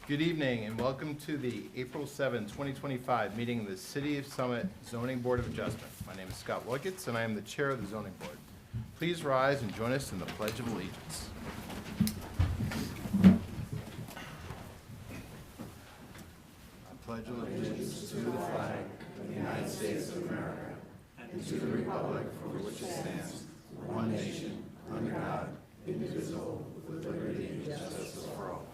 Good evening and welcome to the April 7, 2025 meeting of the City of Summit Zoning Board of Adjustment. My name is Scott Wilketts and I am the chair of the Zoning Board. Please rise and join us in the Pledge of Allegiance. I pledge allegiance to the flag of the United States of America and to the republic for which it stands, one nation, under God, indivisible, with liberty and justice for all.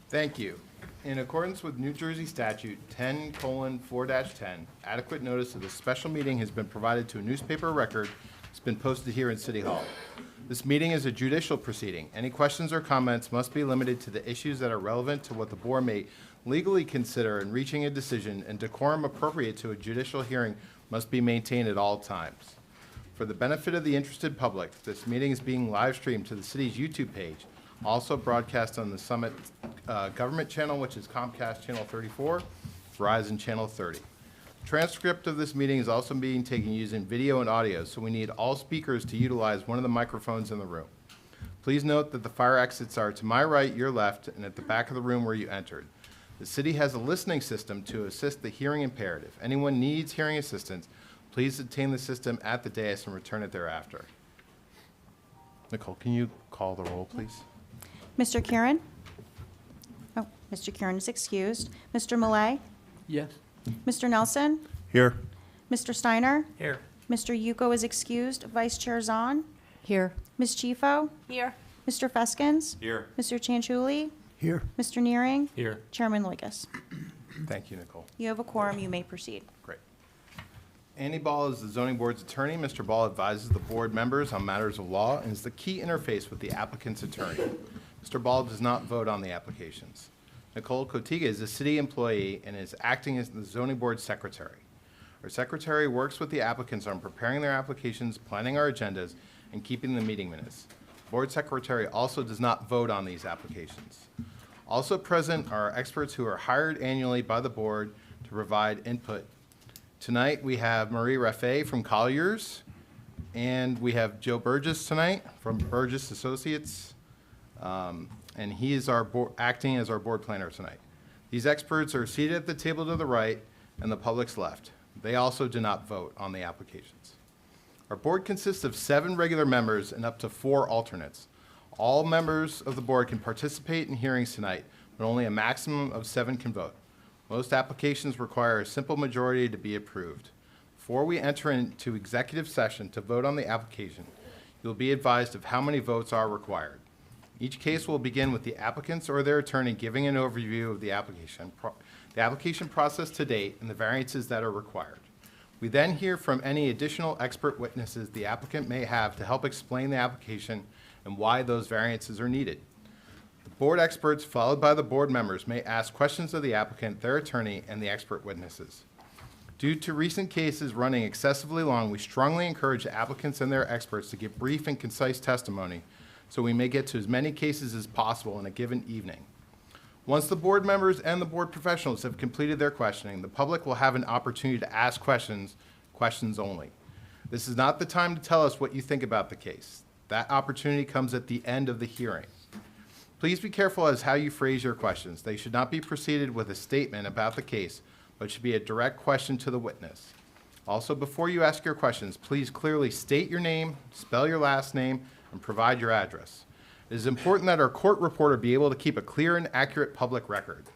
Thank you. In accordance with New Jersey Statute 10:4-10, adequate notice of this special meeting has been provided to a newspaper record. It's been posted here in City Hall. This meeting is a judicial proceeding. Any questions or comments must be limited to the issues that are relevant to what the board may legally consider in reaching a decision, and decorum appropriate to a judicial hearing must be maintained at all times. For the benefit of the interested public, this meeting is being live streamed to the city's YouTube page, also broadcast on the Summit government channel, which is Comcast Channel 34, Verizon Channel 30. Transcript of this meeting is also being taken using video and audio, so we need all speakers to utilize one of the microphones in the room. Please note that the fire exits are to my right, your left, and at the back of the room where you entered. The city has a listening system to assist the hearing impaired. If anyone needs hearing assistance, please obtain the system at the dais and return it thereafter. Nicole, can you call the roll, please? Mr. Kieran? Oh, Mr. Kieran is excused. Mr. Millay? Yes. Mr. Nelson? Here. Mr. Steiner? Here. Mr. Yuko is excused. Vice Chair Zahn? Here. Ms. Chifo? Here. Mr. Feskins? Here. Mr. Chanchuli? Here. Mr. Neering? Here. Chairman Lucas? Thank you, Nicole. You have a quorum. You may proceed. Great. Andy Ball is the zoning board's attorney. Mr. Ball advises the board members on matters of law and is the key interface with the applicant's attorney. Mr. Ball does not vote on the applications. Nicole Kotiga is a city employee and is acting as the zoning board secretary. Our secretary works with the applicants on preparing their applications, planning our agendas, and keeping the meeting minutes. Board secretary also does not vote on these applications. Also present are experts who are hired annually by the board to provide input. Tonight we have Marie Raffet from Colliers, and we have Joe Burgess tonight from Burgess Associates. And he is acting as our board planner tonight. These experts are seated at the table to the right and the public's left. They also do not vote on the applications. Our board consists of 7 regular members and up to 4 alternates. All members of the board can participate in hearings tonight, but only a maximum of 7 can vote. Most applications require a simple majority to be approved. Before we enter into executive session to vote on the application, you'll be advised of how many votes are required. Each case will begin with the applicants or their attorney giving an overview of the application process to date and the variances that are required. We then hear from any additional expert witnesses the applicant may have to help explain the application and why those variances are needed. The board experts, followed by the board members, may ask questions of the applicant, their attorney, and the expert witnesses. Due to recent cases running excessively long, we strongly encourage the applicants and their experts to give brief and concise testimony so we may get to as many cases as possible in a given evening. Once the board members and the board professionals have completed their questioning, the public will have an opportunity to ask questions only. This is not the time to tell us what you think about the case. That opportunity comes at the end of the hearing. Please be careful as how you phrase your questions. They should not be preceded with a statement about the case, but should be a direct question to the witness. Also, before you ask your questions, please clearly state your name, spell your last name, and provide your address. It is important that our court reporter be able to keep a clear and accurate public record.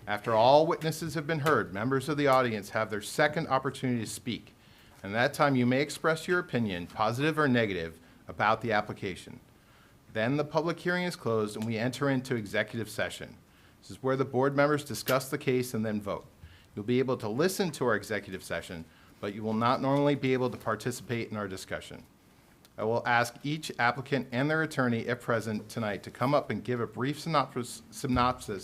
After all witnesses have been heard, members of the audience have their second opportunity to speak. And at that time, you may express your opinion, positive or negative, about the application. Then the public hearing is closed and we enter into executive session. This is where the board members discuss the case and then vote. You'll be able to listen to our executive session, but you will not normally be able to participate in our discussion. I will ask each applicant and their attorney, if present tonight, to come up and give a brief synopsis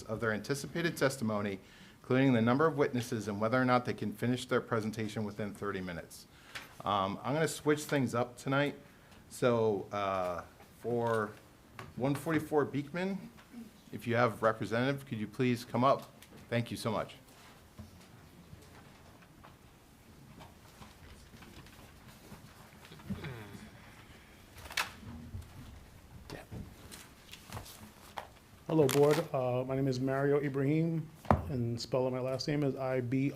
of their anticipated testimony, including the number of witnesses and whether or not they can finish their presentation within 30 minutes. I'm going to switch things up tonight. So for 144 Beekman, if you have a representative, could you please come up? Thank you so much. Hello, Board. My name is Mario Ibrahim, and spelling my last name is Ibrahim,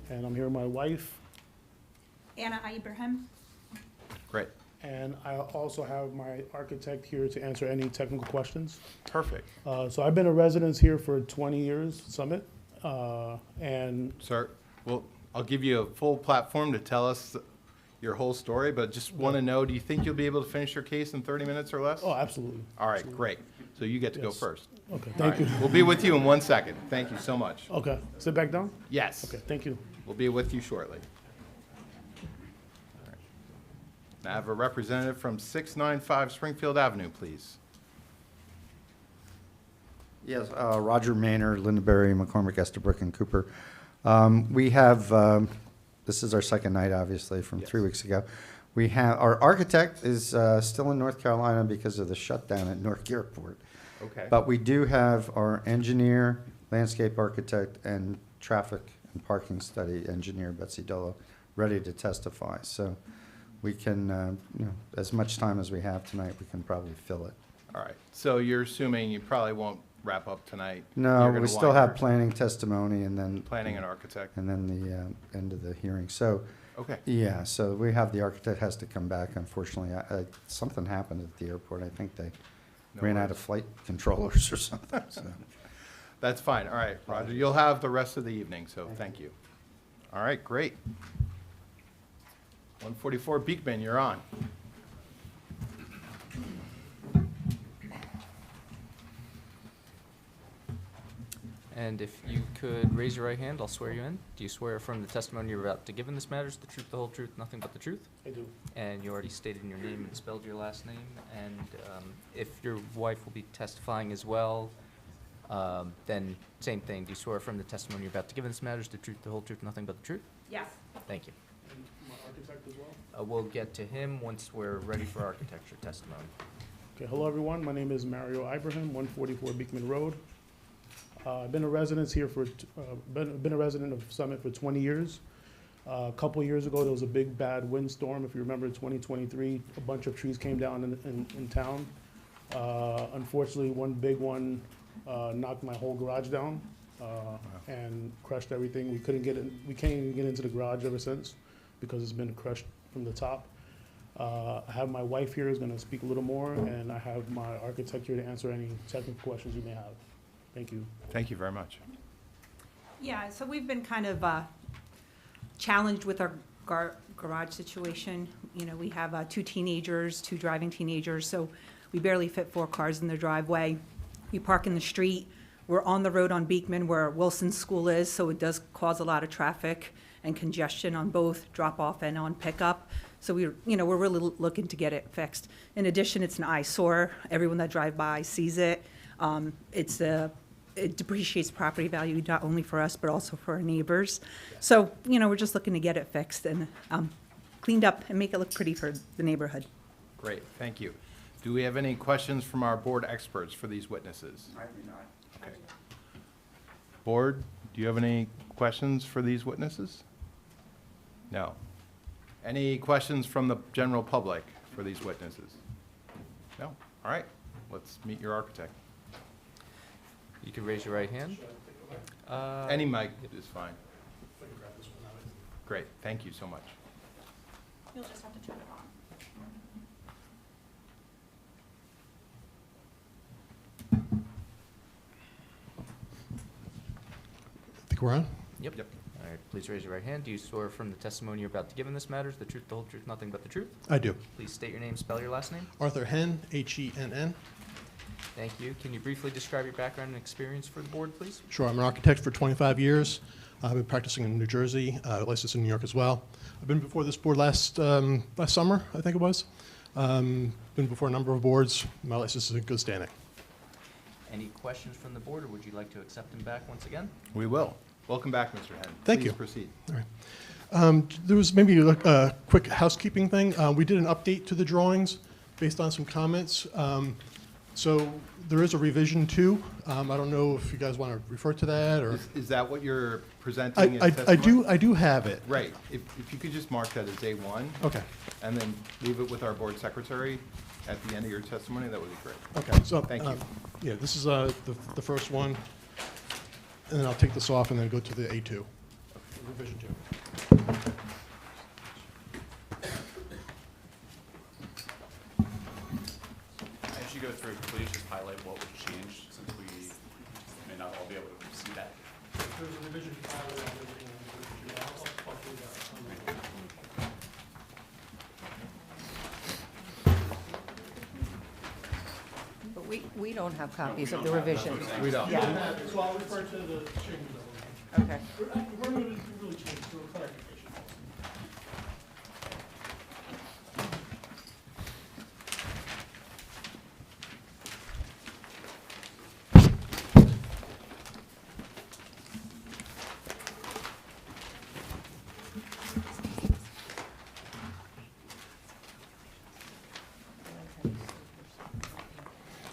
and I'm here with my wife, Anna Ibrahim. Great. and I also have my architect here to answer any technical questions. Perfect. So I've been a resident here for 20 years, Summit, and Sir, well, I'll give you a full platform to tell us your whole story, but just want to know, do you think you'll be able to finish your case in 30 minutes or less? oh, absolutely. All right, great. So you get to go Yes. first. Okay, All thank you. right. We'll be with you in 1 second. Thank you so much. Okay, sit back down? Yes. Okay, thank you. We'll be with you shortly. All right. Now I have a representative from 695 Springfield Avenue, please. Yes, Roger Maynard, Lindaberry, McCormick, Estabrook, and Cooper. We have, this is our second night, obviously, from Yes. 3 weeks ago. We have, our architect is still in North Carolina because of the shutdown at Newark Airport. Okay. But we do have our engineer, landscape architect, and traffic and parking study engineer, Betsy Dolo, ready to testify. So we can, as much time as we have tonight, we can probably fill it. All right. So you're assuming you probably won't wrap up tonight? No, You're gonna we still wind have your planning testimony and then. Planning and architect? And then the end of the hearing. So, Okay. yeah, so we have, the architect has to come back. Unfortunately, something happened at the airport. I think they No ran out worries. of flight controllers or something, so. That's fine. All right, Roger. You'll have the rest of the evening, so thank you. All right, great. 144 Beekman, you're on. And if you could raise your right hand, I'll swear you in. Do you swear affirm the testimony you're about to give in this matter is the truth, the whole truth, nothing but the truth? I do. And you already stated in your name and spelled your last name. And if your wife will be testifying as well, then same thing. Do you swear affirm the testimony you're about to give in this matter is the truth, the whole truth, nothing but the truth? Yes. Thank you. And my architect as well? We'll get to him once we're ready for architecture testimony. Okay, hello, everyone. My name is Mario Ibrahim, 144 Beekman Road. I've been a resident here for, been a resident of Summit for 20 years. A couple years ago, there was a big bad windstorm. If you remember 2023, a bunch of trees came down in town. Unfortunately, one big one knocked my whole garage down and crushed everything. We can't even get into the garage ever since because it's been crushed from the top. I have my wife here who's going to speak a little more, and I have my architect here to answer any technical questions you may have. Thank you. Thank you very much. Yeah, so we've been kind of challenged with our garage situation. You know, we have two driving teenagers, so we barely fit 4 cars in the driveway. We park in the street. We're on the road on Beekman where Wilson's school is, so it does cause a lot of traffic and congestion on both drop-off and on pickup. So we're really looking to get it fixed. In addition, it's an eyesore. Everyone that drives by sees it. It depreciates property value not only for us, but also for our neighbors. So, we're just looking to get it fixed and cleaned up and make it look pretty for the neighborhood. Great, thank you. Do we have any questions from our board experts for these witnesses? I do not. Okay. Board, do you have any questions for these witnesses? No. Any questions from the general public for these witnesses? No? All right, let's meet your architect. You can raise your right hand. Any mic is fine. Great, thank you so much. You'll just have to turn it on. I think we're on. Yep. Yep. All right, please raise your right hand. Do you swear affirm the testimony you're about to give in this matter is the truth, the whole truth, nothing but the truth? I do. Please state your name, spell your last name. Arthur Henn, Henn. Thank you. Can you briefly describe your background and experience for the board, please? Sure, I'm an architect for 25 years. I've been practicing in New Jersey, licensed in New York as well. I've been before this board last summer, I think it was. Been before a number of boards. My license is in good standing. Any questions from the board, or would you like to accept him back once again? We will. Welcome back, Mr. Henn. Thank you. Please proceed. All right. There was maybe a quick housekeeping thing. We did an update to the drawings based on some comments. So there is a revision too. I don't know if you guys want to refer to that or. Is that what you're presenting as I testimony? do have it. Right. If you could just mark that as A1. Okay. And then leave it with our board secretary, at the end of your testimony, that would be great. Okay, so. Thank you. Yeah, this is the first one, and then I'll take this off and then go to the A2. Revision 2. As you go through, please just highlight what was changed, since we may not all be able to see that. There's a revision 5 and everything. I'll do that. But we don't have copies of the revisions. We don't. Yeah, So I'll refer to the changes. okay. We're going to do really change to a clarification.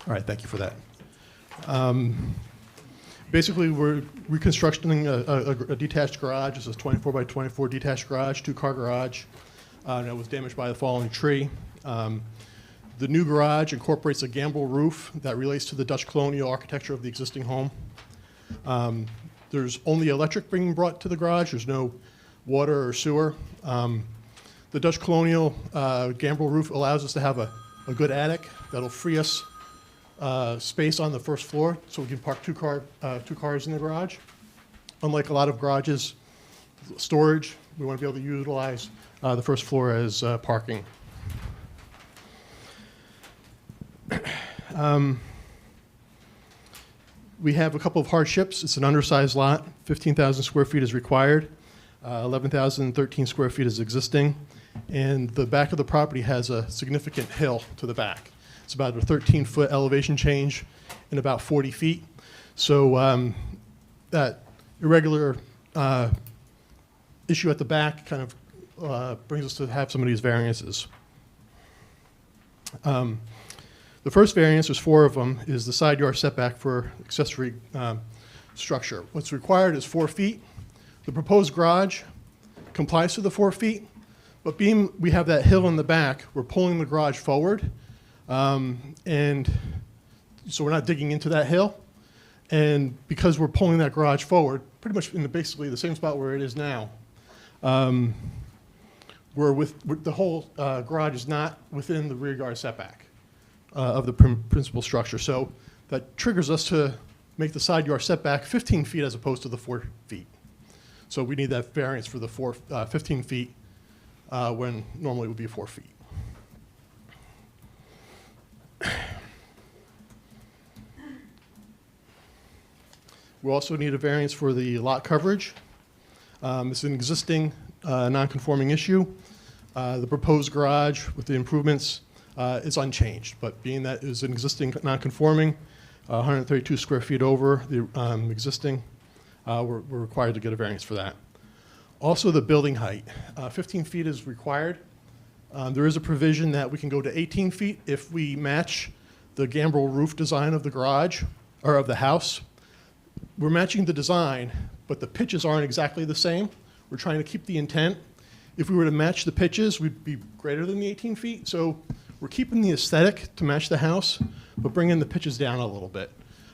All right, thank you for that. Basically, we're reconstructing a detached garage. This is a 24 by 24 detached garage, two-car garage that was damaged by the falling tree. The new garage incorporates a gambrel roof that relates to the Dutch colonial architecture of the existing home. There's only electric being brought to the garage. There's no water or sewer. The Dutch colonial gambrel roof allows us to have a good attic that'll free us space on the first floor, so we can park two cars in the garage. Unlike a lot of garages, storage, we want to be able to utilize the first floor as parking. We have a couple of hardships. It's an undersized lot. 15,000 square feet is required. 11,013 square feet is existing. And the back of the property has a significant hill to the back. It's about a 13-foot elevation change in about 40 feet. So that irregular issue at the back kind of brings us to have some of these variances. The first variance, there's 4 of them, is the side yard setback for accessory structure. What's required is 4 feet. The proposed garage complies to the 4 feet, but being we have that hill in the back, we're pulling the garage forward. And so we're not digging into that hill. And because we're pulling that garage forward, pretty much in basically the same spot where it is now, the whole garage is not within the rear yard setback of the principal structure. So that triggers us to make the side yard setback 15 feet as opposed to the 4 feet. So we need that variance for the 15 feet when normally it would be 4 feet. We also need a variance for the lot coverage. It's an existing non-conforming issue. The proposed garage with the improvements is unchanged, but being that it is an existing non-conforming, 132 square feet over the existing, we're required to get a variance for that. Also, the building height. 15 feet is required. There is a provision that we can go to 18 feet if we match the gambrel roof design of the garage, or of the house. We're matching the design, but the pitches aren't exactly the same. We're trying to keep the intent. If we were to match the pitches, we'd be greater than the 18 feet. So we're keeping the aesthetic to match the house, but bringing the pitches down a little bit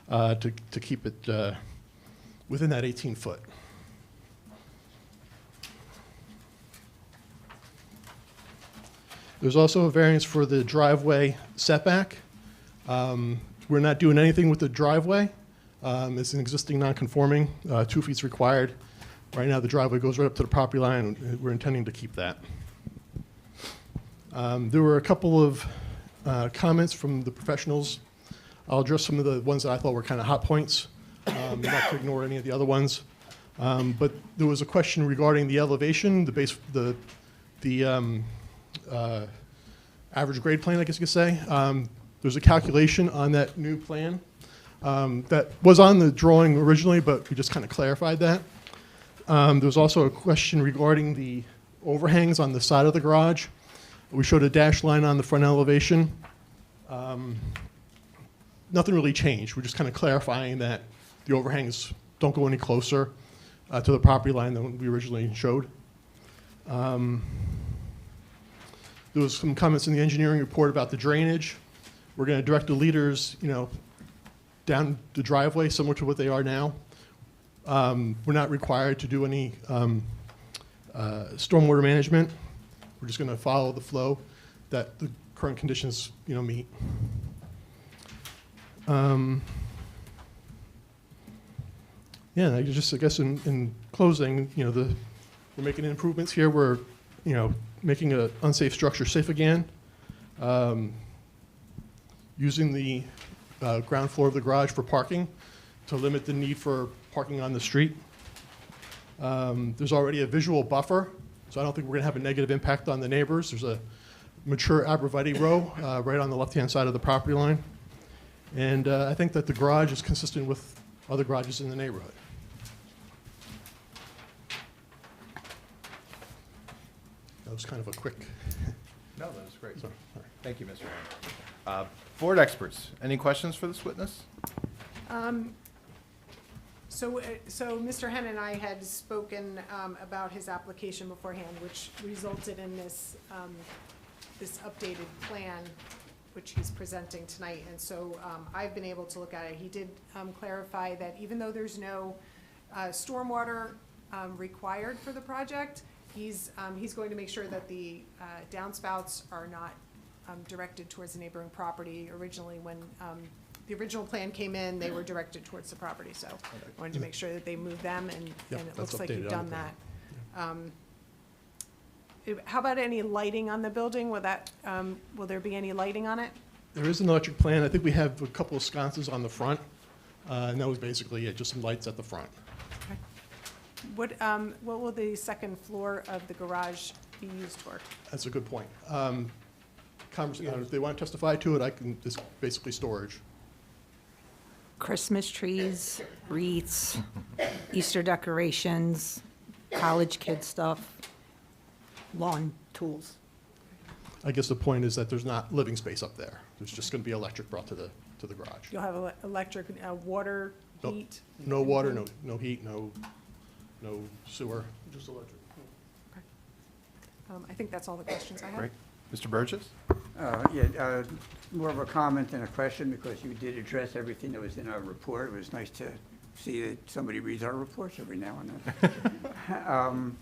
to keep it within that 18 foot. There's also a variance for the driveway setback. We're not doing anything with the driveway. It's an existing non-conforming, 2 feet's required. Right now, the driveway goes right up to the property line, and we're intending to keep that. There were a couple of comments from the professionals. I'll address some of the ones that I thought were kind of hot points, not to ignore any of the other ones. But there was a question regarding the elevation, the average grade plane, I guess you could say. There's a calculation on that new plan that was on the drawing originally, but we just kind of clarified that. There was also a question regarding the overhangs on the side of the garage. We showed a dashed line on the front elevation. Nothing really changed. We're just kind of clarifying that the overhangs don't go any closer to the property line than we originally showed. There was some comments in the engineering report about the drainage. We're going to direct the leaders, down the driveway, similar to what they are now. We're not required to do any stormwater management. We're just going to follow the flow that the current conditions, meet. Yeah, I guess in closing, we're making improvements here. We're, making an unsafe structure safe again. Using the ground floor of the garage for parking to limit the need for parking on the street. There's already a visual buffer, so I don't think we're going to have a negative impact on the neighbors. There's a mature arborvitae row right on the left-hand side of the property line. And I think that the garage is consistent with other garages in the neighborhood. That was kind of a quick. No, that was great. Sorry. All right. Thank you, Mr. Henn. Board experts, any questions for this witness? So Mr. Henn and I had spoken about his application beforehand, which resulted in this, this updated plan, which he's presenting tonight. And so I've been able to look at it. He did clarify that even though there's no stormwater required for the project, he's going to make sure that the downspouts are not directed towards the neighboring property. Originally, when the original plan came in, they were directed towards the property, so I wanted to make sure that they moved them, and Yep, it that's looks like you've updated on done the plan. that. How about any lighting on the building? Will there be any lighting on it? There is an electric plan. I think we have a couple of sconces on the front. And that was basically it, just some lights at the front. What will the second floor of the garage be used for? That's a good point. If they want to testify to it, it's basically storage. Christmas trees, wreaths, Easter decorations, college kid stuff, lawn tools. I guess the point is that there's not living space up there. There's just going to be electric brought to the garage. You'll have electric, water, Nope. heat? No water, no heat, no sewer, just electric. I think that's all the questions I have. Great. Mr. Burgess? More of a comment than a question, because you did address everything that was in our report. It was nice to see that somebody reads our reports every now and then.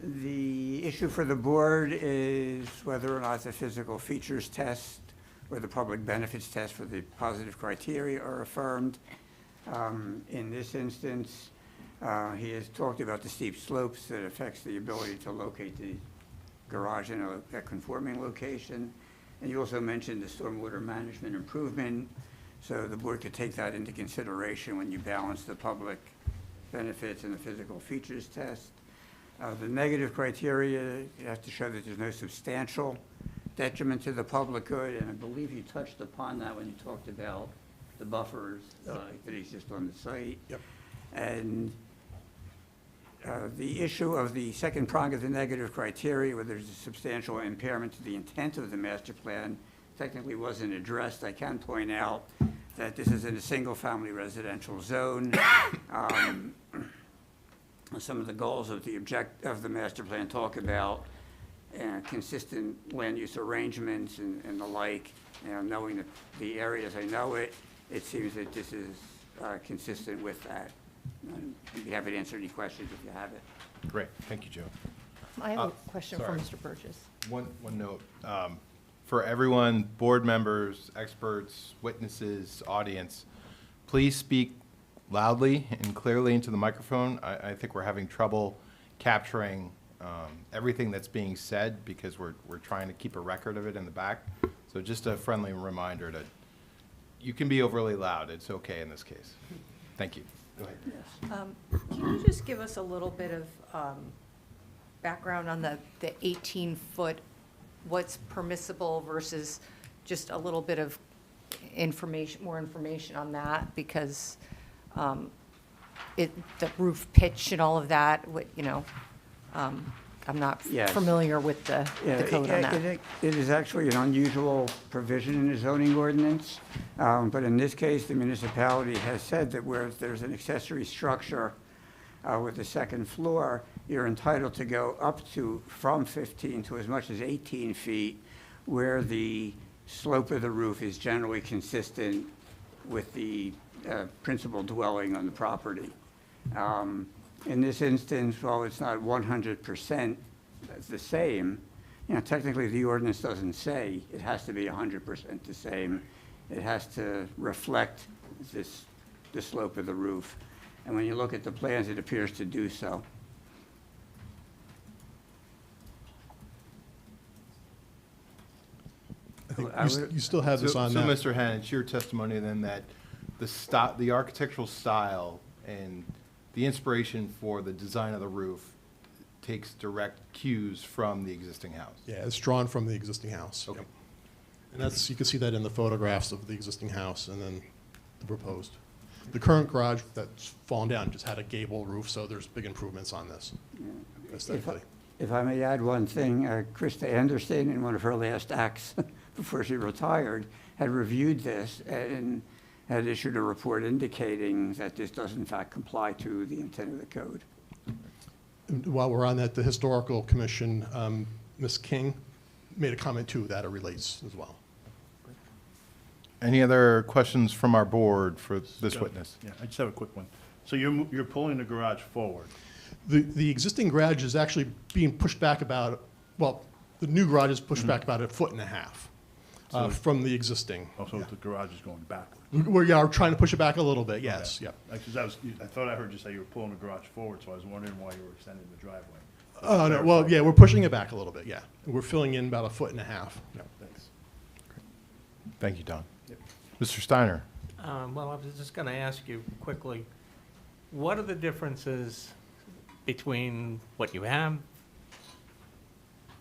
The issue for the board is whether or not the physical features test or the public benefits test for the positive criteria are affirmed. In this instance, he has talked about the steep slopes that affects the ability to locate the garage in a conforming location. And you also mentioned the stormwater management improvement, so the board could take that into consideration when you balance the public benefits and the physical features test. The negative criteria, you have to show that there's no substantial detriment to the public good, and I believe you touched upon that when you talked about the buffers that exist on the site. Yep. And the issue of the second prong of the negative criteria, where there's a substantial impairment to the intent of the master plan, technically wasn't addressed. I can point out that this is in a single-family residential zone. Some of the goals of the master plan talk about consistent land use arrangements and the like. Knowing the areas I know it seems that this is consistent with that. I'd be happy to answer any questions if you have it. Great. Thank you, Joe. I have a question for sorry. Mr. Burgess. One note. For everyone, board members, experts, witnesses, audience, please speak loudly and clearly into the microphone. I think we're having trouble capturing everything that's being said because we're trying to keep a record of it in the back. So just a friendly reminder you can be overly loud. It's okay in this case. Thank you. Go ahead. Can you just give us a little bit of background on the 18-foot, what's permissible versus just a little bit of more information on that? Because the roof pitch and all of that, I'm not Yes. familiar with the code on that. It is actually an unusual provision in the zoning ordinance, but in this case, the municipality has said that where there's an accessory structure with the second floor, you're entitled to go up to, from 15 to as much as 18 feet, where the slope of the roof is generally consistent with the principal dwelling on the property. In this instance, while it's not 100% the same, technically the ordinance doesn't say it has to be 100% the same. It has to reflect the slope of the roof. And when you look at the plans, it appears to do so. I think I would- you still have this So, on so that. Mr. Henn, it's your testimony then that the architectural style and the inspiration for the design of the roof takes direct cues from the existing house? Yeah, it's drawn from the existing house. Okay. Yep. And that's, you can see that in the photographs of the existing house and then the proposed. The current garage that's fallen down just had a gable roof, so there's big improvements on this aesthetically. If I may add one thing, Krista Anderson, in one of her last acts before she retired, had reviewed this and had issued a report indicating that this does in fact comply to the intent of the code. And while we're on that, the Historical Commission, Ms. King made a comment too that it relates as well. Any other questions from our board for this Yeah. witness? Yeah, I just have a quick one. So you're pulling the garage forward. The existing garage is actually being pushed back about, well, the new garage is pushed back about 1.5 feet from the existing. Also, the garage is going backwards. We are trying to push it back a little bit, yes, Okay. yeah. Because I thought I heard you say you were pulling the garage forward, so I was wondering why you were extending the driveway. Oh, no, well, yeah, we're pushing it back a little bit, yeah. We're filling in about 1.5 feet. Thanks. Thank you, Don. Yep. Mr. Steiner? Well, I was just going to ask you quickly, what are the differences between what you have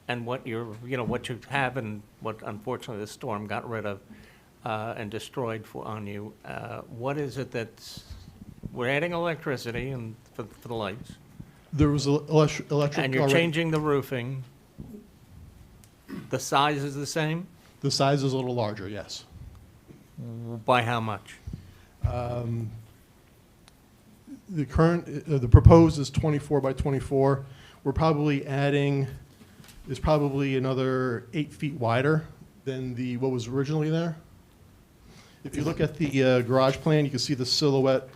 and what what you have and what unfortunately the storm got rid of and destroyed on you? What is it we're adding electricity and for the lights, There was electric. and you're already- changing the roofing. The size is the same? The size is a little larger, yes. By how much? The current, the proposed is 24 by 24. We're probably adding, is probably another 8 feet wider than what was originally there. If you look at the garage plan, you can see the silhouette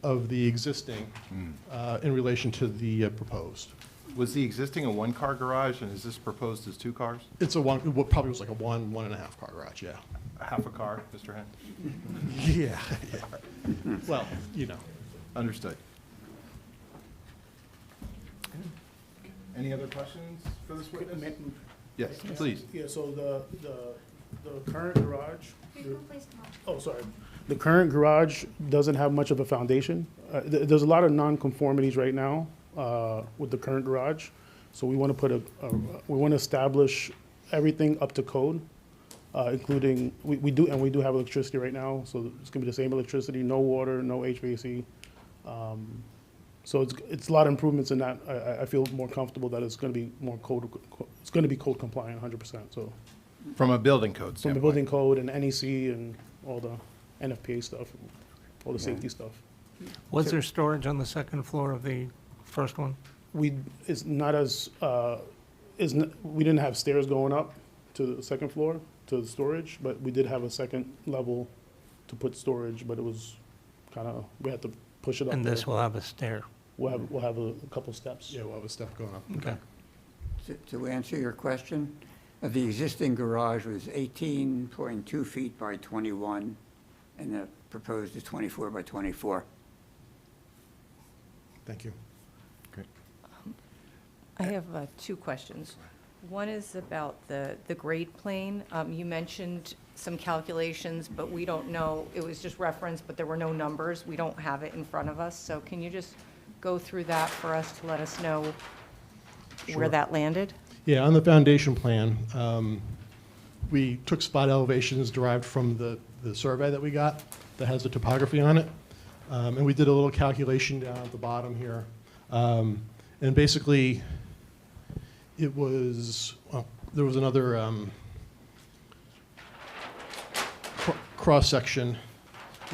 of the existing in relation to the proposed. Was the existing a one-car garage, and is this proposed as two cars? It's what probably was like a 1.5 car garage, yeah. Half a car, Mr. Henn? Yeah. Well, Understood. Any other questions for this witness? Yes, please. Yeah, so the current garage. Oh, sorry. The current garage doesn't have much of a foundation. There's a lot of non-conformities right now with the current garage. So we want to we want to establish everything up to code, including, we do have electricity right now, so it's going to be the same electricity, no water, no HVAC. So it's a lot of improvements in that. I feel more comfortable that it's going to be more it's going to be code compliant 100%, so. From a building code From the standpoint? building code and NEC and all the NFPA stuff, all the safety stuff. Was there storage on the second floor of the first one? We didn't have stairs going up to the second floor to the storage, but we did have a second level to put storage, but it was we had to push it up. And this there. will have a stair? We'll have a couple steps. Yeah, we'll have a step going up. Okay. To answer your question, the existing garage was 18.2 feet by 21, and the proposed is 24 by 24. Thank you. I have two questions. One is about the grade plane. You mentioned some calculations, but we don't know, it was just referenced, but there were no numbers. We don't have it in front of us. So can you just go through that for us to let us know Sure. where that landed? Yeah, on the foundation plan, we took spot elevations derived from the survey that we got that has the topography on it. And we did a little calculation down at the bottom here. And basically, it was, there was another cross-section,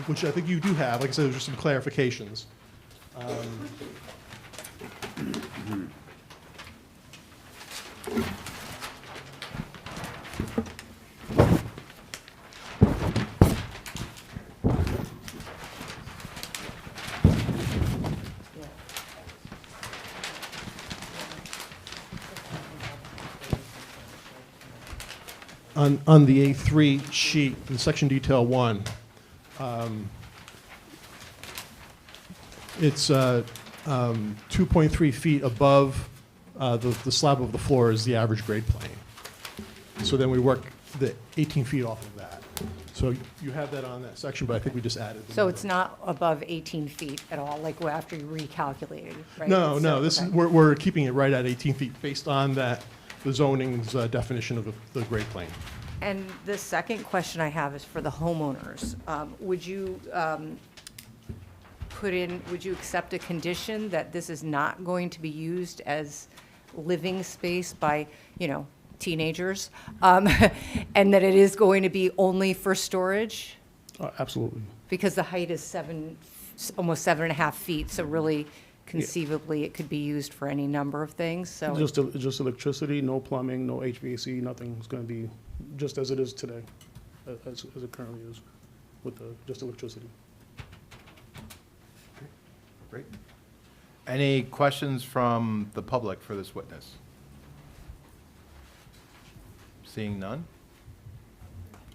which I think you do have. Like I said, there's just some clarifications. On the A3 sheet, in section detail 1, it's 2.3 feet above the slab of the floor is the average grade plane. So then we work the 18 feet off of that. So you have that on that section, but I think we just added. the So it's number. not above 18 feet at all, like after you recalculated, right? No, It's no, still- this is, okay. we're keeping it right at 18 feet based on that, the zoning's definition of the grade plane. And the second question I have is for the homeowners. Would you would you accept a condition that this is not going to be used as living space by, teenagers? And that it is going to be only for storage? Absolutely. Because the height is almost 7.5 feet, so really conceivably it could be used for any number of things, so. Just electricity, no plumbing, no HVAC, nothing. It's going to be just as it is today, as it currently is, with just electricity. Great. Any questions from the public for this witness? Seeing none?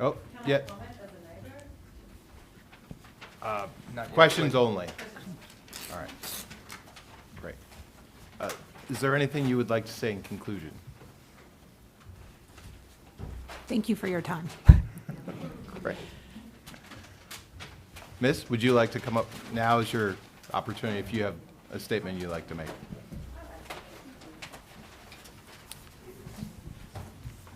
Oh, yeah. Not yet. Questions only. All right. Great. Is there anything you would like to say in conclusion? Thank you for your time. Great. Miss, would you like to come up? Now is your opportunity if you have a statement you'd like to make.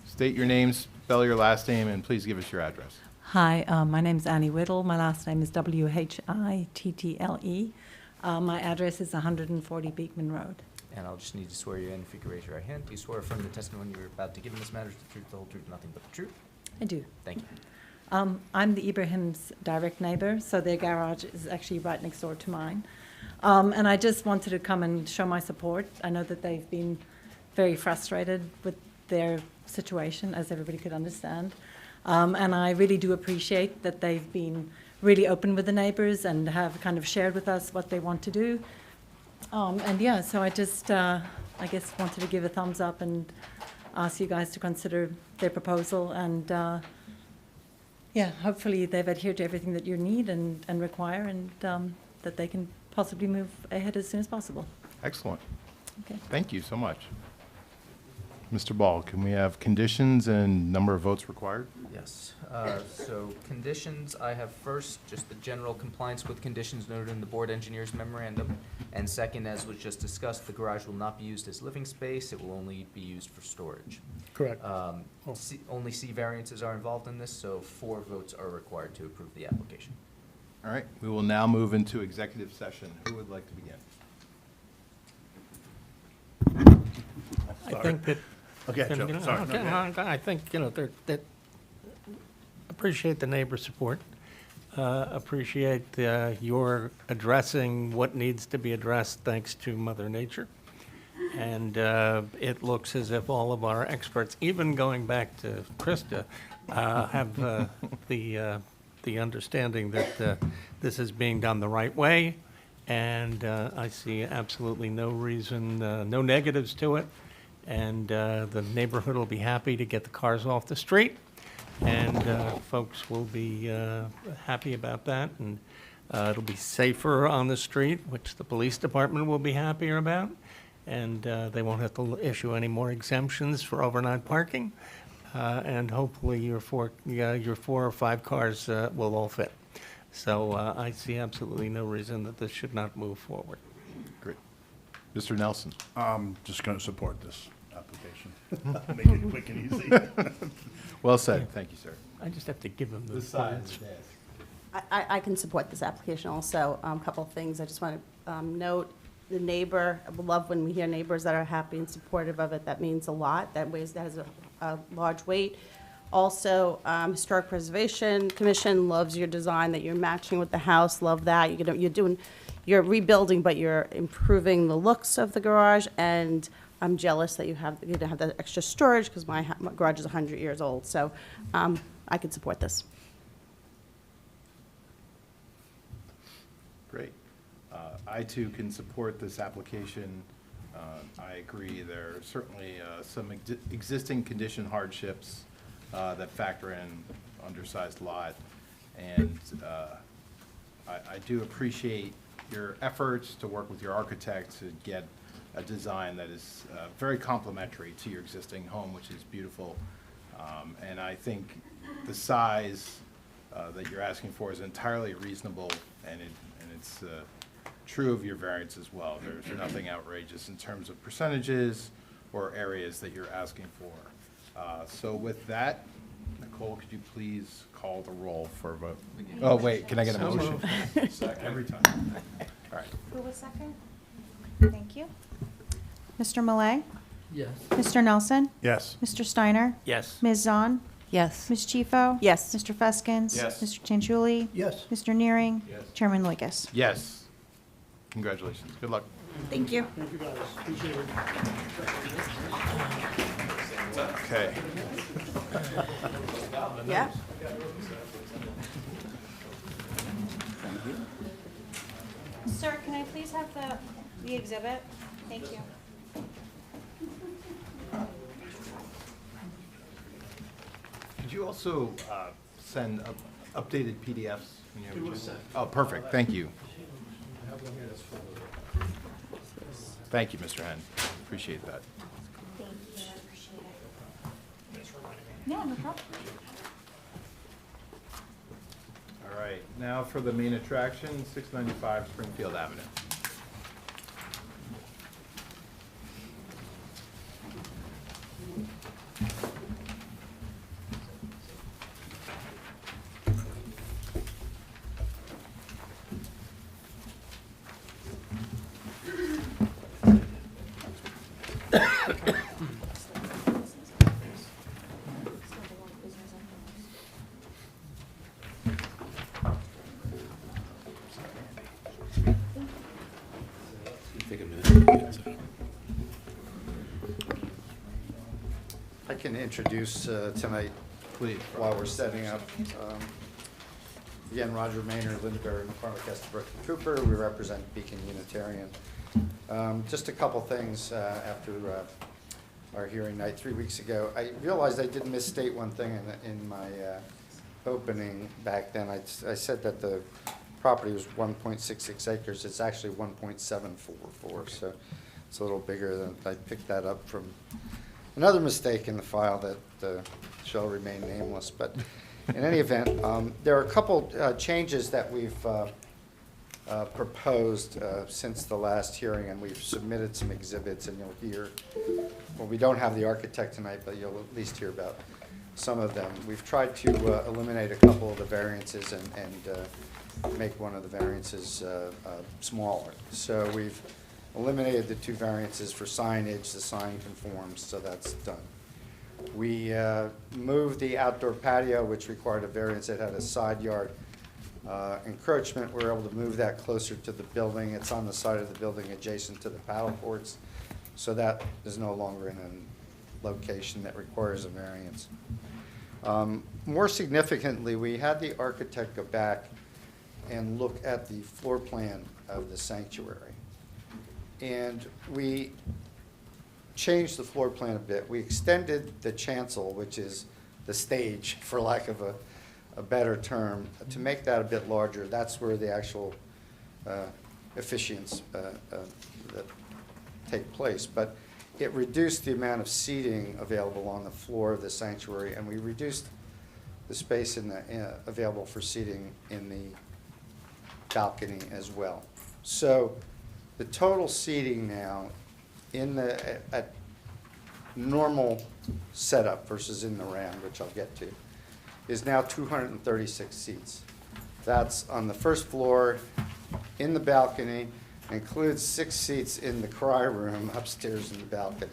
State your name, spell your last name, and please give us your address. Hi, my name's Annie Whittle. My last name is Whittle. My address is 140 Beekman Road. And I'll just need to swear you in if you could raise your right hand. Do you swear from the testimony you're about to give in this matter is the truth, the whole truth, nothing but the truth? I do. Thank you. I'm the Ibrahim's direct neighbor, so their garage is actually right next door to mine. And I just wanted to come and show my support. I know that they've been very frustrated with their situation, as everybody could understand. And I really do appreciate that they've been really open with the neighbors and have kind of shared with us what they want to do. And yeah, so I just, I guess, wanted to give a thumbs up and ask you guys to consider their proposal. And yeah, hopefully they've adhered to everything that you need and require, and that they can possibly move ahead as soon as possible. Excellent. Okay. Thank you so much. Mr. Ball, can we have conditions and number of votes required? Yes. So conditions, I have first, just the general compliance with conditions noted in the board engineer's memorandum. And second, as was just discussed, the garage will not be used as living space. It will only be used for storage. Correct. Only C variances are involved in this, so 4 votes are required to approve the application. All right, we will now move into executive session. Who would like to begin? I think that. Okay, Joe, sorry. No, Okay, go ahead. I think, that appreciate the neighbor support, appreciate your addressing what needs to be addressed thanks to Mother Nature. And it looks as if all of our experts, even going back to Krista, have the understanding that this is being done the right way. And I see absolutely no reason, no negatives to it. And the neighborhood will be happy to get the cars off the street. And folks will be happy about that. And it'll be safer on the street, which the police department will be happier about. And they won't have to issue any more exemptions for overnight parking. And hopefully your 4 or 5 cars will all fit. So I see absolutely no reason that this should not move forward. Great. Mr. Nelson? I'm just going to support this application. Make it quick and easy. Well said. Thank you, sir. I just have to give them the This side words. of the desk. I can support this application also. A couple of things. I just want to note the neighbor. I love when we hear neighbors that are happy and supportive of it. That means a lot. That has a large weight. Also, Historic Preservation Commission loves your design that you're matching with the house. Love that. You're rebuilding, but you're improving the looks of the garage. And I'm jealous that you to have that extra storage because my garage is 100 years old. So I can support this. Great. I too can support this application. I agree, there are certainly some existing condition hardships that factor in undersized lot. And I do appreciate your efforts to work with your architect to get a design that is very complementary to your existing home, which is beautiful. And I think the size that you're asking for is entirely reasonable, and it's true of your variance as well. There's nothing outrageous in terms of percentages or areas that you're asking for. So with that, Nicole, could you please call the roll for a vote? Oh, wait, can I get a motion? Every time. All right. Who was second? Thank you. Mr. Malay? Yes. Mr. Nelson? Yes. Mr. Steiner? Yes. Ms. Zahn? Yes. Ms. Chifo? Yes. Mr. Feskins? Yes. Mr. Tanchuli? Yes. Mr. Neering? Yes. Chairman Lucas? Yes. Congratulations. Good luck. Thank you. Thank you, guys. Appreciate it. Okay. Yeah. Sir, can I please have the exhibit? Thank you. Could you also send updated PDFs? It was sent. Oh, perfect. Thank you. Thank you, Mr. Henn. Appreciate that. Thank you, I appreciate it. Yeah, no problem. All right, now for the main attraction, 695 Springfield Avenue. I can introduce tonight, Please. while we're setting up. Again, Roger Maynard, Lindbergh, McCormick, Estabrook, and Cooper. We represent Beacon Unitarian. Just a couple things after our hearing night 3 weeks ago. I realized I did misstate one thing in my opening back then. I said that the property was 1.66 acres. It's actually 1.744, so it's a little bigger than, I picked that up from another mistake in the file that shall remain nameless. But in any event, there are a couple changes that we've proposed since the last hearing, and we've submitted some exhibits, and you'll hear, well, we don't have the architect tonight, but you'll at least hear about some of them. We've tried to eliminate a couple of the variances and make one of the variances smaller. So we've eliminated the 2 variances for signage. The sign conforms, so that's done. We moved the outdoor patio, which required a variance that had a side yard encroachment. We're able to move that closer to the building. It's on the side of the building adjacent to the paddle courts, so that is no longer in a location that requires a variance. More significantly, we had the architect go back and look at the floor plan of the sanctuary. And we changed the floor plan a bit. We extended the chancel, which is the stage, for lack of a better term, to make that a bit larger. That's where the actual officiants that take place. But it reduced the amount of seating available on the floor of the sanctuary, and we reduced the space available for seating in the balcony as well. So the total seating now at normal setup versus in the round, which I'll get to, is now 236 seats. That's on the first floor, in the balcony, includes 6 seats in the cry room upstairs in the balcony.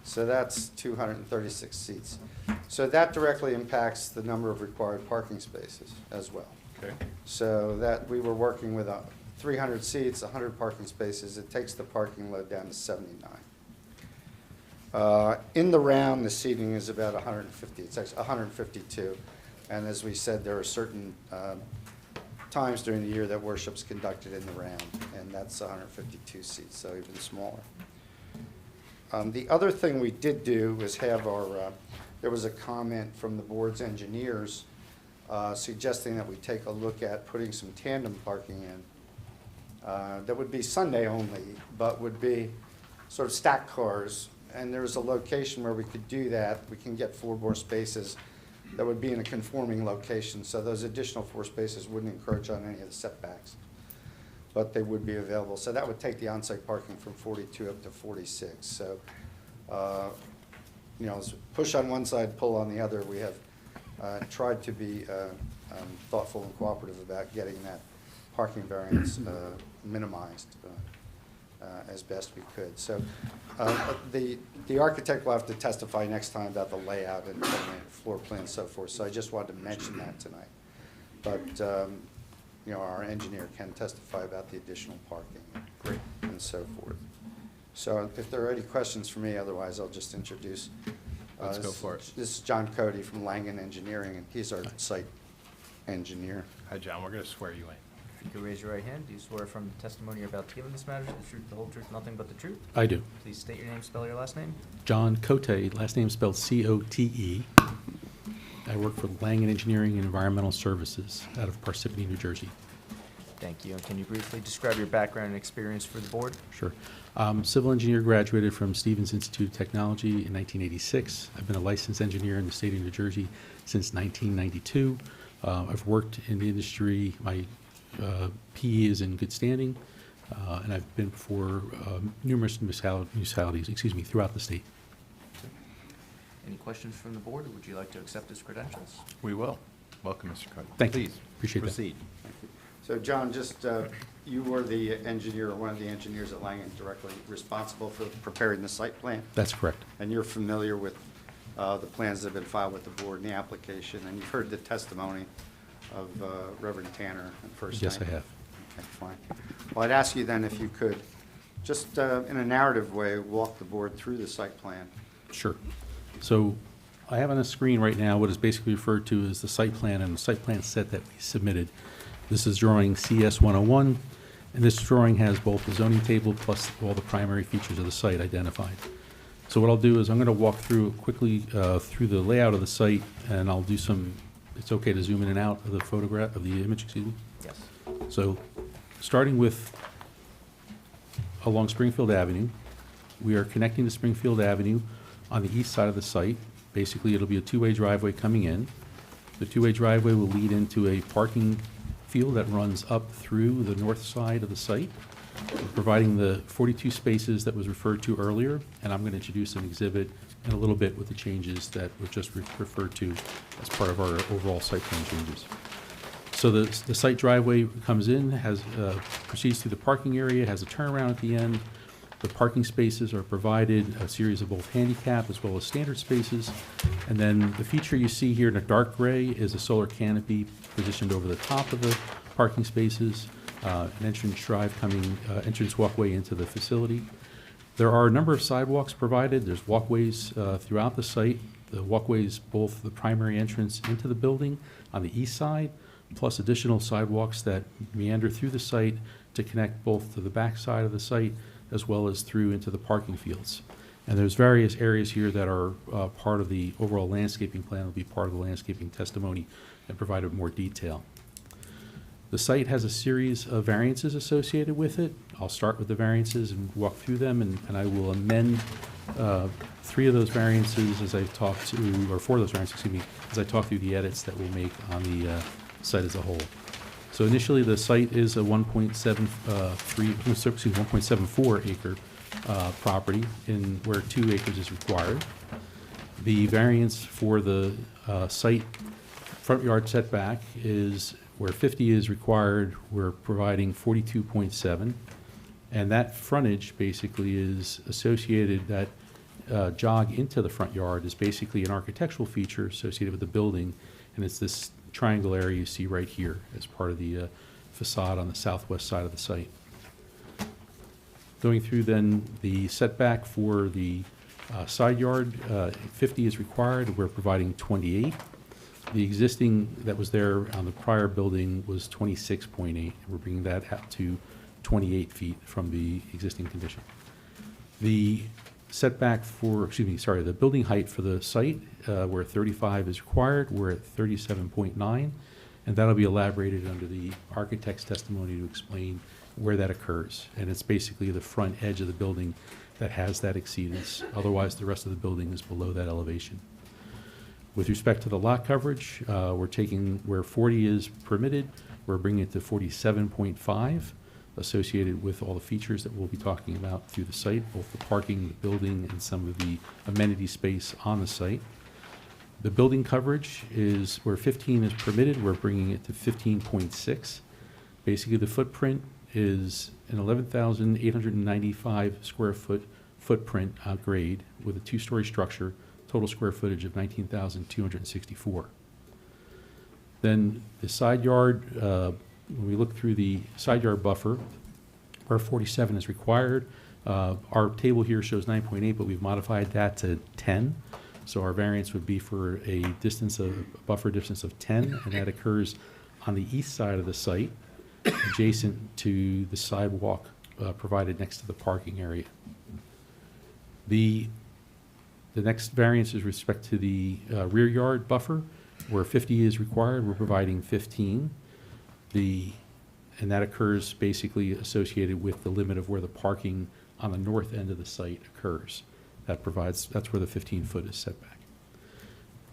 So that's 236 seats. So that directly impacts the number of required parking spaces as well. Okay. So that we were working with 300 seats, 100 parking spaces. It takes the parking load down to 79. In the round, the seating is about 150, it's actually 152. And as we said, there are certain times during the year that worship's conducted in the round, and that's 152 seats, so even smaller. The other thing we did do was have our, there was a comment from the board's engineers suggesting that we take a look at putting some tandem parking in. That would be Sunday only, but would be sort of stacked cars. And there's a location where we could do that. We can get 4 more spaces that would be in a conforming location. So those additional 4 spaces wouldn't encroach on any of the setbacks, but they would be available. So that would take the on-site parking from 42 up to 46. So, you know, push on one side, pull on the other. We have tried to be thoughtful and cooperative about getting that parking variance minimized as best we could. So the architect will have to testify next time about the layout and floor plan and so forth. So I just wanted to mention that tonight. But you know, our engineer can testify about the additional parking and so forth. So if there are any questions for me, otherwise I'll just introduce. Let's go for it. This is John Cody from Langen Engineering, and he's our site engineer. Hi, John, we're going to swear you in. If you could raise your right hand, do you swear from the testimony you're about to give in this matter, the truth, the whole truth, nothing but the truth? I do. Please state your name, spell your last name. John Cote, last name spelled C-O-T-E. I work for Langen Engineering and Environmental Services out of Parsippany, New Jersey. Thank you. And can you briefly describe your background and experience for the board? Sure. Civil engineer, graduated from Stevens Institute of Technology in 1986. I've been a licensed engineer in the state of New Jersey since 1992. I've worked in the industry. My PE is in good standing, and I've been for numerous municipalities, throughout the state. Any questions from the board, or would you like to accept his credentials? We will. Welcome, Mr. Cody. Thank you. Please, Appreciate that. proceed. Thank you. So John, just, you were the engineer, or one of the engineers at Langen directly responsible for preparing the site plan? That's correct. And you're familiar with the plans that have been filed with the board and the application, and you've heard the testimony of Reverend Tanner and First Yes, I Night? have. Okay, fine. Well, I'd ask you then if you could, just in a narrative way, walk the board through the site plan. Sure. So I have on the screen right now what is basically referred to as the site plan and the site plan set that we submitted. This is drawing CS 101, and this drawing has both the zoning table plus all the primary features of the site identified. So what I'll do is I'm going to walk through quickly through the layout of the site, and I'll do some, it's okay to zoom in and out of the photograph, of the image, excuse me? Yes. So starting with along Springfield Avenue, we are connecting to Springfield Avenue on the east side of the site. Basically, it'll be a two-way driveway coming in. The two-way driveway will lead into a parking field that runs up through the north side of the site, providing the 42 spaces that was referred to earlier. And I'm going to introduce an exhibit in a little bit with the changes that were just referred to as part of our overall site plan changes. So the site driveway comes in, proceeds through the parking area, has a turnaround at the end. The parking spaces are provided, a series of both handicap as well as standard spaces. And then the feature you see here in a dark gray is a solar canopy positioned over the top of the parking spaces, an entrance walkway into the facility. There are a number of sidewalks provided. There's walkways throughout the site. The walkways, both the primary entrance into the building on the east side, plus additional sidewalks that meander through the site to connect both to the back side of the site as well as through into the parking fields. And there's various areas here that are part of the overall landscaping plan, will be part of the landscaping testimony and provide more detail. The site has a series of variances associated with it. I'll start with the variances and walk through them, and I will amend 3 of those variances as I talk to, or 4 of those variances, excuse me, as I talk through the edits that we'll make on the site as a whole. So initially, the site is a 1.74 acre property where 2 acres is required. The variance for the site front yard setback is where 50 is required, we're providing 42.7. And that frontage basically is associated, that jog into the front yard is basically an architectural feature associated with the building, and it's this triangle area you see right here as part of the facade on the southwest side of the site. Going through then the setback for the Side yard, 50 is required, we're providing 28. The existing that was there on the prior building was 26.8. We're bringing that out to 28 feet from the existing condition. The setback for, the building height for the site, where 35 is required, we're at 37.9, and that'll be elaborated under the architect's testimony to explain where that occurs. And it's basically the front edge of the building that has that exceedance. Otherwise, the rest of the building is below that elevation. With respect to the lot coverage, we're taking where 40 is permitted, we're bringing it to 47.5, associated with all the features that we'll be talking about through the site, both the parking, the building, and some of the amenity space on the site. The building coverage is where 15 is permitted, we're bringing it to 15.6. Basically, the footprint is an 11,895 square foot footprint grade with a 2-story structure, total square footage of 19,264. Then the side yard, when we look through the side yard buffer, where 47 is required, our table here shows 9.8, but we've modified that to 10. So our variance would be for a buffer distance of 10, and that occurs on the east side of the site, adjacent to the sidewalk provided next to the parking area. The next variance is respect to the rear yard buffer, where 50 is required, we're providing 15. And that occurs basically associated with the limit of where the parking on the north end of the site occurs. That's where the 15-foot is setback.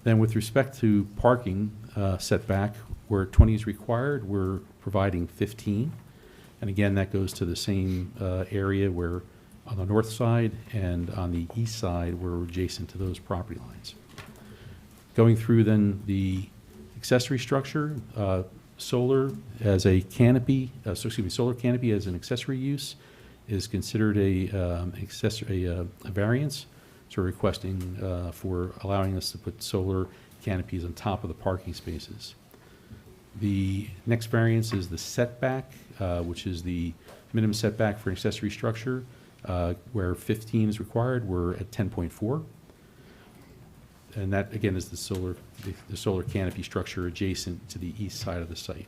Then with respect to parking setback, where 20 is required, we're providing 15. And again, that goes to the same area where on the north side and on the east side, we're adjacent to those property lines. Going through then the accessory structure, solar as a canopy, solar canopy as an accessory use is considered a variance. So we're requesting for allowing us to put solar canopies on top of the parking spaces. The next variance is the setback, which is the minimum setback for an accessory structure, where 15 is required, we're at 10.4. And that, again, is the solar canopy structure adjacent to the east side of the site.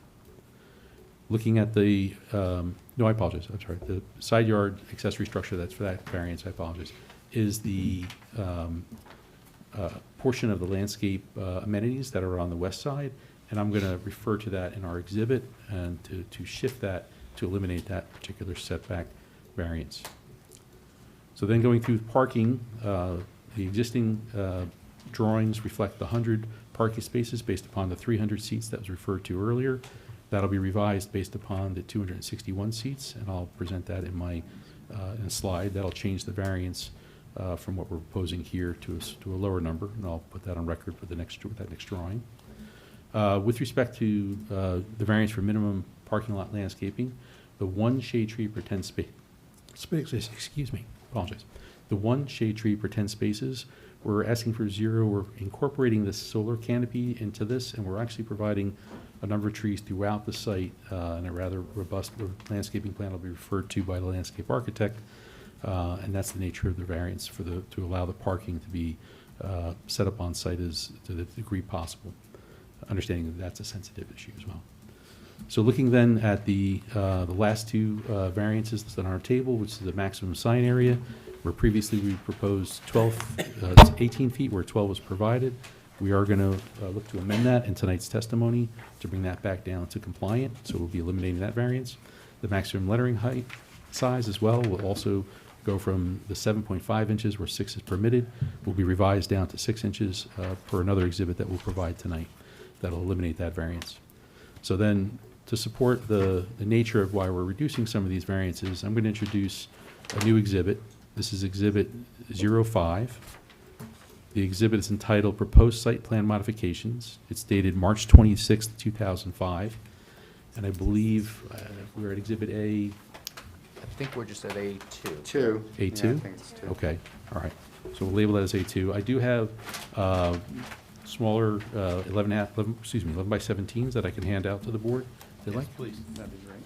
Looking at the, no, I apologize, I'm sorry, the side yard accessory structure that's for that variance, I apologize, is the portion of the landscape amenities that are on the west side, and I'm going to refer to that in our exhibit and to shift that to eliminate that particular setback variance. So then going through parking, the existing drawings reflect the 100 parking spaces based upon the 300 seats that was referred to earlier. That'll be revised based upon the 261 seats, and I'll present that in my in a slide. That'll change the variance from what we're proposing here to a lower number, and I'll put that on record with that next drawing. With respect to the variance for minimum parking lot landscaping, the one shade tree per 10 spaces, excuse me, apologize. The one shade tree per 10 spaces, we're asking for 0. We're incorporating this solar canopy into this, and we're actually providing a number of trees throughout the site, and a rather robust landscaping plan will be referred to by the landscape architect, and that's the nature of the variance to allow the parking to be set up on site to the degree possible, understanding that that's a sensitive issue as well. So looking then at the last two variances that's on our table, which is the maximum sign area, where previously we proposed 18 feet, where 12 was provided. We are going to look to amend that in tonight's testimony to bring that back down to compliant, so we'll be eliminating that variance. The maximum lettering height size as well will also go from the 7.5 inches, where 6 is permitted, will be revised down to 6 inches per another exhibit that we'll provide tonight. That'll eliminate that variance. So then, to support the nature of why we're reducing some of these variances, I'm going to introduce a new exhibit. This is Exhibit 05. The exhibit is entitled Proposed Site Plan Modifications. It's dated March 26, 2005. And I believe we're at Exhibit A. I think we're just at A2. Two. A2? Yeah, I think it's 2. Okay, all right. So we'll label that as A2. I do have smaller 11 by 17s that I can hand out to the board. If they'd like. Please, that'd be great.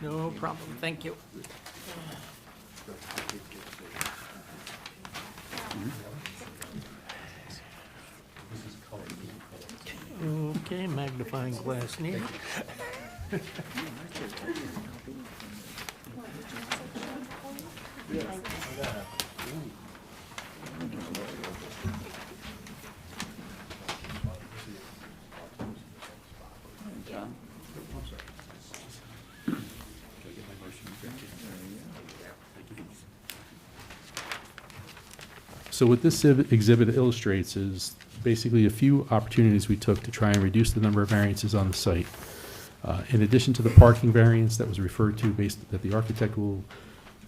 No problem, thank you. Okay, magnifying glass needed. So what this exhibit illustrates is basically a few opportunities we took to try and reduce the number of variances on the site. In addition to the parking variance that was referred to, that the architect will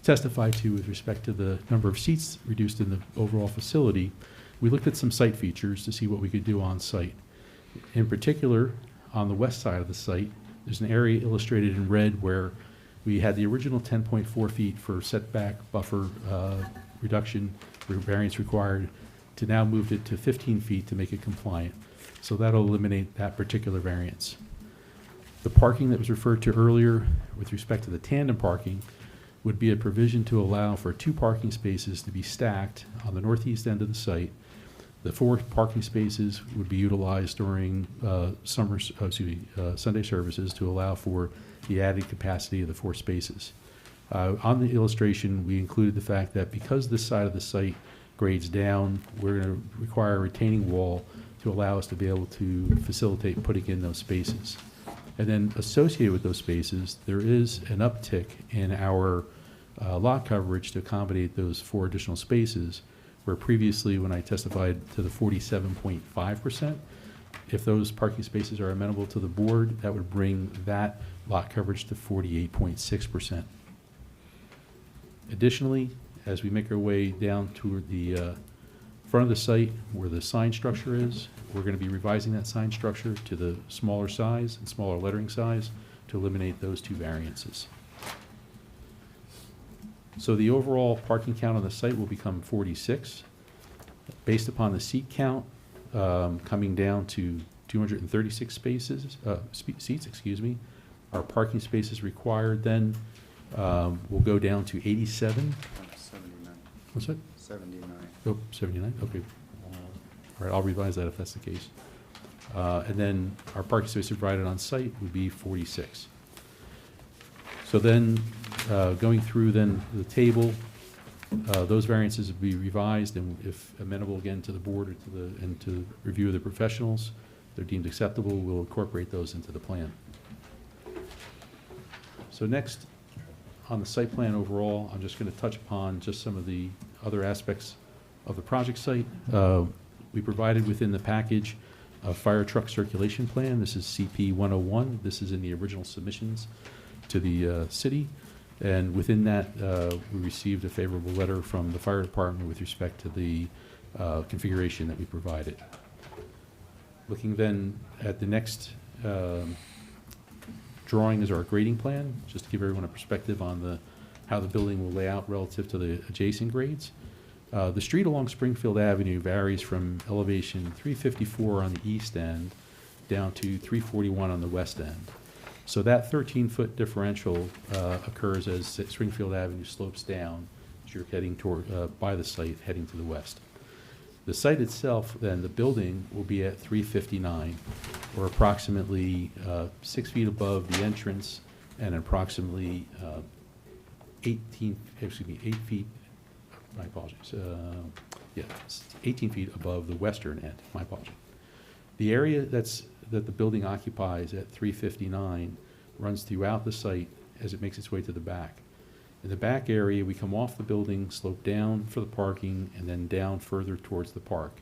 testify to with respect to the number of seats reduced in the overall facility, we looked at some site features to see what we could do on site. In particular, on the west side of the site, there's an area illustrated in red where we had the original 10.4 feet for setback buffer reduction variance required, to now moved it to 15 feet to make it compliant. So that'll eliminate that particular variance. The parking that was referred to earlier with respect to the tandem parking would be a provision to allow for 2 parking spaces to be stacked on the northeast end of the site. The 4 parking spaces would be utilized during Sunday services to allow for the added capacity of the 4 spaces. On the illustration, we included the fact that because this side of the site grades down, we're going to require a retaining wall to allow us to be able to facilitate putting in those spaces. And then associated with those spaces, there is an uptick in our lot coverage to accommodate those 4 additional spaces, where previously when I testified to the 47.5%, if those parking spaces are amenable to the board, that would bring that lot coverage to 48.6%. Additionally, as we make our way down toward the front of the site where the sign structure is, we're going to be revising that sign structure to the smaller size and smaller lettering size to eliminate those 2 variances. So the overall parking count on the site will become 46. Based upon the seat count coming down to 236 spaces, seats, excuse me, our parking spaces required then will go down to 87. 79. What's that? 79. Oh, 79, okay. All right, I'll revise that if that's the case. And then our parking space provided on site would be 46. So then, going through then the table, those variances would be revised, and if amenable again to the board or to review of the professionals, they're deemed acceptable, we'll incorporate those into the plan. So next, on the site plan overall, I'm just going to touch upon just some of the other aspects of the project site. We provided within the package a fire truck circulation plan. This is CP 101. This is in the original submissions to the city. And within that, we received a favorable letter from the fire department with respect to the configuration that we provided. Looking then at the next drawing is our grading plan, just to give everyone a perspective on how the building will lay out relative to the adjacent grades. The street along Springfield Avenue varies from elevation 354 on the east end down to 341 on the west end. So that 13-foot differential occurs as Springfield Avenue slopes down as you're heading toward, by the site, heading to the west. The site itself, then, the building will be at 359, or approximately 6 feet above the entrance and approximately 8 feet, my apologies, 18 feet above the western end, my apologies. The area that the building occupies at 359 runs throughout the site as it makes its way to the back. In the back area, we come off the building, slope down for the parking, and then down further towards the park.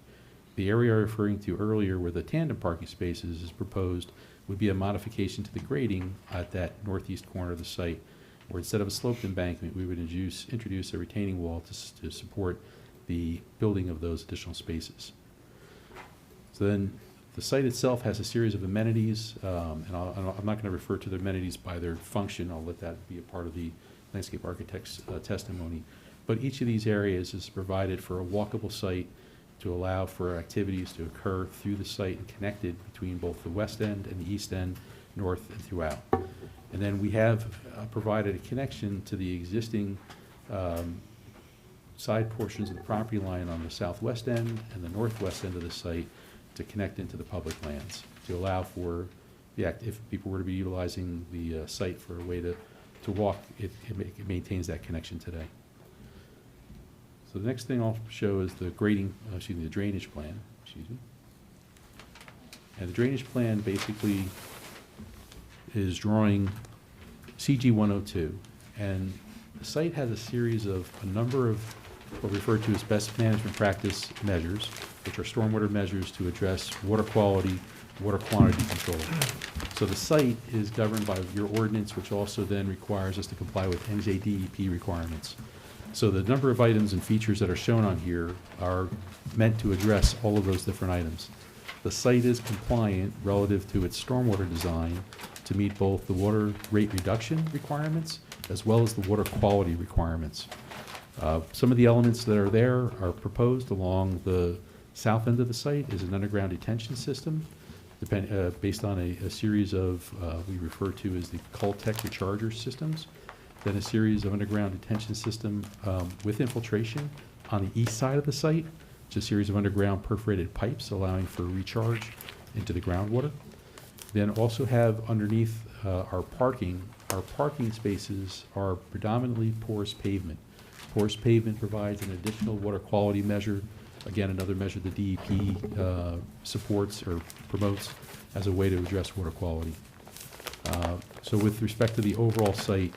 The area I was referring to earlier where the tandem parking spaces is proposed would be a modification to the grading at that northeast corner of the site, where instead of a sloped embankment, we would introduce a retaining wall to support the building of those additional spaces. So then the site itself has a series of amenities, and I'm not going to refer to the amenities by their function. I'll let that be a part of the landscape architect's testimony. But each of these areas is provided for a walkable site to allow for activities to occur through the site and connected between both the west end and the east end, north and throughout. And then we have provided a connection to the existing side portions of the property line on the southwest end and the northwest end of the site to connect into the public lands, to allow for if people were to be utilizing the site for a way to walk, it maintains that connection today. So the next thing I'll show is the the drainage plan, And the drainage plan basically is drawing CG 102. And the site has a number of what we refer to as best management practice measures, which are stormwater measures to address water quality, water quantity control. So the site is governed by your ordinance, which also then requires us to comply with NJDEP requirements. So the number of items and features that are shown on here are meant to address all of those different items. The site is compliant relative to its stormwater design to meet both the water rate reduction requirements as well as the water quality requirements. Some of the elements that are there are proposed along the south end of the site is an underground detention system based on a series of, we refer to as the Caltech recharger systems, then a series of underground detention system with infiltration on the east side of the site. It's a series of underground perforated pipes allowing for recharge into the groundwater. Then also have underneath our parking spaces are predominantly porous pavement. Porous pavement provides an additional water quality measure, again, another measure the DEP supports or promotes as a way to address water quality. So with respect to the overall site,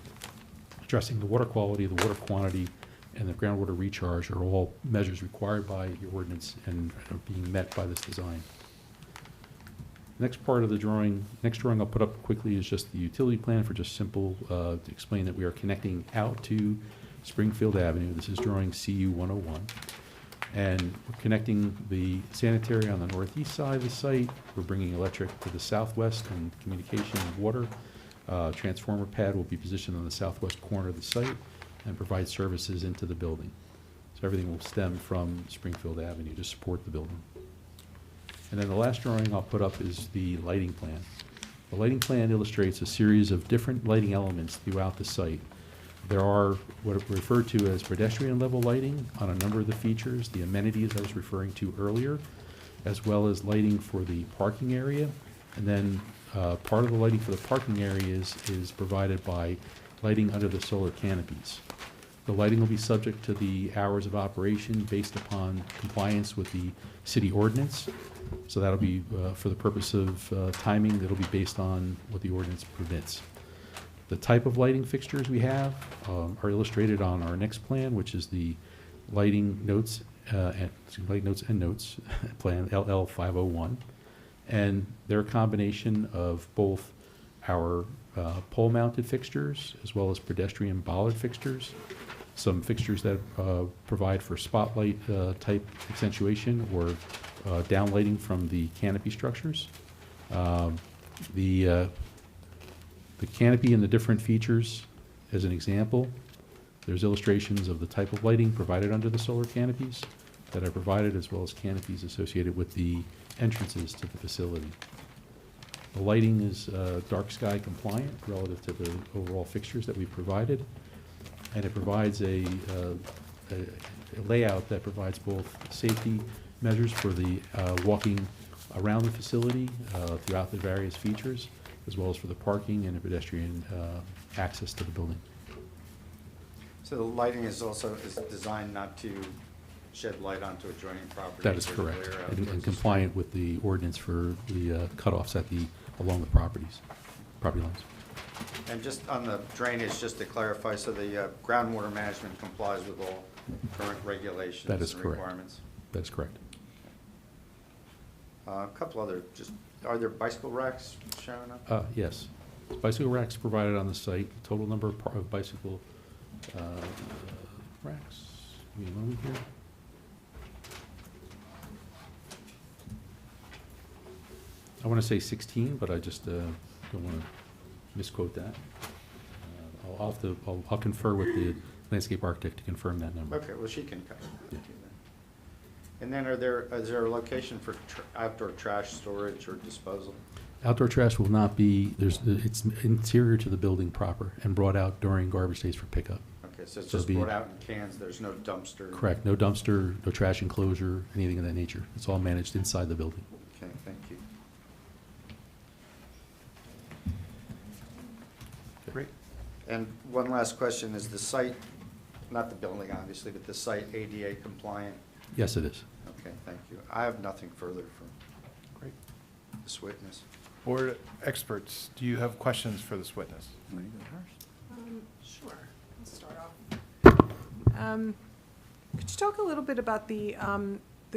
addressing the water quality, the water quantity, and the groundwater recharge are all measures required by your ordinance and are being met by this design. Next part of the drawing, next drawing I'll put up quickly is just the utility plan for just simple, to explain that we are connecting out to Springfield Avenue. This is drawing CU 101. And we're connecting the sanitary on the northeast side of the site. We're bringing electric to the southwest and communication and water. Transformer pad will be positioned on the southwest corner of the site and provide services into the building. So everything will stem from Springfield Avenue to support the building. And then the last drawing I'll put up is the lighting plan. The lighting plan illustrates a series of different lighting elements throughout the site. There are what are referred to as pedestrian level lighting on a number of the features, the amenities I was referring to earlier, as well as lighting for the parking area. And then part of the lighting for the parking areas is provided by lighting under the solar canopies. The lighting will be subject to the hours of operation based upon compliance with the city ordinance. So that'll be, for the purpose of timing, it'll be based on what the ordinance permits. The type of lighting fixtures we have are illustrated on our next plan, which is the lighting notes and notes plan LL 501. And they're a combination of both our pole-mounted fixtures as well as pedestrian bollard fixtures. Some fixtures that provide for spotlight type accentuation or downlighting from the canopy structures. The canopy and the different features, as an example, there's illustrations of the type of lighting provided under the solar canopies that are provided, as well as canopies associated with the entrances to the facility. The lighting is dark sky compliant relative to the overall fixtures that we've provided, and it provides a layout that provides both safety measures for the walking around the facility throughout the various features, as well as for the parking and the pedestrian access to the building. So the lighting is also designed not to shed light onto adjoining properties? That is correct, and compliant with the ordinance for the cutoffs along the property lines. And just on the drainage, just to clarify, so the groundwater management complies with all current regulations That is and correct. requirements? That is correct. A couple other, are there bicycle racks showing up? Yes. Bicycle racks provided on the site. Total number of bicycle racks. Give me a moment here. I want to say 16, but I just don't want to misquote that. I'll confer with the landscape architect to confirm that number. Okay, well, she can come. And then is there a location for outdoor trash storage or disposal? Outdoor trash will not be, it's interior to the building proper and brought out during garbage days for pickup. Okay, so it's So just it'll be- brought out in cans, there's no dumpster? Correct, no dumpster, no trash enclosure, anything of that nature. It's all managed inside the building. Okay, thank you. Great. And one last question, is the site, not the building obviously, but the site ADA compliant? Yes, it is. Okay, thank you. I have nothing further from Great. this witness. Board experts, do you have questions for this witness? Sure, I'll start off. Could you talk a little bit about the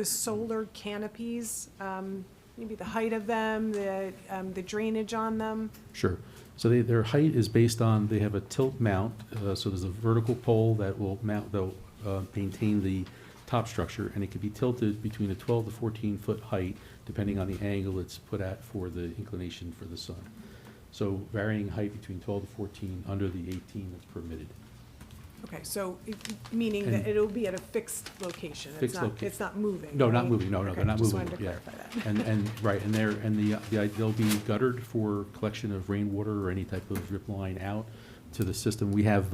solar canopies, maybe the height of them, the drainage on them? Sure. So their height is based on, they have a tilt mount, so there's a vertical pole that will mount, they'll maintain the top structure, and it can be tilted between a 12 to 14-foot height, depending on the angle it's put at for the inclination for the sun. So varying height between 12 to 14, under the 18 that's permitted. Okay, so meaning that And- it'll be at a fixed location? Fixed location. It's not moving, No, not right? moving, no, Okay, they're not just moving. wanted to yeah. clarify that. Right, and they'll be guttered for collection of rainwater or any type of drip line out to the system. We have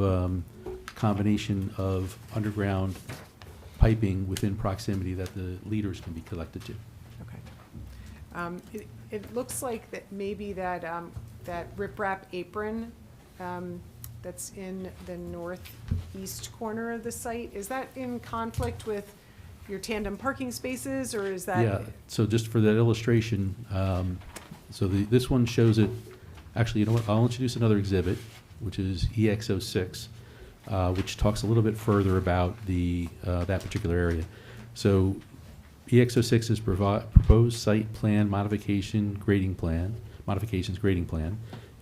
combination of underground piping within proximity that the leaders can be collected to. Okay. It looks like that maybe that riprap apron that's in the northeast corner of the site, is that in conflict with your tandem parking spaces, or is that? Yeah, so just for that illustration, this one shows it, actually, you know what, I'll introduce another exhibit, which is EX06, which talks a little bit further about that particular area. So EX06 is proposed site plan modifications grading plan.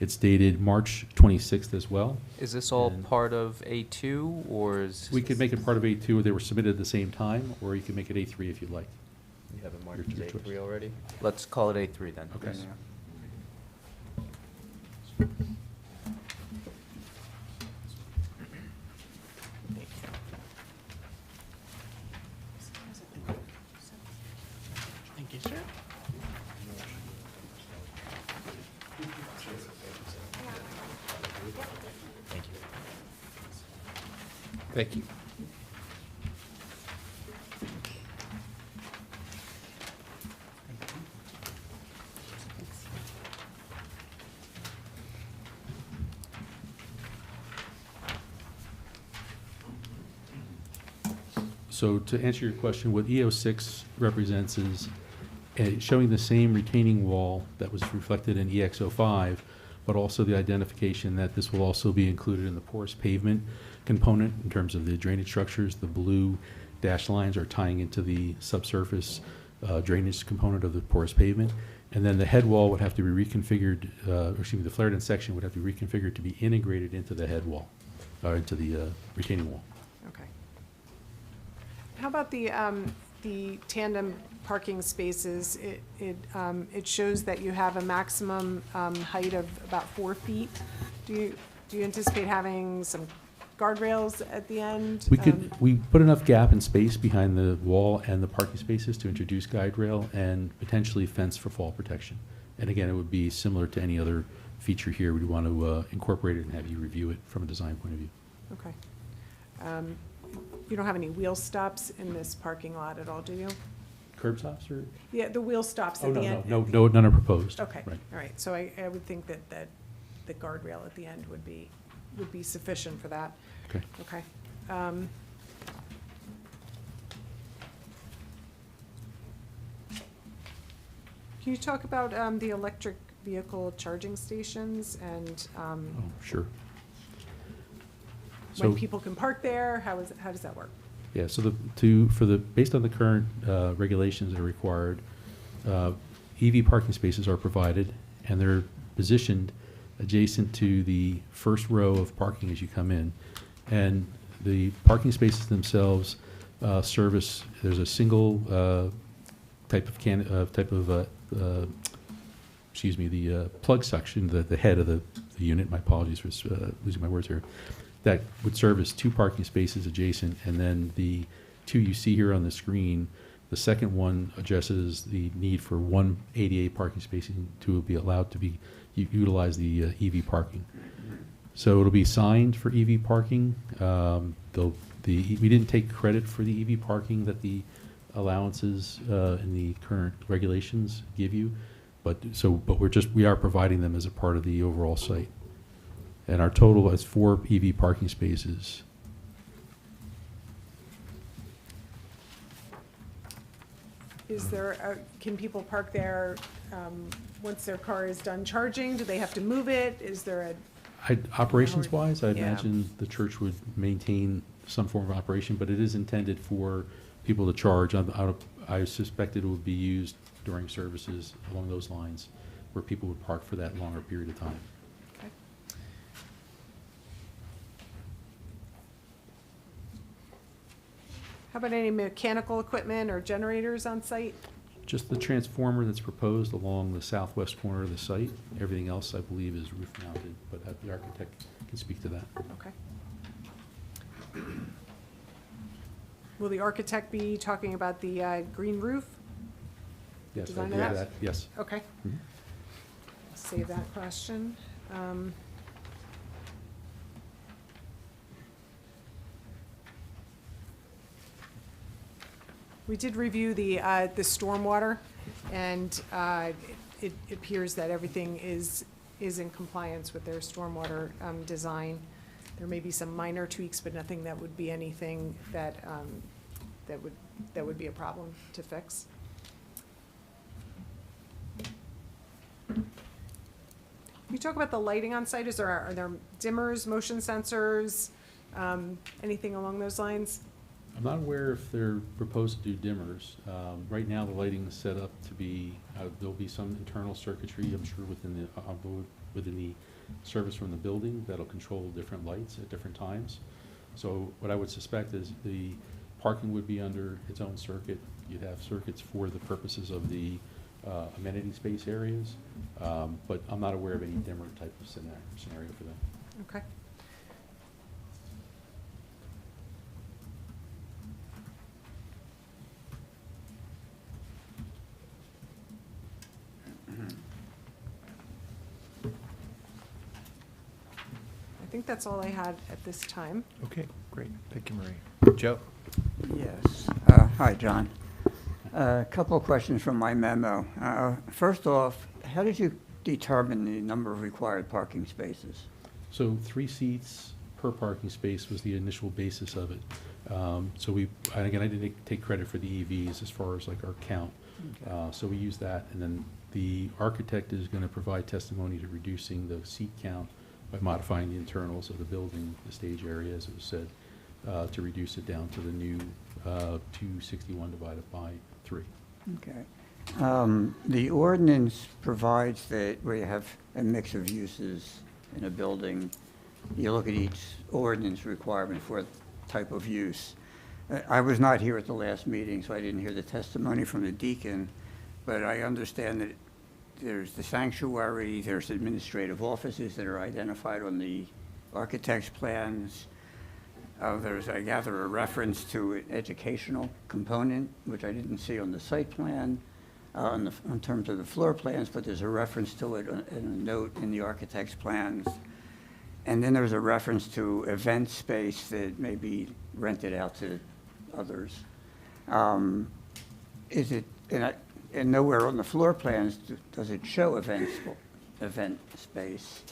It's dated March 26th as well. Is this all And- part of A2, or is? We could make it part of A2, they were submitted at the same time, or you can make it A3 if you'd like. You have it marked Your- as your choice. A3 already? Let's call it A3 then. Okay. Yeah. Thank you, sir. Thank you. So to answer your question, what EO6 represents is showing the same retaining wall that was reflected in EX05, but also the identification that this will also be included in the porous pavement component in terms of the drainage structures. The blue dashed lines are tying into the subsurface drainage component of the porous pavement. And then the head wall would have to be reconfigured, the flared-in section would have to be reconfigured to be integrated into the head wall, or into the retaining wall. Okay. How about the tandem parking spaces? It shows that you have a maximum height of about 4 feet. Do you anticipate having some guardrails at the end? We put enough gap and space behind the wall and the parking spaces to introduce guide rail and potentially fence for fall protection. And again, it would be similar to any other feature here. We'd want to incorporate it and have you review it from a design point of view. Okay. You don't have any wheel stops in this parking lot at all, do you? Curb stops or? Yeah, the wheel stops Oh, at the no, end. no, none are proposed. Okay, Right. all right. So I would think that the guardrail at the end would be sufficient for that. Okay. Okay. Can you talk about the electric vehicle charging stations and Oh, sure. when So, people can park there? How does that work? yeah, so based on the current regulations that are required, EV parking spaces are provided, and they're positioned adjacent to the first row of parking as you come in. And the parking spaces themselves service, there's a single the plug section, the head of the unit, my apologies for losing my words here, that would service 2 parking spaces adjacent, and then the 2 you see here on the screen, The second one addresses the need for one ADA parking space to be allowed to be utilize the EV parking. So it'll be signed for EV parking. We didn't take credit for the EV parking that the allowances in the current regulations give you, but we are providing them as a part of the overall site. And our total is 4 EV parking spaces. Is there, can people park there once their car is done charging? Do they have to move it? Is there a? Operations-wise, I Yeah. imagine the church would maintain some form of operation, but it is intended for people to charge. I suspect it would be used during services along those lines, where people would park for that longer period of time. Okay. How about any mechanical equipment or generators on site? Just the transformer that's proposed along the southwest corner of the site. Everything else, I believe, is roof-mounted, but the architect can speak to that. Okay. Will the architect be talking about the green roof? Yes, I Design agree with of that, yes. Okay. Mhm. Save that question. We did review the stormwater, and it appears that everything is in compliance with their stormwater design. There may be some minor tweaks, but nothing that would be anything that would be a problem to fix. Can you talk about the lighting on site? Are there dimmers, motion sensors, anything along those lines? I'm not aware if they're proposed to do dimmers. Right now, the lighting is set up to be, there'll be some internal circuitry, I'm sure, within the service from the building that'll control different lights at different times. So what I would suspect is the parking would be under its own circuit. You'd have circuits for the purposes of the amenity space areas, but I'm not aware of any dimmer type of scenario for them. Okay. I think that's all I had at this time. Okay, great. Thank you, Marie. Joe? Yes. Hi, John. A couple of questions from my memo. First off, how did you determine the number of required parking spaces? So 3 seats per parking space was the initial basis of it. So and again, I didn't take credit for the EVs as far as like our count. Okay. So we used that, and then the architect is going to provide testimony to reducing the seat count by modifying the internals of the building, the stage area, as it was said, to reduce it down to the new 261 divided by 3. Okay. The ordinance provides that where you have a mix of uses in a building, you look at each ordinance requirement for a type of use. I was not here at the last meeting, so I didn't hear the testimony from the deacon, but I understand that there's the sanctuary, there's administrative offices that are identified on the architect's plans. There's, I gather, a reference to an educational component, which I didn't see on the site plan, in terms of the floor plans, but there's a reference to it in a note in the architect's plans. And then there's a reference to event space that may be rented out to others. Is it, and nowhere on the floor plans does it show event space.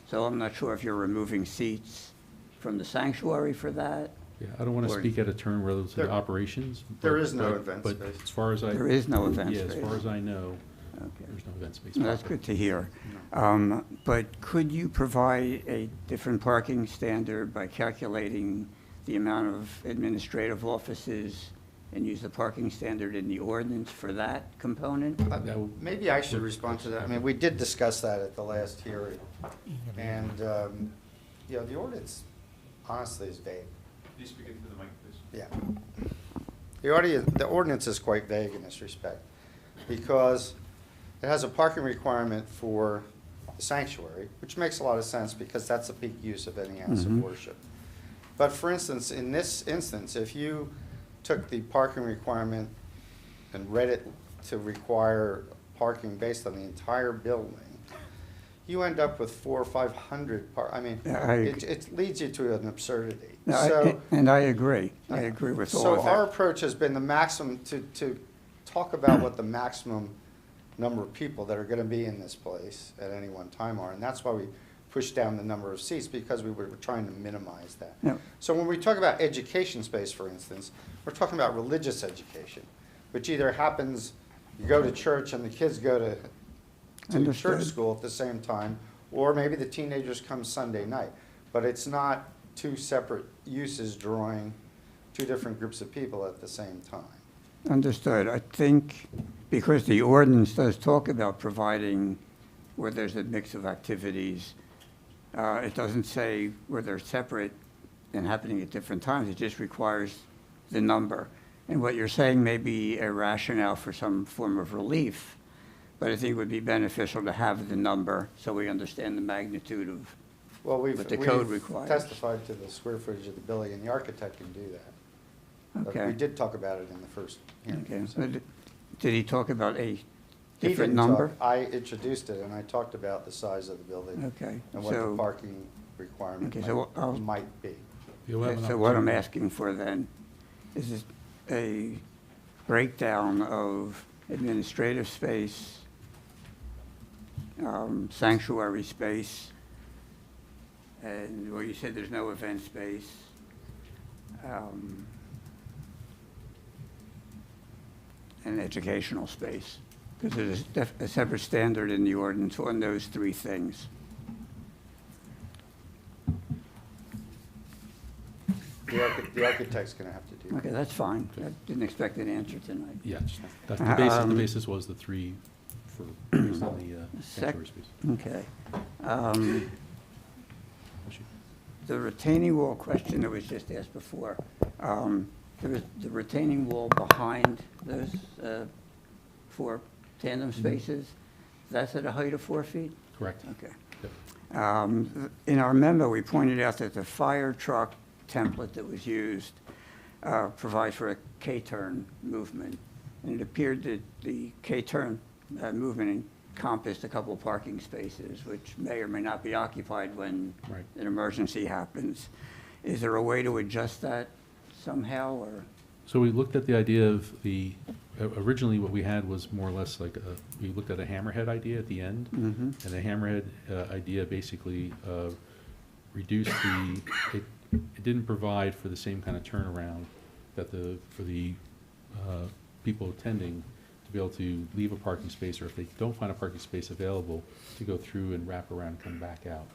So I'm not sure if you're removing seats from the sanctuary for that. Yeah, I don't want to Or- speak out of turn relative to the operations. there but- is no but- event but space. as far as I. There is no event Yeah, as space. far as I know, Okay. there's no event space. Well, that's good to hear. But could you provide a different parking standard by calculating the amount of administrative offices and use the parking standard in the ordinance for that component? That will- Maybe I should respond to that. I mean, we did discuss that at the last hearing. And, you know, the ordinance honestly is vague. Can you speak into the mic, please? Yeah. The ordinance is quite vague in this respect, because it has a parking requirement for the sanctuary, which makes a lot of sense, because that's a peak use of any house of Mhm. worship. But for instance, in this instance, if you took the parking requirement and read it to require parking based on the entire building, you end up with 400 or 500 I mean, Yeah, it leads you to an absurdity. No, So, and I agree. I agree with all so of our that. approach has been the maximum, to talk about what the maximum number of people that are gonna be in this place at any one time are, and that's why we pushed down the number of seats, because we were trying to minimize that. Yeah. So when we talk about education space, for instance, we're talking about religious education, which either happens, you go to church and the kids go to church Understood. school at the same time, or maybe the teenagers come Sunday night. But it's not two separate uses drawing two different groups of people at the same time. Understood. I think because the ordinance does talk about providing where there's a mix of activities, it doesn't say where they're separate and happening at different times. It just requires the number. And what you're saying may be a rationale for some form of relief, but I think it would be beneficial to have the number so we understand the magnitude of Well, we've what the code we've requires. testified to the square footage of the building, and the architect can do that. But Okay. we did talk about it in the first hearing. Okay, so. but did he talk about a He different didn't talk. number? I introduced it, and I talked about the size of the building. Okay, And what the so- parking requirement Okay, so I'll- might be. You'll have an So what I'm opportunity. asking for then is a breakdown of administrative space, sanctuary space, and where you said there's no event space. And educational space, because there's a separate standard in the ordinance on those three things. The architect's gonna have to do that. Okay, that's fine. I didn't expect an answer tonight. Yeah, just- the basis was the three for, based on the sanctuary space. Okay. The retaining wall question that was just asked before, there was the retaining wall behind those 4 tandem spaces, that's at a height of 4 feet? Correct. Okay. Yep. In our memo, we pointed out that the fire truck template that was used provides for a K-turn movement. And it appeared that the K-turn movement encompassed a couple of parking spaces, which may or may not be occupied when Right. an emergency happens. Is there a way to adjust that somehow, or? So we looked at the idea of originally what we had was more or less like we looked at a hammerhead idea at the end. Mhm. And the hammerhead idea basically reduced it didn't provide for the same kind of turnaround that for the people attending to be able to leave a parking space, or if they don't find a parking space available, to go through and wrap around and come back out.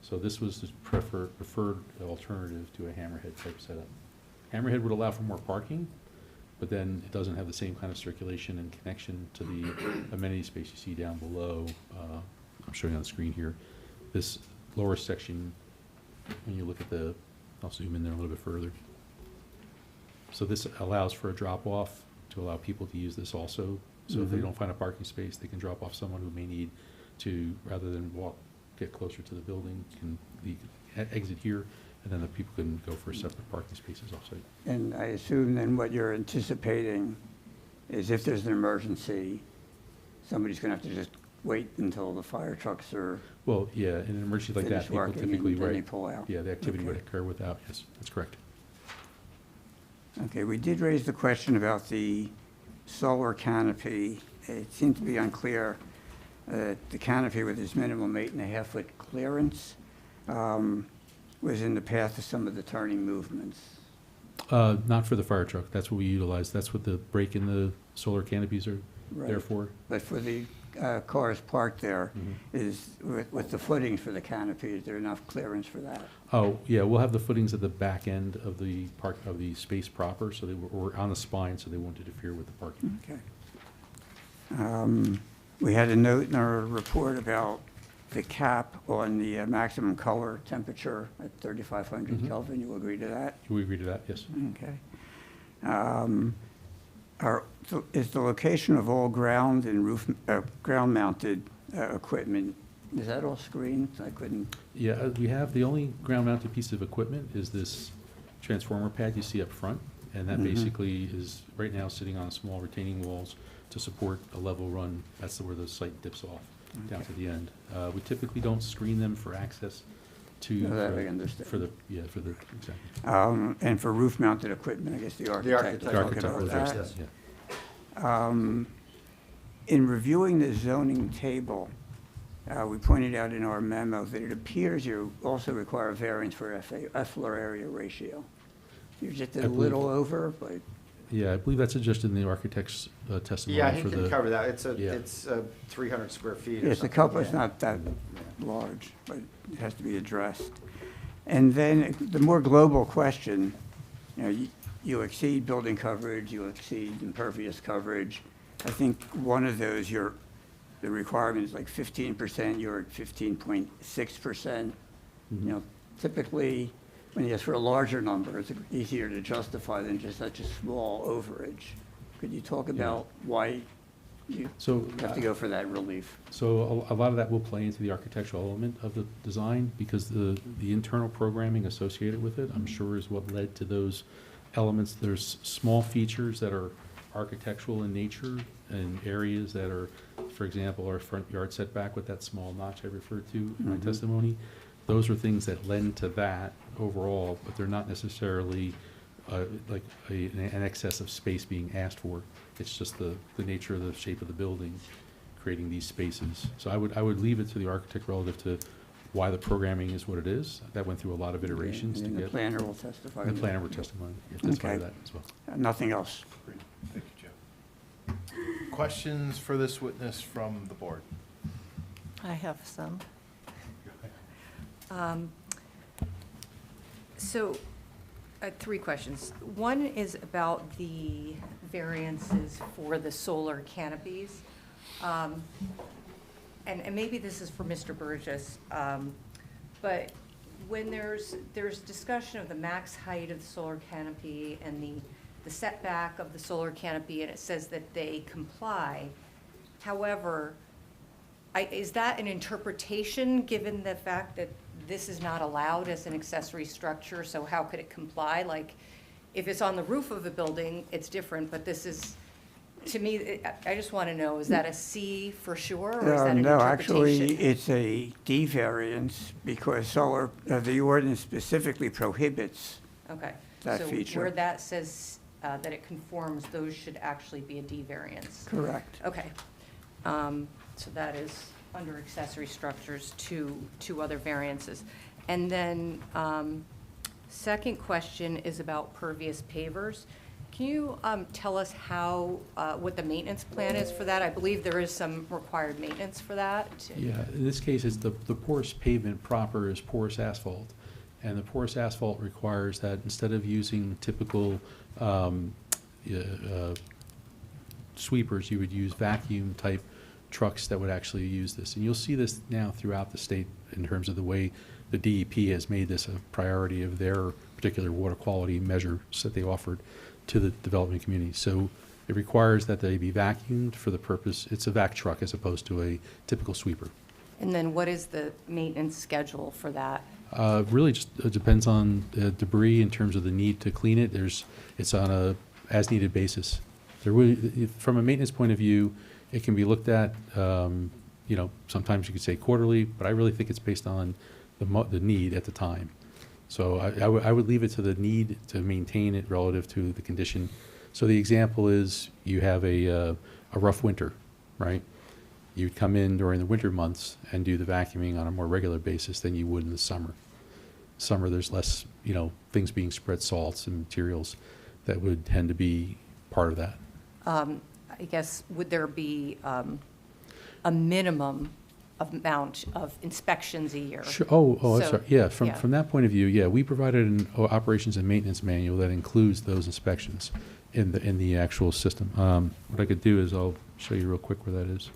So this was the preferred alternative to a hammerhead type setup. Hammerhead would allow for more parking, but then it doesn't have the same kind of circulation and connection to the amenity space you see down below. I'm showing on the screen here. This lower section, when you look at I'll zoom in there a little bit further. So this allows for a drop-off to allow people to use this also. So if they Mhm. don't find a parking space, they can drop off someone who may need to, rather than get closer to the building, can exit here, and then the people can go for separate parking spaces off-site. And I assume then what you're anticipating is if there's an emergency, somebody's going to have to just wait until the fire trucks are Well, yeah, in an emergency like that, finished people working typically, and then they right, pull out. yeah, the activity would Okay. occur without, yes, that's correct. Okay, we did raise the question about the solar canopy. It seemed to be unclear that the canopy with its minimum 8.5-foot clearance was in the path of some of the turning movements. Not for the fire truck, that's what we utilize, that's what the break in the solar canopies are there Right. for. But for the cars parked there, Mhm. is with the footings for the canopy, is there enough clearance for that? Oh, yeah, we'll have the footings at the back end of the space proper, so we're on the spine, so they won't interfere with the parking. Okay. We had a note in our report about the cap on the maximum color temperature at 3,500 Mhm. Kelvin. You agree to that? Do we agree to that? Yes. Okay. Is the location of all ground and ground-mounted equipment, is that all screened? I couldn't, Yeah, we have, the only ground-mounted piece of equipment is this transformer pad you see up front. And that basically is, right now, sitting on small retaining walls to support a level run. That's where the site dips off, down to the end. We typically don't screen them for access to. No, that I understand. For the, exactly. And for roof-mounted equipment, I guess the architect. The architect will address that. that, yeah. In reviewing the zoning table, we pointed out in our memo that it appears you also require a variance for effluent area ratio. You're just a I believe- little over, but Yeah, I believe that's just in the architect's testimony Yeah, he for can the. cover that. It's Yeah. 300 square feet or yes, the something. couple is Yeah. not that large, but it has to be addressed. And then the more global question, you exceed building coverage, you exceed impervious coverage. I think one of those, the requirement is like 15%, you're at 15.6%. Typically, when you ask for a larger number, it's easier to justify than just such a small overage. Could you talk about why you So, have to go for that relief? So a lot of that will play into the architectural element of the design, because the internal programming associated with it, I'm sure, is what led to those elements. There's small features that are architectural in nature, and areas that are, for example, our front yard setback with that small notch I referred to in my testimony. Those are things that lend to that overall, but they're not necessarily like an excess of space being asked for. It's just the nature of the shape of the building creating these spaces. So I would leave it to the architect relative to why the programming is what it is. That went through a lot of iterations to And get. the planner will testify. The planner will testify to Okay. that as well. Nothing else. Great. Thank you, Joe. Questions for this witness from the board? I have some. So, three questions. One is about the variances for the solar canopies. And maybe this is for Mr. Burgess, but when there's discussion of the max height of the solar canopy and the setback of the solar canopy, and it says that they comply. However, is that an interpretation, given the fact that this is not allowed as an accessory structure, so how could it comply? Like, if it's on the roof of a building, it's different, but this is, to me, I just want to know, is that a C for sure, or is that an No, interpretation? actually, it's a D variance because solar, the ordinance specifically prohibits Okay. that So feature. where that says that it conforms, those should actually be a D variance. Correct. Okay. So that is under accessory structures, two other variances. And then, second question is about pervious pavers. Can you tell us what the maintenance plan is for that? I believe there is some required maintenance for that. Yeah, in this case, it's the porous pavement proper is porous asphalt. And the porous asphalt requires that instead of using typical sweepers, you would use vacuum-type trucks that would actually use this. And you'll see this now throughout the state in terms of the way the DEP has made this a priority of their particular water quality measures that they offered to the development community. So it requires that they be vacuumed for the purpose, it's a vac truck as opposed to a typical sweeper. And then what is the maintenance schedule for that? Really just depends on the debris in terms of the need to clean it. It's on a as-needed basis. From a maintenance point of view, it can be looked at, sometimes you could say quarterly, but I really think it's based on the need at the time. So I would leave it to the need to maintain it relative to the condition. So the example is you have a rough winter, right? You'd come in during the winter months and do the vacuuming on a more regular basis than you would in the summer. Summer, there's less, things being spread, salts and materials that would tend to be part of that. I guess, would there be a minimum amount of inspections a year? Sure. I'm So- sorry. Yeah, from that point of view, yeah, we provided an operations and maintenance manual that includes those inspections in the actual system. What I could do is I'll show you real quick where that is.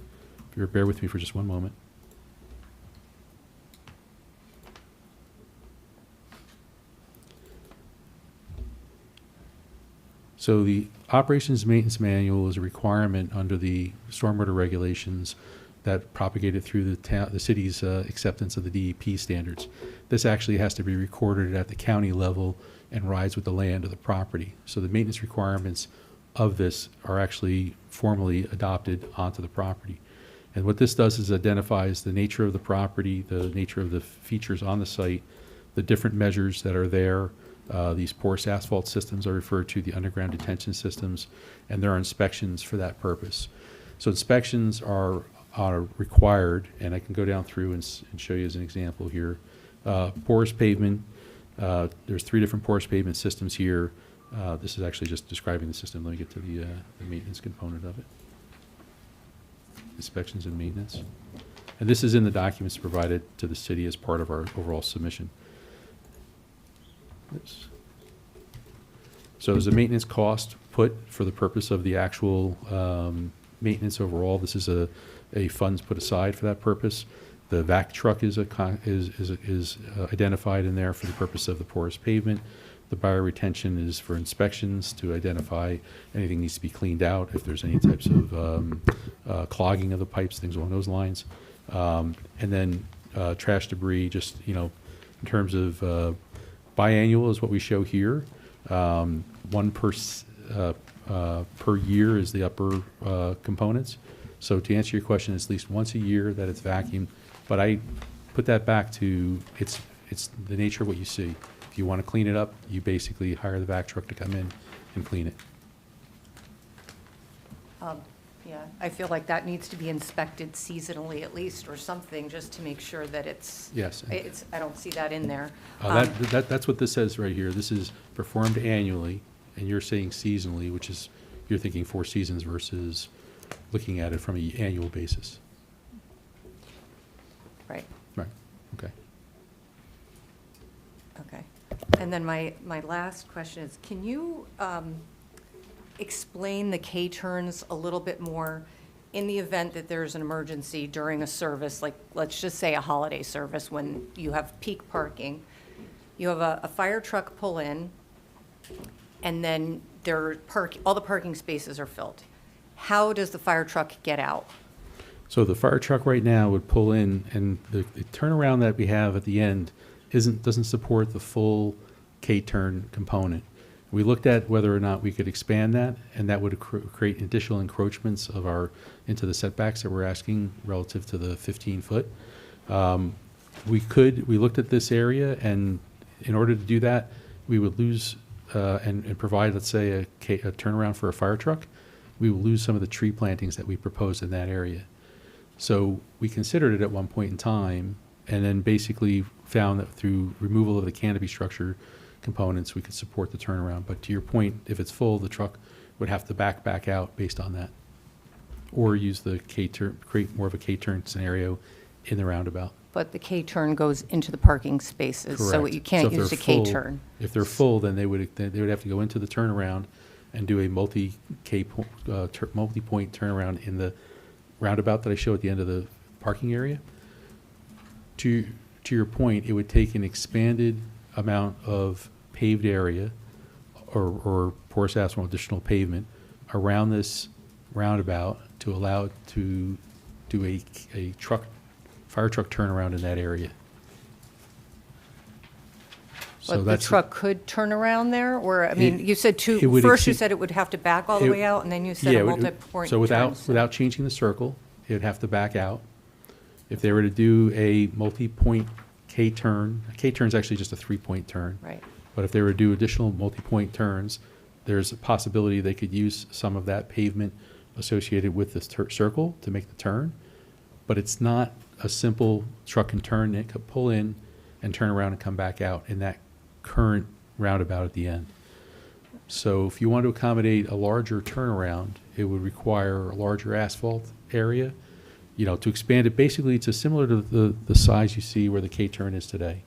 If you bear with me for just one moment. So the operations maintenance manual is a requirement under the stormwater regulations that propagated through the city's acceptance of the DEP standards. This actually has to be recorded at the county level and rides with the land of the property. So the maintenance requirements of this are actually formally adopted onto the property. And what this does is identifies the nature of the property, the nature of the features on the site, the different measures that are there. These porous asphalt systems are referred to, the underground detention systems, and there are inspections for that purpose. So inspections are required, and I can go down through and show you as an example here. Porous pavement, there's 3 different porous pavement systems here. This is actually just describing the system. Let me get to the maintenance component of it. Inspections and maintenance. And this is in the documents provided to the city as part of our overall submission. Oops. So there's a maintenance cost put for the purpose of the actual maintenance overall. This is a funds put aside for that purpose. The vac truck is identified in there for the purpose of the porous pavement. The bioretention is for inspections to identify anything needs to be cleaned out, if there's any types of clogging of the pipes, things along those lines. And then trash debris, just, you know, in terms of biannual is what we show here. 1 per year is the upper components. So to answer your question, it's at least once a year that it's vacuumed. But I put that back to it's the nature of what you see. If you want to clean it up, you basically hire the vac truck to come in and clean it. Yeah, I feel like that needs to be inspected seasonally at least, or something, just to make sure that Yes. I don't see that in there. That's what this says right here. This is performed annually, and you're saying seasonally, which is, you're thinking 4 seasons versus looking at it from an annual basis. Right, Right, okay. okay. And then my last question is, can you explain the K-turns a little bit more in the event that there's an emergency during a service, like, let's just say a holiday service when you have peak parking. You have a fire truck pull in, and then all the parking spaces are filled. How does the fire truck get out? So the fire truck right now would pull in, and the turnaround that we have at the end doesn't support the full K-turn component. We looked at whether or not we could expand that, and that would create additional encroachments into the setbacks that we're asking relative to the 15-foot. We looked at this area, and in order to do that, we would lose and provide, let's say, a turnaround for a fire truck. We will lose some of the tree plantings that we proposed in that area. So we considered it at one point in time, and then basically found that through removal of the canopy structure components, we could support the turnaround. But to your point, if it's full, the truck would have to back out based on that, or use the K-turn, create more of a K-turn scenario in the roundabout. But the K-turn goes into the parking spaces, so Correct. you can't So if use the they're full- K-turn. If they're full, then they would have to go into the turnaround and do a multi-point turnaround in the roundabout that I show at the end of the parking area. To your point, it would take an expanded amount of paved area or porous asphalt additional pavement around this roundabout to allow it to do a fire truck turnaround in that area. So But the that's truck could turn around there, or, I mean, you said it would first you exceed- said it would have to back all the it- way out, and then you said Yeah, a it would- multi-point So turn. without changing the circle, it would have to back out. If they were to do a multi-point K-turn, a K-turn is actually just a 3-point turn. Right. But if they were to do additional multi-point turns, there's a possibility they could use some of that pavement associated with this circle to make the turn. But it's not a simple truck and turn. It could pull in and turn around and come back out in that current roundabout at the end. So if you want to accommodate a larger turnaround, it would require a larger asphalt area, to expand it basically to similar to the size you see where the K-turn is today.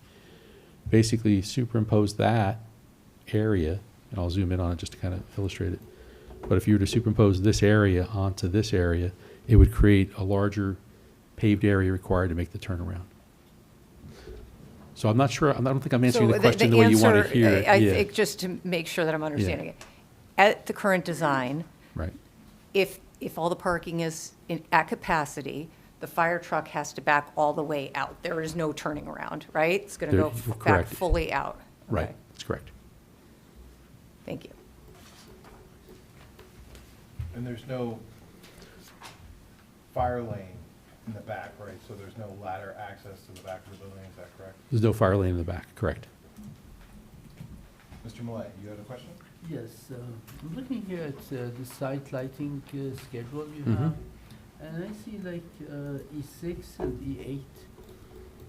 Basically superimpose that area, and I'll zoom in on it just to kind of illustrate it. But if you were to superimpose this area onto this area, it would create a larger paved area required to make the turnaround. So I'm not sure, I don't think I'm answering the question the way you want to answer, hear it. I Yeah. think, just to make sure that I'm understanding it, at the current design, Right. if all the parking is at capacity, the fire truck has to back all the way out. There is no turning around, right? It's going to There- go back correct. fully out. Right, Okay. that's correct. Thank you. And there's no fire lane in the back, right? So there's no ladder access to the back of the building, is that correct? There's no fire lane in the back, correct. Mr. Millet, you had a question? Yes, I'm looking here at the site lighting schedule you Mhm. have, and I see like E6 and E8.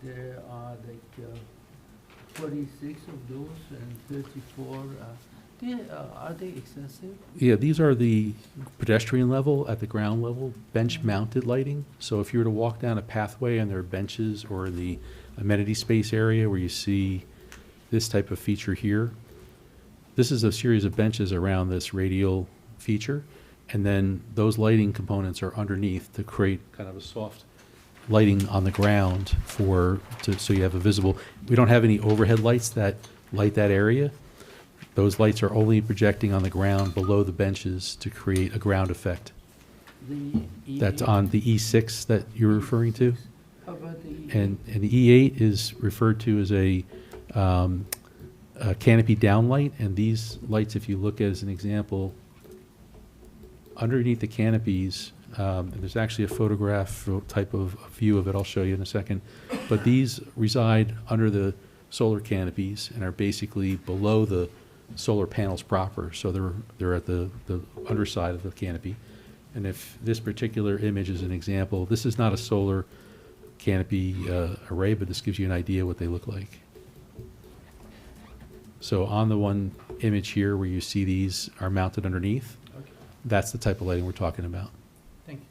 There are like 46 of those and 34. Are they excessive? Yeah, these are the pedestrian level, at the ground level, bench-mounted lighting. So if you were to walk down a pathway and there are benches or the amenity space area where you see this type of feature here, this is a series of benches around this radial feature, and then those lighting components are underneath to create kind of a soft lighting on the ground so you have a visible. We don't have any overhead lights that light that area. Those lights are only projecting on the ground below the benches to create a ground effect. The That's E8? on the E6 that you're referring to. How about the E8? And the E8 is referred to as a canopy downlight, and these lights, if you look at as an example, underneath the canopies, and there's actually a photograph type of view of it, I'll show you in a second, but these reside under the solar canopies and are basically below the solar panels proper, so they're at the underside of the canopy. And if this particular image is an example, this is not a solar canopy array, but this gives you an idea what they look like. So on the one image here where you see these are mounted underneath, Okay. that's the type of lighting we're talking about. Thank you.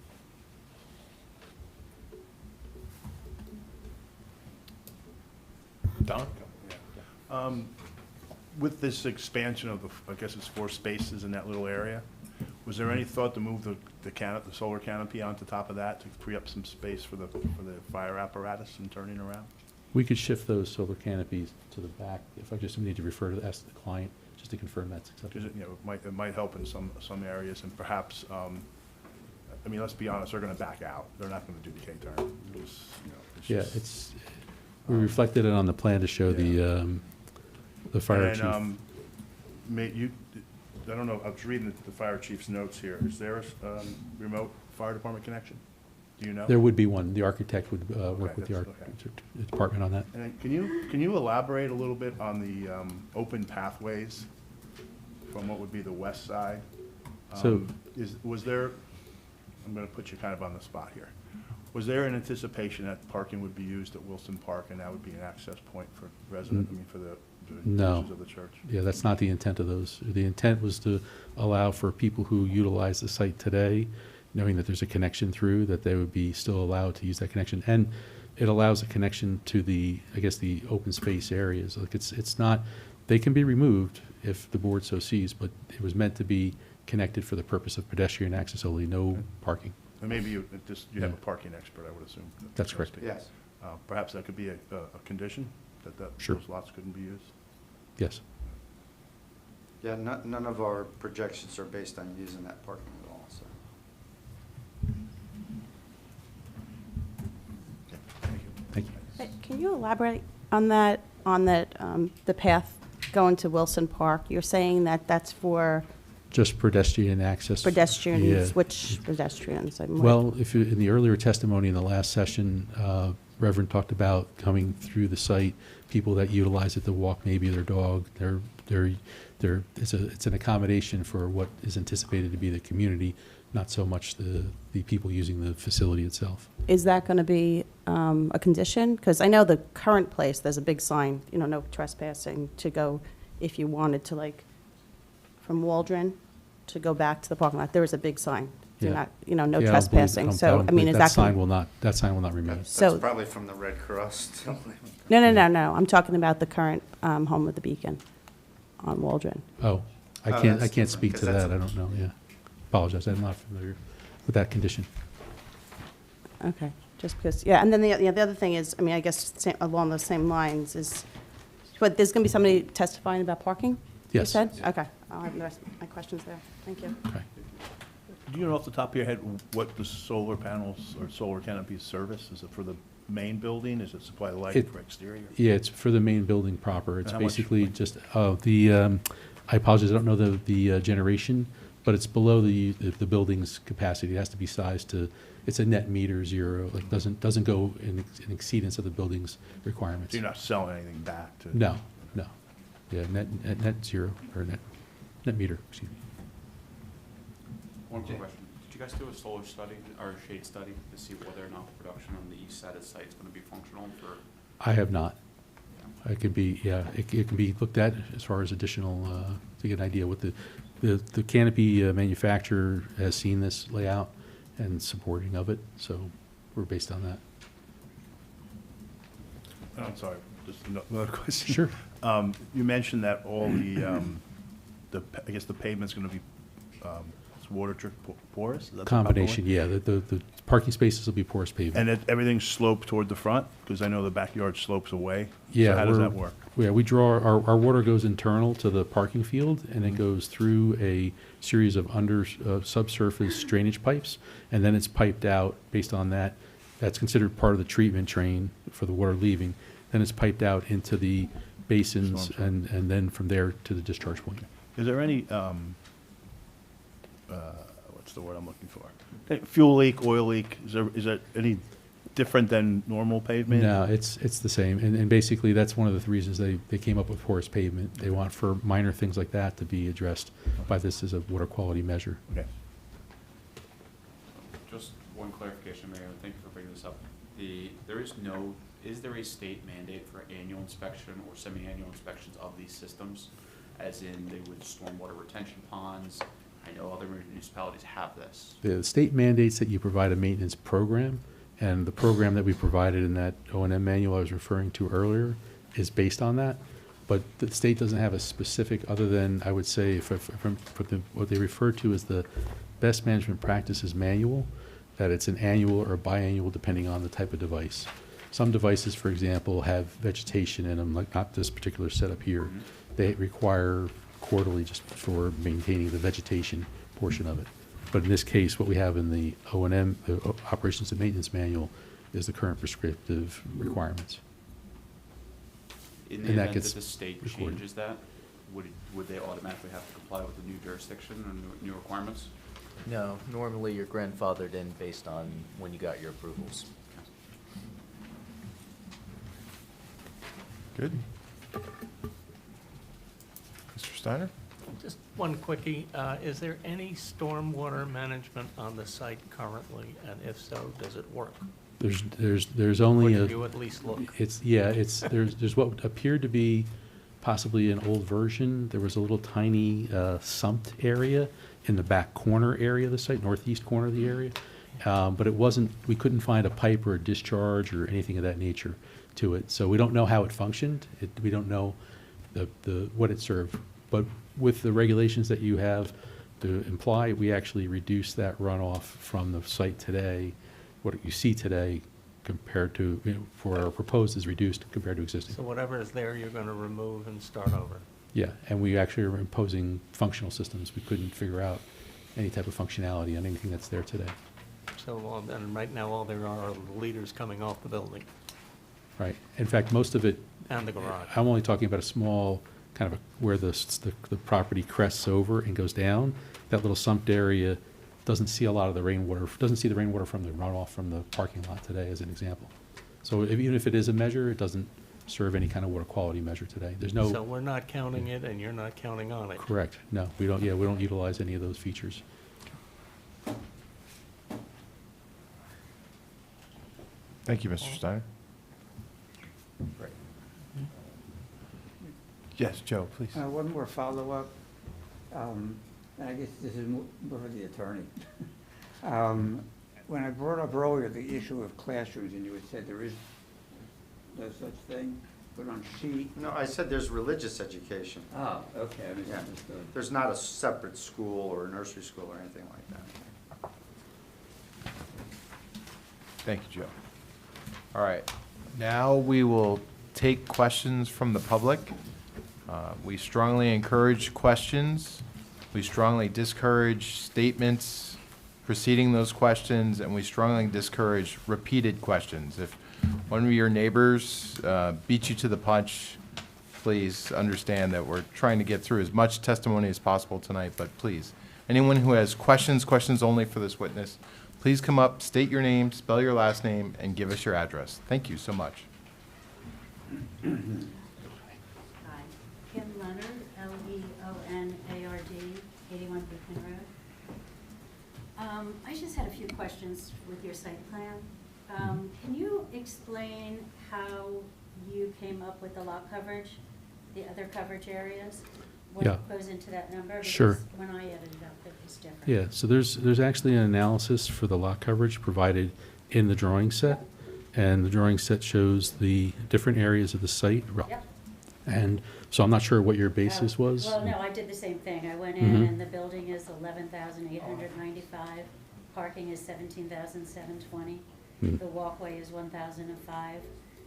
Don? With this expansion of I guess it's 4 spaces in that little area, was there any thought to move the solar canopy onto top of that to free up some space for the fire apparatus and turning around? We could shift those solar canopies to the back, if I just need to ask the client, just to confirm that's Because acceptable. it might help in some areas, and perhaps, I mean, let's be honest, they're going to back out. They're not going to do the K-turn. Yeah, we reflected it on the plan to show the fire chief. And, I don't know, I was reading the fire chief's notes here. Is there a remote fire department connection? Do you know? There would be one. The architect would work with the that's okay. department on that. And then can you elaborate a little bit on the open pathways from what would be the west side? So- Was there, I'm going to put you kind of on the spot here. Was there an anticipation that parking would be used at Wilson Park and that would be an access point for residents, for the No. users of the church? Yeah, that's not the intent of those. The intent was to allow for people who utilize the site today, knowing that there's a connection through, that they would be still allowed to use that connection. And it allows a connection to the open space areas. Like it's not, they can be removed if the board so sees, but it was meant to be connected for the purpose of pedestrian access only, no parking. And maybe you have Yeah. a parking expert, I would assume. That's correct. Yes. Perhaps that could be a condition, that Sure. those lots couldn't be used? Yes. Yeah, none of our projections are based on using that parking at all, so. Thank you. Can you elaborate on that, the path going to Wilson Park? You're saying that that's for Just pedestrian access. pedestrians, Yeah. which pedestrians? Well, in the earlier testimony in the last session, Reverend talked about coming through the site, people that utilize it to walk maybe their dog. It's an accommodation for what is anticipated to be the community, not so much the people using the facility itself. Is that going to be a condition? Because I know the current place, there's a big sign, no trespassing, to go, if you wanted to, like, from Waldron to go back to the parking lot, there is a big sign. Do Yeah. not, no Yeah, I don't believe- trespassing. So, I mean, believe is that that? sign will not, that sign will not remain. So- That's probably from the Red Cross. No. I'm talking about the current home of the Beacon on Waldron. Oh, I Oh, can't that's speak to different, 'cause that. I that's don't know, yeah. Apologize, I'm not familiar with that condition. Okay, just because, yeah, and then the other thing is, I mean, I guess along those same lines is, but there's going to be somebody testifying about parking? You Yes. said? Okay, I'll have the rest of my questions there. Thank you. Okay. Do you know off the top of your head what the solar panels or solar canopies service? Is it for the main building? Is it supply light It- for exterior? Yeah, it's for the main building proper. It's How much- basically just, I apologize, I don't know the generation, but it's below the building's capacity. It has to be sized to, it's a net meter, zero, like, doesn't go in exceedance of the building's requirements. So you're not selling anything back to? No, no. Yeah, net zero, or net meter, excuse me. One quick question. Did you guys do a solar study or a shade study to see whether or not the production on the east side of the site is going to be functional for? I have not. It can be, yeah, it can be looked at as far as additional, to get an idea what the canopy manufacturer has seen this layout and supporting of it, so we're based on that. I'm sorry, just another question. Sure. You mentioned that all I guess the pavement's gonna be, it's water porous? Is that the proper word? Combination, yeah, the parking spaces will be porous pavement. And everything's sloped toward the front? Because I know the backyard slopes away. Yeah, So how does we're- that work? Yeah, we draw, our water goes internal to the parking field, and it goes through a series of subsurface drainage pipes, and then it's piped out based on that. That's considered part of the treatment train for the water leaving. Then it's piped out into the basins, Storm and then from there to the discharge point. Is there any, what's the word I'm looking for? Fuel leak, oil leak, is that any different than normal pavement? No, it's the same, and basically, that's one of the reasons they came up with porous pavement. They want for minor things like that to be addressed by this as a water quality measure. Okay. Just one clarification, Mayor, and thank you for bringing this up. Is there a state mandate for annual inspection or semi-annual inspections of these systems? As in, they would stormwater retention ponds? I know other municipalities have this. The state mandates that you provide a maintenance program, and the program that we provided in that O&M manual I was referring to earlier is based on that. But the state doesn't have a specific, other than, I would say, what they refer to as the best management practices manual, that it's an annual or biannual depending on the type of device. Some devices, for example, have vegetation in them, like not this particular setup here. They require quarterly just for maintaining the vegetation portion of it. But in this case, what we have in the O&M, the Operations and Maintenance Manual, is the current prescriptive requirements. In the And that event that gets the state recorded. changes that, would they automatically have to comply with the new jurisdiction and new requirements? No, normally you're grandfathered in based on when you got your approvals. Good. Mr. Steiner? Just one quickie, is there any stormwater management on the site currently, and if so, does it work? There's Or only did a, you at least look? there's what appeared to be possibly an old version. There was a little tiny sumped area in the back corner area of the site, northeast corner of the area. But it wasn't, we couldn't find a pipe or a discharge or anything of that nature to it. So we don't know how it functioned. We don't know what it served. But with the regulations that you have to imply, we actually reduced that runoff from the site today. What you see today compared to, for our proposed is reduced compared to existing. So whatever is there, you're gonna remove and start over? Yeah, and we actually are imposing functional systems. We couldn't figure out any type of functionality on anything that's there today. So, and right now, all there are leaders coming off the building Right. In fact, most of it, and the garage. I'm only talking about a small, kind of where the property crests over and goes down. That little sumped area doesn't see a lot of the rainwater, doesn't see the rainwater from the runoff from the parking lot today, as an example. So even if it is a measure, it doesn't serve any kind of water quality measure today. There's So no, we're not counting it, and you're not counting on it? correct, no, we don't utilize any of those features. Thank you, Mr. Steiner. Right. Yes, Joe, please. One more follow-up, and I guess this is more for the attorney. When I brought up earlier the issue of classrooms, and you had said there is no such thing, but on sheet. No, I said there's religious education. Ah, okay, I Yeah. misunderstood. There's not a separate school or nursery school or anything like that. Thank you, Joe. All right, now we will take questions from the public. We strongly encourage questions. We strongly discourage statements preceding those questions, and we strongly discourage repeated questions. If one of your neighbors beat you to the punch, please understand that we're trying to get through as much testimony as possible tonight, but please, anyone who has questions only for this witness, please come up, state your name, spell your last name, and give us your address. Thank you so much. Hi, Kim Leonard, Leonard, 81 Beekman Road. I just had a few questions with your site plan. Can you explain how you came up with the lot coverage, the other coverage areas? What Yeah. goes into that number? Sure. Because when I added it up, it was different. Yeah, so there's actually an analysis for the lot coverage provided in the drawing set, and the drawing set shows the different areas of the site. Yep. And so I'm not sure what your basis was. Well, no, I did the same thing. I went in Mhm. and the building is 11,895, parking is 17,720, Hmm. the walkway is 1,005,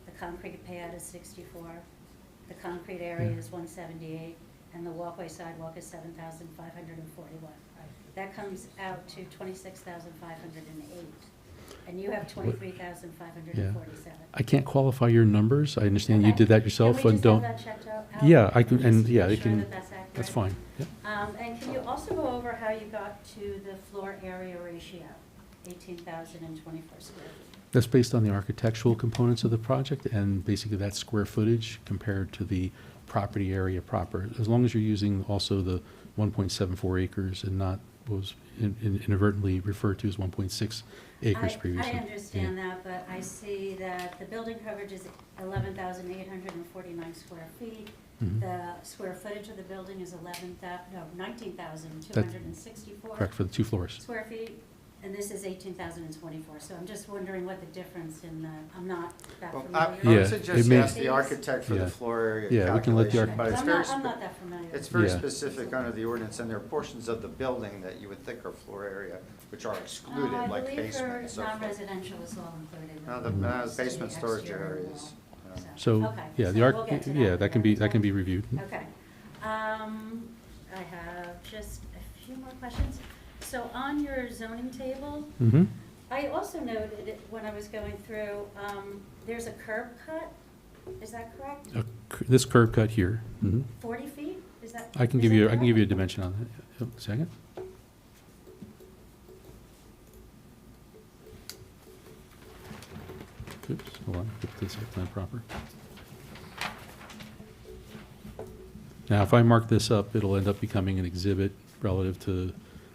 the concrete pad is 64, the concrete area Yeah. is 178, and the walkway sidewalk is 7,541. That comes out to 26,508, and you have 23,547. I can't qualify your numbers. I understand you Okay. did that yourself Can we and just have don't. that checked out? Yeah, I can, and Just to yeah, be they sure can, that that's accurate? that's fine. Yeah. And can you also go over how you got to the floor area ratio, 18,024 square feet? That's based on the architectural components of the project, and basically that's square footage compared to the property area proper, as long as you're using also the 1.74 acres and not what was inadvertently referred to as 1.6 acres previously. I understand that, but I see that the building coverage is 11,849 square feet. Mhm. The square footage of the building is 19,264. Correct, for the 2 floors. Square feet, and this is 18,024, so I'm just wondering what the difference in the, I'm not that Well, familiar. I Yeah, would suggest it may- you ask the architect for Yeah. the floor area Yeah, we can let the calculation, but it's I'm very, not, I'm not that familiar. it's very Yeah. specific under the ordinance, and there are portions of the building that you would think are floor area, which are excluded, I like believe basement for and so forth. non-residential is all included. No, in the just basement storage exterior areas. wall. So, Okay, yeah, so the we'll get to yeah, that can be, later. that can be reviewed. Okay. I have just a few more questions. So on your zoning table, Mm-hmm. I also noted it when I was going through, there's a curb cut, is that correct? This curve cut here, mhm. 40 feet, is that? I can is give that you, I can give you a correct? dimension on that. A second. Oops, hold on, get this plan proper. Now, if I mark this up, it'll end up becoming an exhibit relative to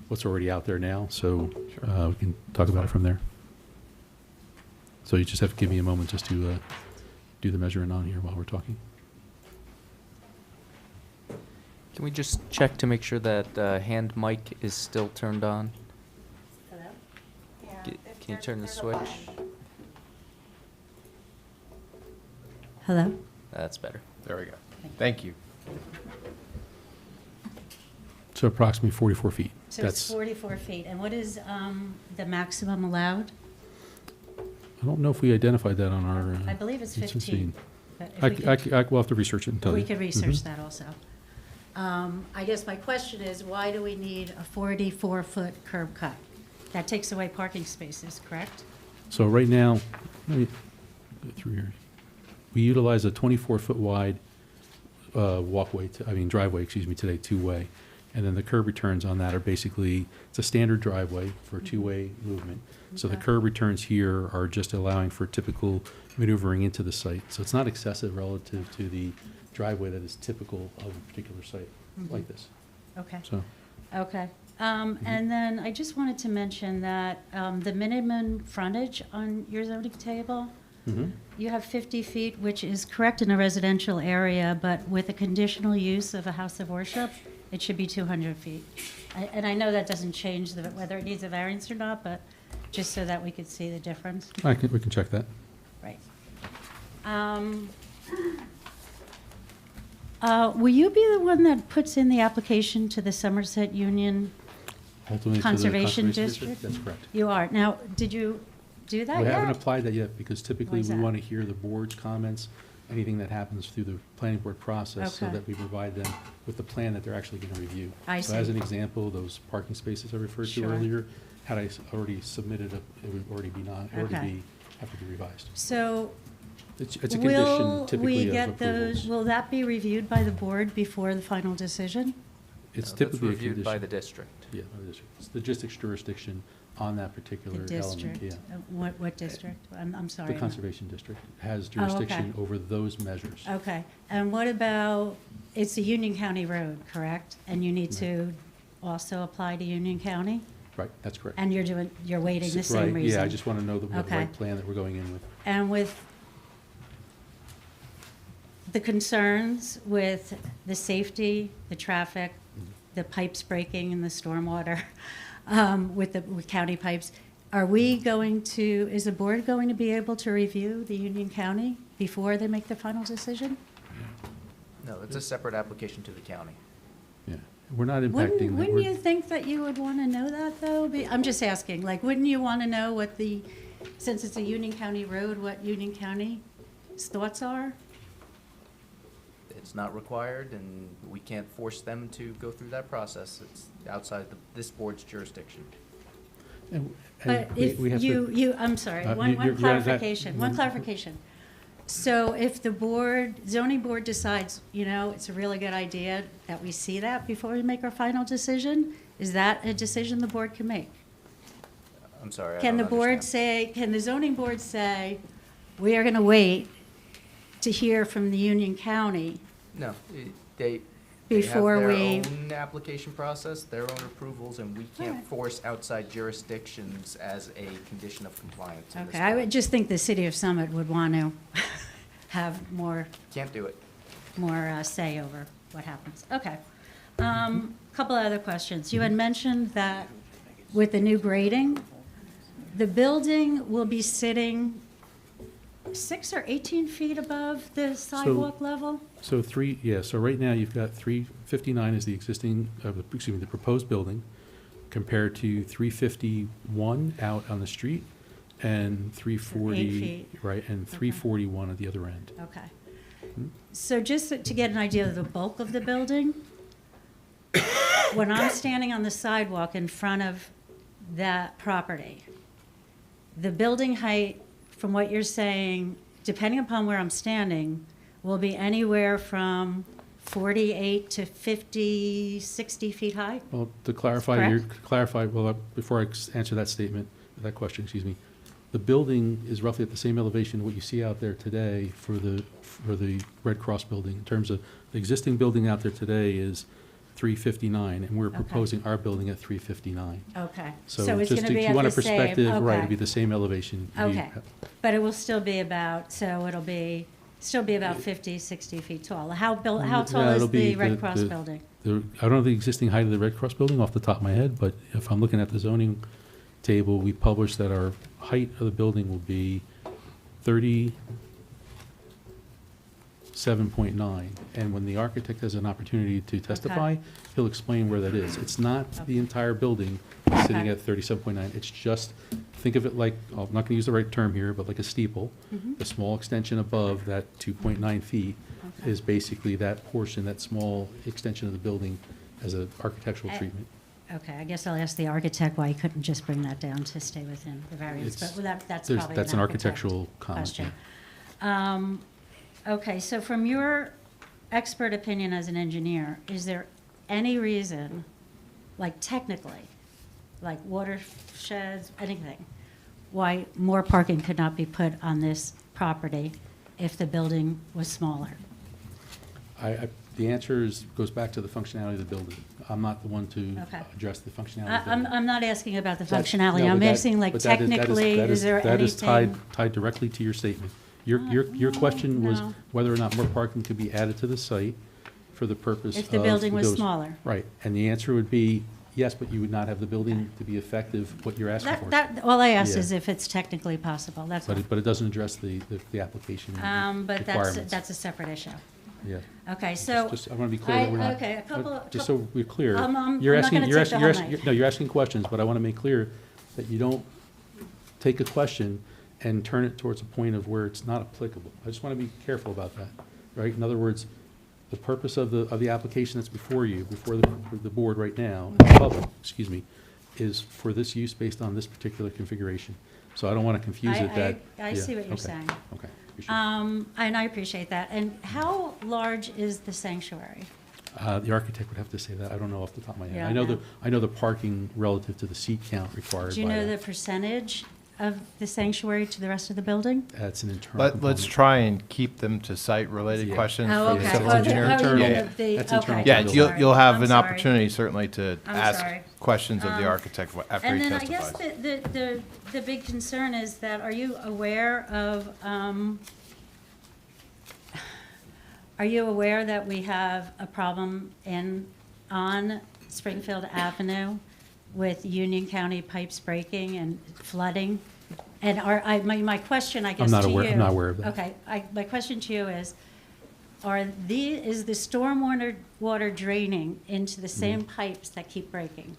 what's already out there now, so we can talk about it from there. So you just have to give me a moment just to do the measuring on here while we're talking. Can we just check to make sure that hand mic is still turned on? Hello? Can you turn the switch? Hello? That's better. There we go. Thank you. So approximately 44 feet. So it's 44 feet, and what is the maximum allowed? I don't know if we identified that on our. I believe it's let's 15. see. but if we could- We'll have to research it and tell you. We could research Mhm. that also. I guess my question is, why do we need a 44-foot curb cut? That takes away parking spaces, correct? So right now, let me go through here. We utilize a 24-foot wide driveway, excuse me, today, two-way. And then the curb returns on that are basically, it's a standard driveway for two-way movement. So the Okay. curb returns here are just allowing for typical maneuvering into the site. So it's not excessive relative to the driveway that is typical of a particular site like this. Okay. So, Okay. And then I just wanted to mention that the minimum frontage on your zoning table, mhm. you have 50 feet, which is correct in a residential area, but with a conditional use of a house of worship, it should be 200 feet. And I know that doesn't change whether it needs a variance or not, but just so that we could see the difference. We can check that. Right. Will you be the one that puts in the application to the Somerset Union Ultimately, to the Conservation District? That's correct. You are. Now, did you do that We yet? haven't applied that yet because typically is we that? want to hear the board's comments, anything that happens through the planning board process, so Okay. that we provide them with the plan that they're actually going to review. I So as see. an example, those parking spaces I referred to Sure. earlier, Had I already submitted it, it would already be Okay. have to be revised. So It's a condition will typically we of get those, approvals. will that be reviewed by the board before the final decision? It's That's typically a reviewed by condition. the district. Yeah, by the district. It's the district's jurisdiction on that particular The element, district? yeah. What district? I'm sorry. The I'm not- Conservation District has Oh, okay. jurisdiction over those measures. Okay, and what about, it's a Union County road, correct? And you need to also apply to Union County? Right, that's correct. And you're waiting the same Right, reason? yeah, I just want to know that we have the Okay. right plan that we're going in with. And with the concerns with the safety, the traffic, the pipes breaking and the stormwater, with county pipes, are we going to, is the board going to be able to review the Union County before they make the final decision? No, it's a separate application to the county. Yeah, we're not impacting. Wouldn't you think that you would want to know that, though? I'm just asking, like, wouldn't you want to know what since it's a Union County road, what Union County's thoughts are? It's not required, and we can't force them to go through that process. It's outside this board's jurisdiction. But if I'm sorry, one you're- clarification, one that- clarification. So if the zoning board decides, it's a really good idea that we see that before we make our final decision, is that a decision the board can make? I'm sorry, I Can the don't board understand. can the zoning board say, we are going to wait to hear from the Union County? No, they Before have we- their own application process, their own approvals, and we can't Alright. force outside jurisdictions as a condition of compliance. in this Okay, I law. would just think the city of Summit would want to have more Can't do it. say over what happens. Okay. Couple other questions. You had mentioned that with the new grading, the building will be sitting 6 or 18 feet above the sidewalk level? So so right now you've got 359 is the existing, the proposed building, compared to 351 out on the street, and 340, feet. right, and 341 at the other end. Okay. So just to get an idea of the bulk of the building, when I'm standing on the sidewalk in front of that property, the building height, from what you're saying, depending upon where I'm standing, will be anywhere from 48 to 50, 60 feet high? Well, to clarify, Correct. before I answer that question, excuse me, the building is roughly at the same elevation what you see out there today for the Red Cross building. In terms of, the existing building out there today is 359, and we're Okay. proposing our building at 359. Okay. So it's just gonna be if at you want a the same- perspective, right, okay. it'd be the same elevation. Okay, but it will still be about, so it'll be, still be about 50, 60 feet tall. How tall Yeah, is it'll be the Red Cross building? I don't know the existing height of the Red Cross building off the top of my head, but if I'm looking at the zoning table, we published that our height of the building will be 37.9. And when the architect has an opportunity to testify, he'll explain where that is. It's not the entire building sitting Okay. at 37.9. It's just, think of it like, I'm not going to use the right term here, but like a steeple. Mhm. The small extension above that 2.9 feet Okay. is basically that portion, that small extension of the building as an architectural Eh, treatment. Okay, I guess I'll ask the architect why he couldn't just bring that down to stay within the variance, It's- but that's there's- probably that's an an architect architectural comment, question. Okay, so from your expert opinion as an engineer, is there any reason, like technically, like watersheds, anything, why more parking could not be put on this property if the building was smaller? The answer goes back to the functionality of the building. I'm not the one to Okay. address the functionality of the building. I'm not asking about the That's- functionality, no, I'm but that- asking like but that is- that technically, is there That is anything? tied directly to your statement. Your question was no. whether or not more parking could be added to the site for the purpose of. If the building was those- smaller. Right, and the answer would be yes, but you would not have the building to be effective, what you're asking for. All I asked Yeah. is if it's technically possible, that's all. But it doesn't address the application But requirements. that's a separate issue. Yeah. Okay, so. I want to be clear that we're not. Okay, a couple. Just so we're clear. I'm You're not asking, gonna you're take the asking, whole you're asking, night. no, you're asking questions, but I want to make clear that you don't take a question and turn it towards a point of where it's not applicable. I just want to be careful about that, right? In other words, the purpose of the application that's before you, before the board right now, the public, excuse me, is for this use based on this particular configuration. So I don't want to confuse it that. I yeah, see what you're okay, saying. Okay. Appreciate it. And I appreciate that. And how large is the sanctuary? The architect would have to say that. I don't know off the top of my head. Yeah, I know the parking relative to the seat count required Do you by know the that. percentage of the sanctuary to the rest of the building? That's an internal Let's component. try and keep them to site-related Yeah. questions Oh, for the okay. civil Oh, engineer. you mean Yeah, That's internal okay. to Yeah, the you'll, building. you'll have I'm an sorry. opportunity certainly to I'm ask sorry. questions of the Um, architect after And he then I guess testifies. the big concern is that, are you aware that we have a problem on Springfield Avenue with Union County pipes breaking and flooding? And my question, I guess, to you. I'm not aware of that. Okay, my question to you is the stormwater water draining into the same Mm-hmm. pipes that keep breaking?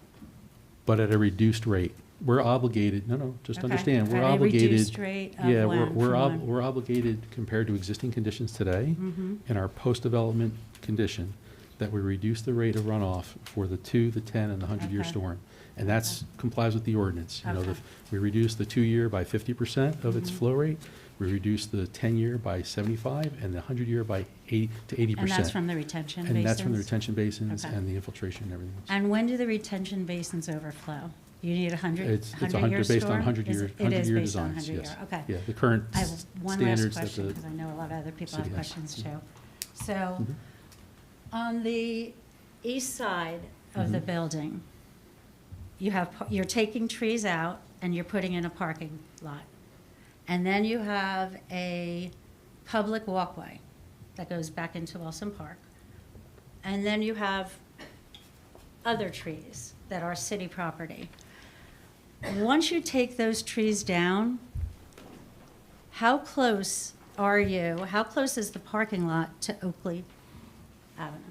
But at a reduced rate. We're obligated, just Okay. understand, we're At a obligated. reduced rate of Yeah, when, we're from when? we're obligated compared to existing conditions today Mhm. in our post-development condition that we reduce the rate of runoff for the 2, the 10, and the 100-year Okay. storm. And that's complies with the ordinance. You know, Okay. we reduce the 2-year by 50% of its Mhm. flow rate. We reduce the 10-year by 75 and the 100-year by 80%. And that's from the retention basins? And that's from the retention basins Okay. and the infiltration and everything else. And when do the retention basins overflow? You need a It's 100-year storm? based on 100-year It is based on designs, 100-year, yes. okay. Yeah, the current I have one last standards that question, the because I know a lot of other people have city has. questions too. So, Mhm. on the east side of the Mhm. building, you're taking trees out and you're putting in a parking lot. And then you have a public walkway that goes back into Wilson Park. And then you have other trees that are city property. Once you take those trees down, how close is the parking lot to Oakley Avenue?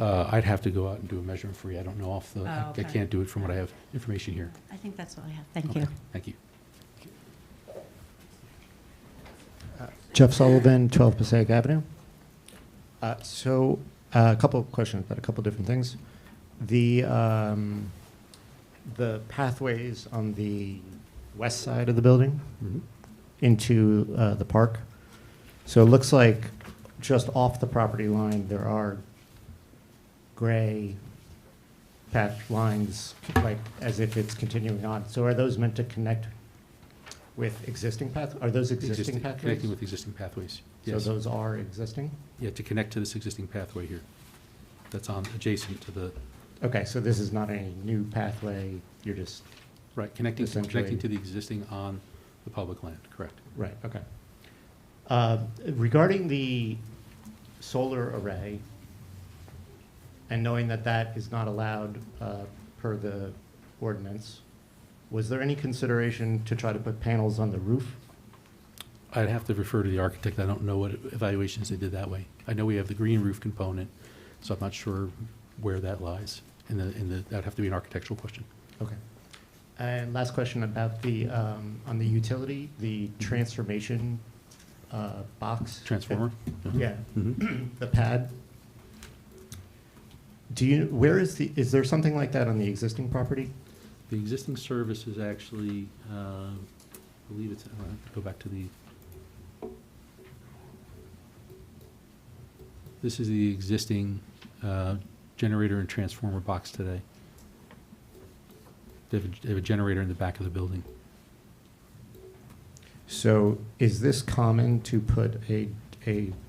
I'd have to go out and do a measurement for you. I don't know off the, Oh, I okay. can't do it from what I have information here. I think that's all I have. Thank Okay, you. Thank you. Jeff Sullivan, 12 Passaic Avenue. So a couple of questions about a couple of different things. The pathways on the west side of the building Mhm. into the park. So it looks like just off the property line, there are gray patch lines, like as if it's continuing on. So are those meant to connect with existing are those existing pathways? Connecting with existing pathways, So yes. those are existing? Yeah, to connect to this existing pathway here. That's adjacent to the, Okay, so this is not a new pathway, you're just, right, connecting Essentially- to the existing on the public land, correct. right, okay. Regarding the solar array, and knowing that that is not allowed per the ordinance, was there any consideration to try to put panels on the roof? I'd have to refer to the architect. I don't know what evaluations they did that way. I know we have the green roof component, so I'm not sure where that lies. That'd have to be an architectural question. Okay. And last question about the, on the utility, the transformation box. Transformer? Mhm. Yeah, Mhm. the pad. Is there something like that on the existing property? The existing service is actually, I believe it's, I have to go back to this is the existing generator and transformer box today. They have a generator in the back of the building. So is this common to put a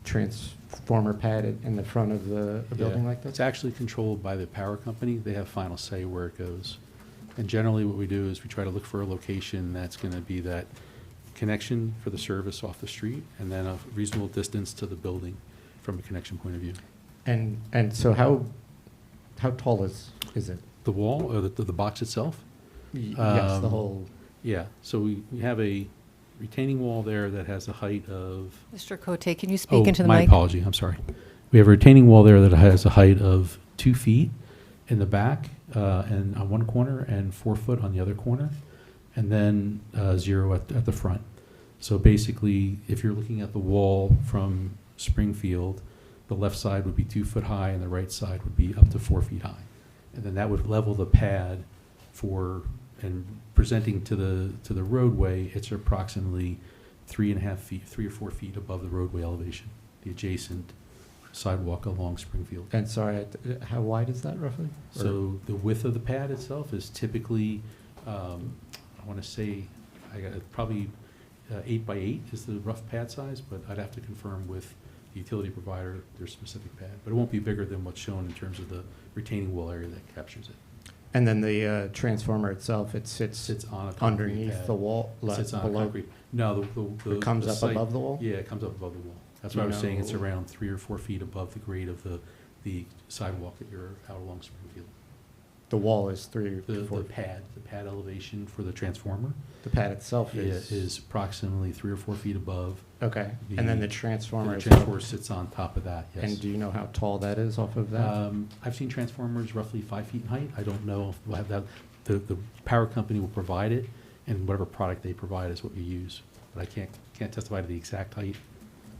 transformer pad in the front of the building Yeah. like It's this? actually controlled by the power company. They have final say where it goes. And generally, what we do is we try to look for a location that's going to be that connection for the service off the street, and then a reasonable distance to the building from a connection point of view. And so how tall is it? The wall, or the box itself? Yes, the Um, whole, Yeah, so we have a retaining wall there that has a height of... Mr. Cote, can you speak into the My mic? apology, I'm sorry. We have a retaining wall there that has a height of 2 feet in the back, and on one corner, and 4 foot on the other corner, and then 0 at the front. So basically, if you're looking at the wall from Springfield, the left side would be 2 foot high, and the right side would be up to 4 feet high. And then that would level the pad and presenting to the roadway, it's approximately 3.5 feet, 3 or 4 feet above the roadway elevation, the adjacent sidewalk along Springfield. And sorry, how wide is that roughly? So the width of the pad itself is typically, I want to say, I got probably 8 by 8 is the rough pad size, but I'd have to confirm with the utility provider their specific pad. But it won't be bigger than what's shown in terms of the retaining wall area that captures it. And then the transformer itself, it sits On a concrete underneath pad. the wall, Sits on a below? concrete. No, It comes the up site- above the wall? Yeah, it comes up above the wall. That's Do why I you was saying it's know- around 3 or 4 feet above the grade of the sidewalk that you're out along Springfield. The wall is 3 The or 4? the pad elevation for the transformer The pad itself is approximately 3 or 4 feet above. Okay, and then the and transformer the itself? transformer sits on top of that, yes. And do you know how tall that is off of that? I've seen transformers roughly 5 feet in height. I don't know if we'll have that. The power company will provide it, and whatever product they provide is what you use. But I can't testify to the exact height.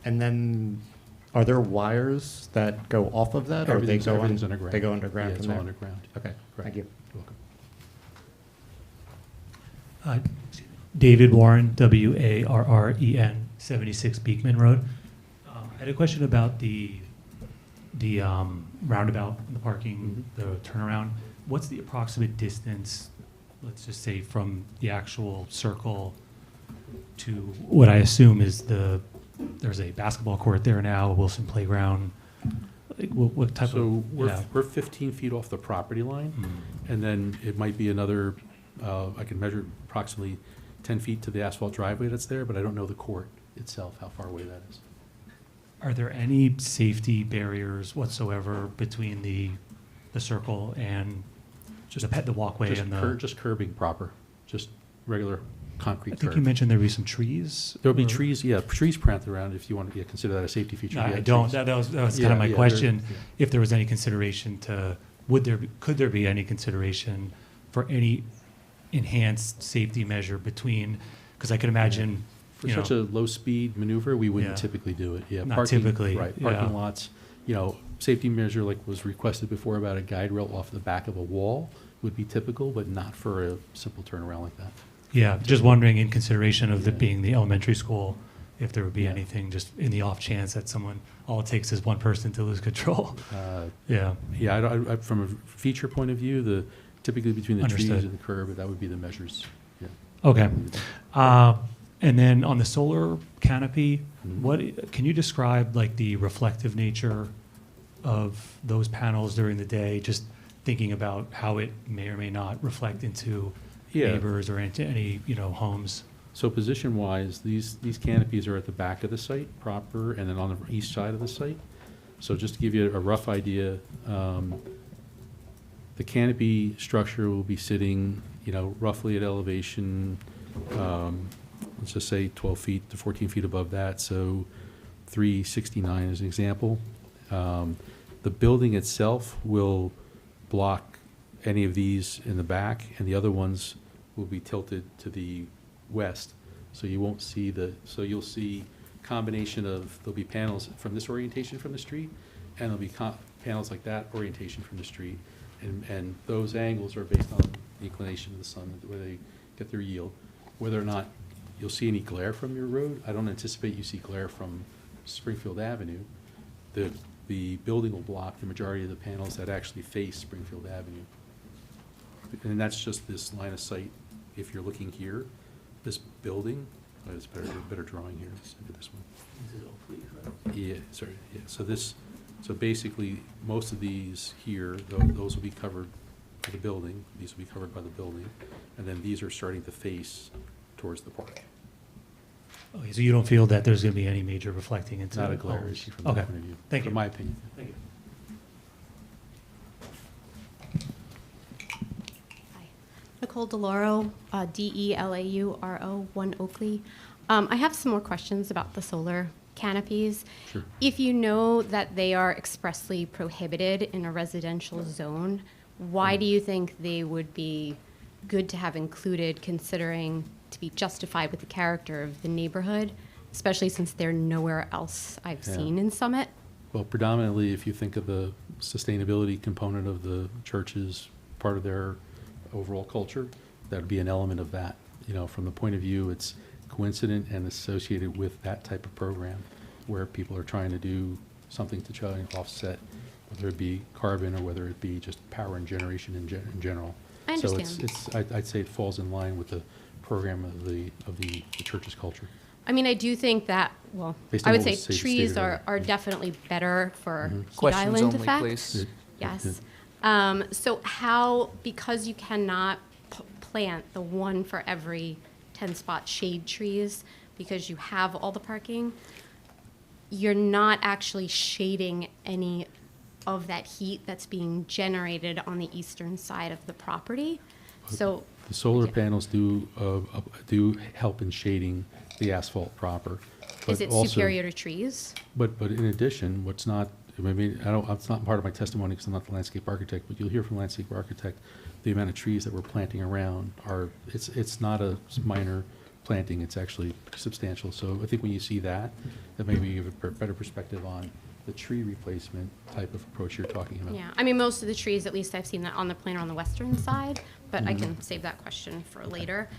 And then, are there wires that go off of that, or they go Everything's underground. They go underground Yeah, from it's there? all underground. Okay, thank you. You're welcome. David Warren, Warren, 76 Beekman Road. I had a question about the roundabout, the parking, the turnaround. What's the approximate distance, let's just say, from the actual circle to what I assume is there's a basketball court there now, a Wilson playground? Like, what type So of? we're 15 feet off the property line, and then it might be another, I can measure approximately 10 feet to the asphalt driveway that's there, but I don't know the court itself, how far away that is. Are there any safety barriers whatsoever between the circle and the walkway and the? Just curbing proper, just regular concrete I curb. think you mentioned there'd be some trees. There'll be or- trees, yeah, trees planted around if you want to consider that a safety feature. No, yeah, I don't. trees. That was kind Yeah, of my yeah, question. yeah. If there was any consideration could there be any consideration for any enhanced safety measure between, because I could imagine, For such a low-speed maneuver, we wouldn't Yeah. typically do it, yeah. Not Parking- typically, Right, yeah. parking lots, safety measure like was requested before about a guide rail off the back of a wall would be typical, but not for a simple turnaround like that. yeah, just wondering in consideration of it Yeah. being the elementary school, if there would be Yeah. anything just in the off chance that all it takes is one person to lose control. Uh, Yeah. Yeah, from a feature point of view, typically between the trees Understood. and the curb, that would be the measures, yeah. Okay. And then on the solar canopy, can you describe like the reflective nature of those panels during the day? Just thinking about how it may or may not reflect into Yeah. neighbors or into any, homes. So position-wise, these canopies are at the back of the site proper, and then on the east side of the site. So just to give you a rough idea, the canopy structure will be sitting, roughly at elevation, let's just say 12 feet to 14 feet above that, so 369 as an example. The building itself will block any of these in the back, and the other ones will be tilted to the west, so you won't see so you'll see combination of, there'll be panels from this orientation from the street, and there'll be panels like that orientation from the street, and those angles are based on the inclination of the sun, where they get their yield. Whether or not you'll see any glare from your road, I don't anticipate you see glare from Springfield Avenue. The building will block the majority of the panels that actually face Springfield Avenue. And that's just this line of sight. If you're looking here, this building, it's better drawing here. Let's look at this one. This is Oak Leaf, right? Yeah, sorry, yeah, so basically, most of these here, those will be covered by the building, these will be covered by the building, and then these are starting to face towards the park. Okay, so you don't feel that there's going to be any major reflecting into Not a glare homes? issue from Okay. that point of view. Thank you. In my opinion. Thank you. Nicole DeLauro, DELAURO, 1 Oakley. I have some more questions about the solar canopies. Sure. If you know that they are expressly prohibited in a residential zone, why do you think they would be good to have included, considering to be justified with the character of the neighborhood, especially since they're nowhere else I've Yeah. seen in Summit? Well, predominantly, if you think of the sustainability component of the churches, part of their overall culture, that would be an element of that. From the point of view, it's coincident and associated with that type of program where people are trying to do something to try and offset, whether it be carbon or whether it be just power and generation in general. I understand. So I'd say it falls in line with the program of the church's culture. I mean, I do think that, well, Based I on would what say was stated trees earlier. are definitely better for heat Questions island only, effect. please. Yes. So because you cannot plant the one for every 10-spot shade trees, because you have all the parking, you're not actually shading any of that heat that's being generated on the eastern side of the property. So The solar Yeah. panels do help in shading the asphalt proper. is but it also- superior to trees? But in addition, it's not part of my testimony because I'm not the landscape architect, but you'll hear from the landscape architect, the amount of trees that we're planting around it's not a minor planting, it's actually substantial. So I think when you see that maybe you have a better perspective on the tree replacement type of approach you're talking about. Yeah, I mean, most of the trees, at least I've seen that on the plan are on the western side, but I Mm-hmm. can save that question for later.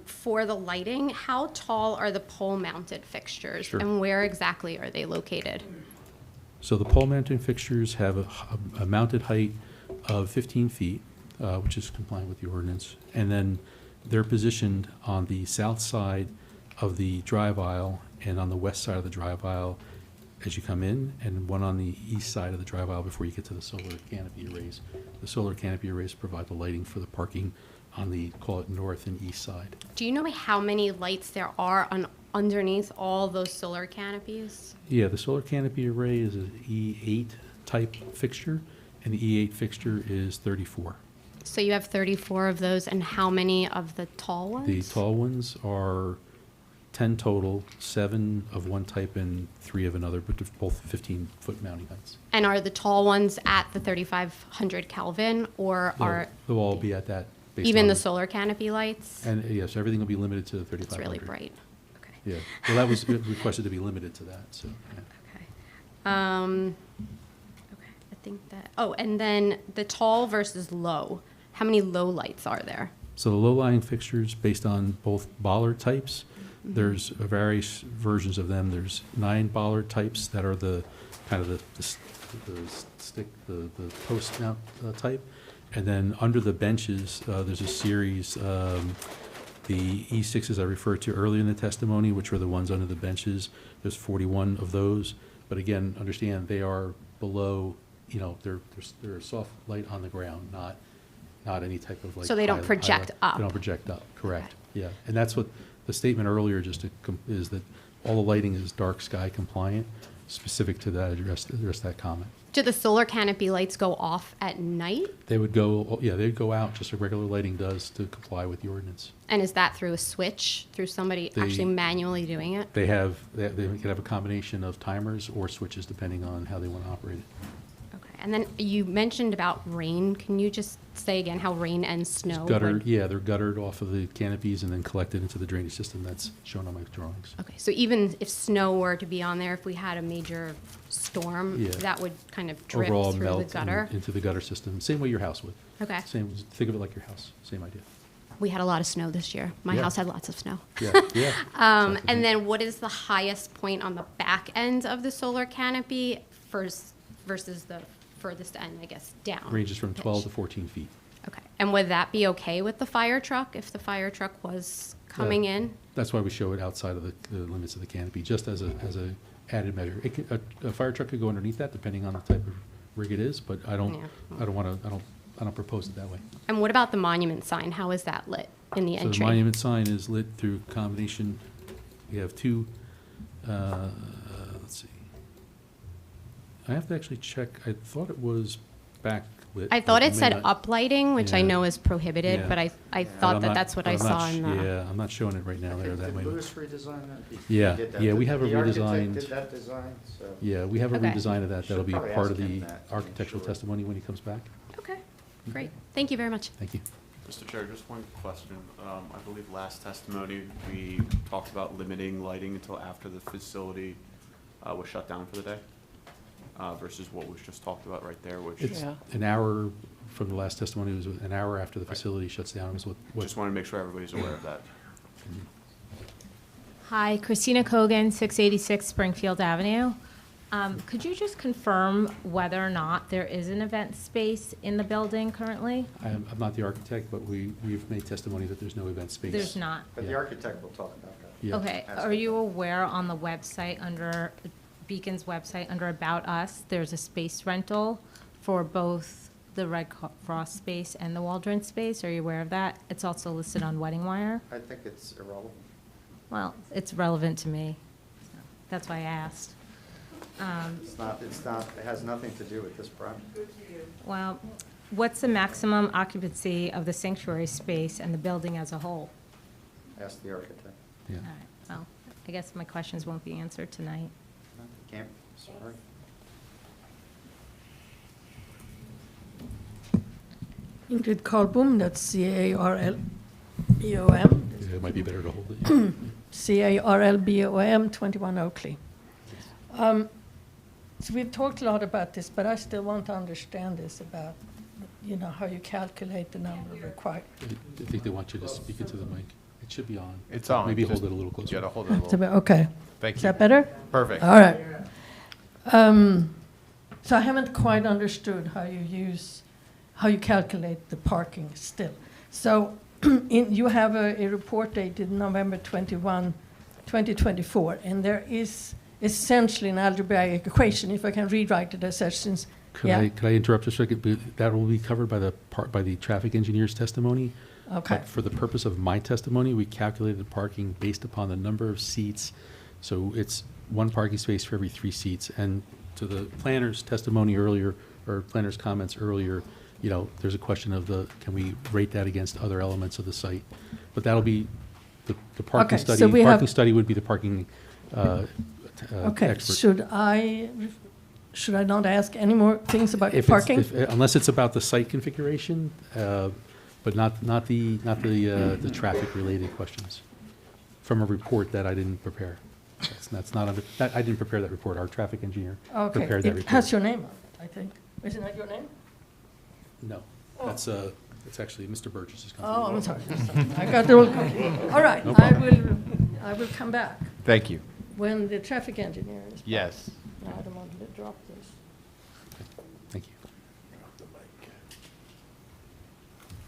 For the lighting, how tall are the pole-mounted fixtures? Sure. And where exactly are they located? So the pole mounting fixtures have a mounted height of 15 feet, which is compliant with the ordinance. And then they're positioned on the south side of the drive aisle and on the west side of the drive aisle as you come in, and one on the east side of the drive aisle before you get to the solar canopy arrays. The solar canopy arrays provide the lighting for the parking on the, call it, north and east side. Do you know how many lights there are underneath all those solar canopies? Yeah, the solar canopy array is an E8 type fixture, and the E8 fixture is 34. So you have 34 of those, and how many of the tall ones? The tall ones are 10 total, 7 of one type and 3 of another, but they're both 15-foot mounting heights. And are the tall ones at the 3,500 Kelvin, or are They'll all be at that. based even on- the solar canopy lights? And yes, everything will be limited to the 3,500. It's really bright. Okay. Yeah, well, that was requested to be limited to that, so, yeah. Okay. Okay, I think that, oh, and then the tall versus low, how many low lights are there? So the low-lying fixtures, based on both bollard types, there's various versions of them. There's 9 bollard types that are the kind of the post mount type. And then under the benches, there's a series, the E6s I referred to earlier in the testimony, which were the ones under the benches. There's 41 of those. But again, understand they are below, they're a soft light on the ground, not any type of like. So they don't project up. They don't project up, correct, yeah. And that's what the statement earlier is that all the lighting is dark sky compliant, specific to that, address that comment. Do the solar canopy lights go off at night? They would go, they'd go out just like regular lighting does to comply with the ordinance. And is that through a switch, through somebody actually manually doing it? They could have a combination of timers or switches depending on how they want to operate it. Okay, and then you mentioned about rain. Can you just say again how rain and snow? Guttered, yeah, they're guttered off of the canopies and then collected into the drainage system that's shown on my drawings. Okay, so even if snow were to be on there, if we had a major storm, Yeah. that would kind of drip Overall through the melt gutter? into the gutter system, same way your house would. Okay. Think of it like your house, same idea. We had a lot of snow this year. My Yeah. house had lots of snow. Yeah. And then what is the highest point on the back end of the solar canopy versus the furthest end, I guess, down? Ranges from 12 to pitch? 14 feet. Okay, and would that be okay with the fire truck if the fire truck was coming in? That's why we show it outside of the limits of the canopy, just as a added measure. A fire truck could go underneath that depending on the type of rig it is, but I don't propose it that way. And what about the monument sign? How is that lit in the So entry? the monument sign is lit through combination, we have 2, let's see. I have to actually check, I thought it was backlit. I thought but it said may not- uplighting, which I Yeah. know is prohibited, Yeah. but I But thought I'm that not- that's what but I I'm not saw sh- in the. Yeah, I'm not showing it right now there, that way. Did Louis redesign that? Yeah, He did that. yeah, we have a The architect redesigned- did that design, so. Yeah, we have a Okay. redesign of that, that'll be probably part ask of him the that to make architectural sure. testimony when he comes back. Okay, great. Thank you very much. Thank you. Mr. Chair, just one question. I believe last testimony, we talked about limiting lighting until after the facility was shut down for the day, versus what was just talked about right there, which. It's an hour from the last testimony, it was an hour after the facility shuts down, was what. Just want to make sure everybody's aware of that. Hi, Christina Kogan, 686 Springfield Avenue. Could you just confirm whether or not there is an event space in the building currently? I'm not the architect, but we've made testimony that there's no event space. There's not. But the Yeah. architect will talk about that. Yeah. Okay, are you aware on the website, under Beacon's website, under About Us, there's a space rental for both the Red Cross space and the Waldron space? Are you aware of that? It's also listed on Wedding Wire. I think it's irrelevant. Well, it's relevant to me. So that's why I asked. It's not, it has nothing to do with this project. Well, what's the maximum occupancy of the sanctuary space and the building as a whole? Ask the architect. Yeah. All right, well, I guess my questions won't be answered tonight. No, can't, sorry. Ingrid Carlbom, that's Carlbom, Yeah, it might be better to hold it. Carlbom, 21 Oakley. So we've talked a lot about this, but I still want to understand this about, how you calculate the number required. I think they want you to speak into the mic. It should be on. It's on. Maybe Just- hold it a little closer. You gotta hold it a little. Okay. Thank you. Is that better? Perfect. All right. So I haven't quite understood how you calculate the parking still. So you have a report dated November 21, 2024, and there is essentially an algebraic equation, if I can rewrite it as such, since, Could I interrupt just a second? That will be covered by the traffic engineer's testimony. Okay. But for the purpose of my testimony, we calculated the parking based upon the number of seats. So it's one parking space for every 3 seats. And to the planner's testimony earlier, or planner's comments earlier, there's a question of can we rate that against other elements of the site? But that'll be the parking Okay, so study. we Parking have- study would be the parking okay, expert. should I not ask any more things about If parking? unless it's about the site configuration, but not the traffic-related questions from a report that I didn't prepare. That's not under, I didn't prepare that report. Our traffic engineer Okay, prepared that it report. has your name on it, I think. Isn't that your name? No, it's actually Mr. Burgess's company. Oh, I'm sorry. I got the wrong company. All right, No I problem. will come back Thank you. when the traffic engineer is. Yes. No, I don't want to drop this. Thank you.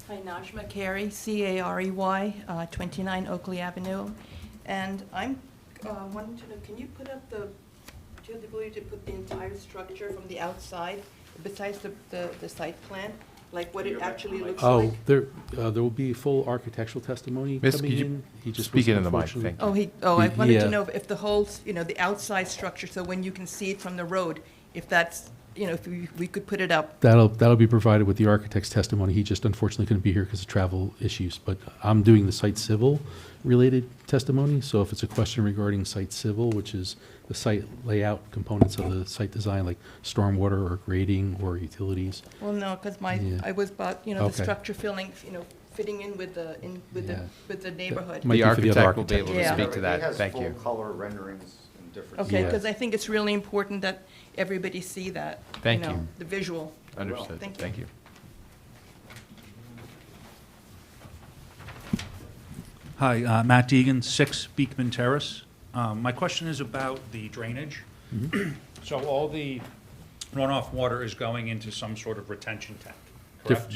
Hi, Najma Carey, Carey, 29 Oakley Avenue. And I'm wanting to know, can you put up do you have the ability to put the entire structure from the outside, besides the site plan? Like what it actually looks Oh, like? there will be full architectural testimony Miss, coming could you in. He just speak was into the mic, unfortunately- thank you. I wanted Yeah. to know if the whole, the outside structure, so when you can see it from the road, if that's, if we could put it up. That'll be provided with the architect's testimony. He just unfortunately couldn't be here because of travel issues. But I'm doing the site civil related testimony. So if it's a question regarding site civil, which is the site layout components of the site design, like stormwater or grading or utilities. Well, no, because Yeah. I was about, the Okay. structure fitting in with the Yeah. with the neighborhood. Might be for the other architect will be able to Yeah. speak to that. Thank He you. has full color renderings and different. Okay, Yeah. because I think it's really important that everybody see that. Thank you. The visual. Understood. Thank you. Thank you. Hi, Matt Deegan, 6 Beekman Terrace. My question is about the drainage. So all the runoff water is going into some sort of retention tank, correct?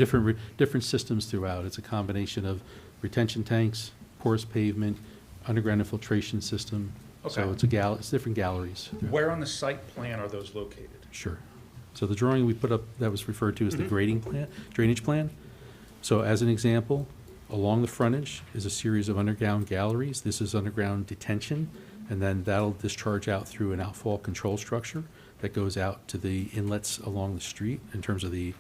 Different systems throughout. It's a combination of retention tanks, porous pavement, underground infiltration system. So Okay. it's different galleries. Where on the site plan are those located? Sure. So the drawing we put up that was referred to as the grading plan, drainage plan. So as an example, along the frontage is a series of underground galleries. This is underground detention, and then that'll discharge out through an outfall control structure that goes out to the inlets along the street in terms of the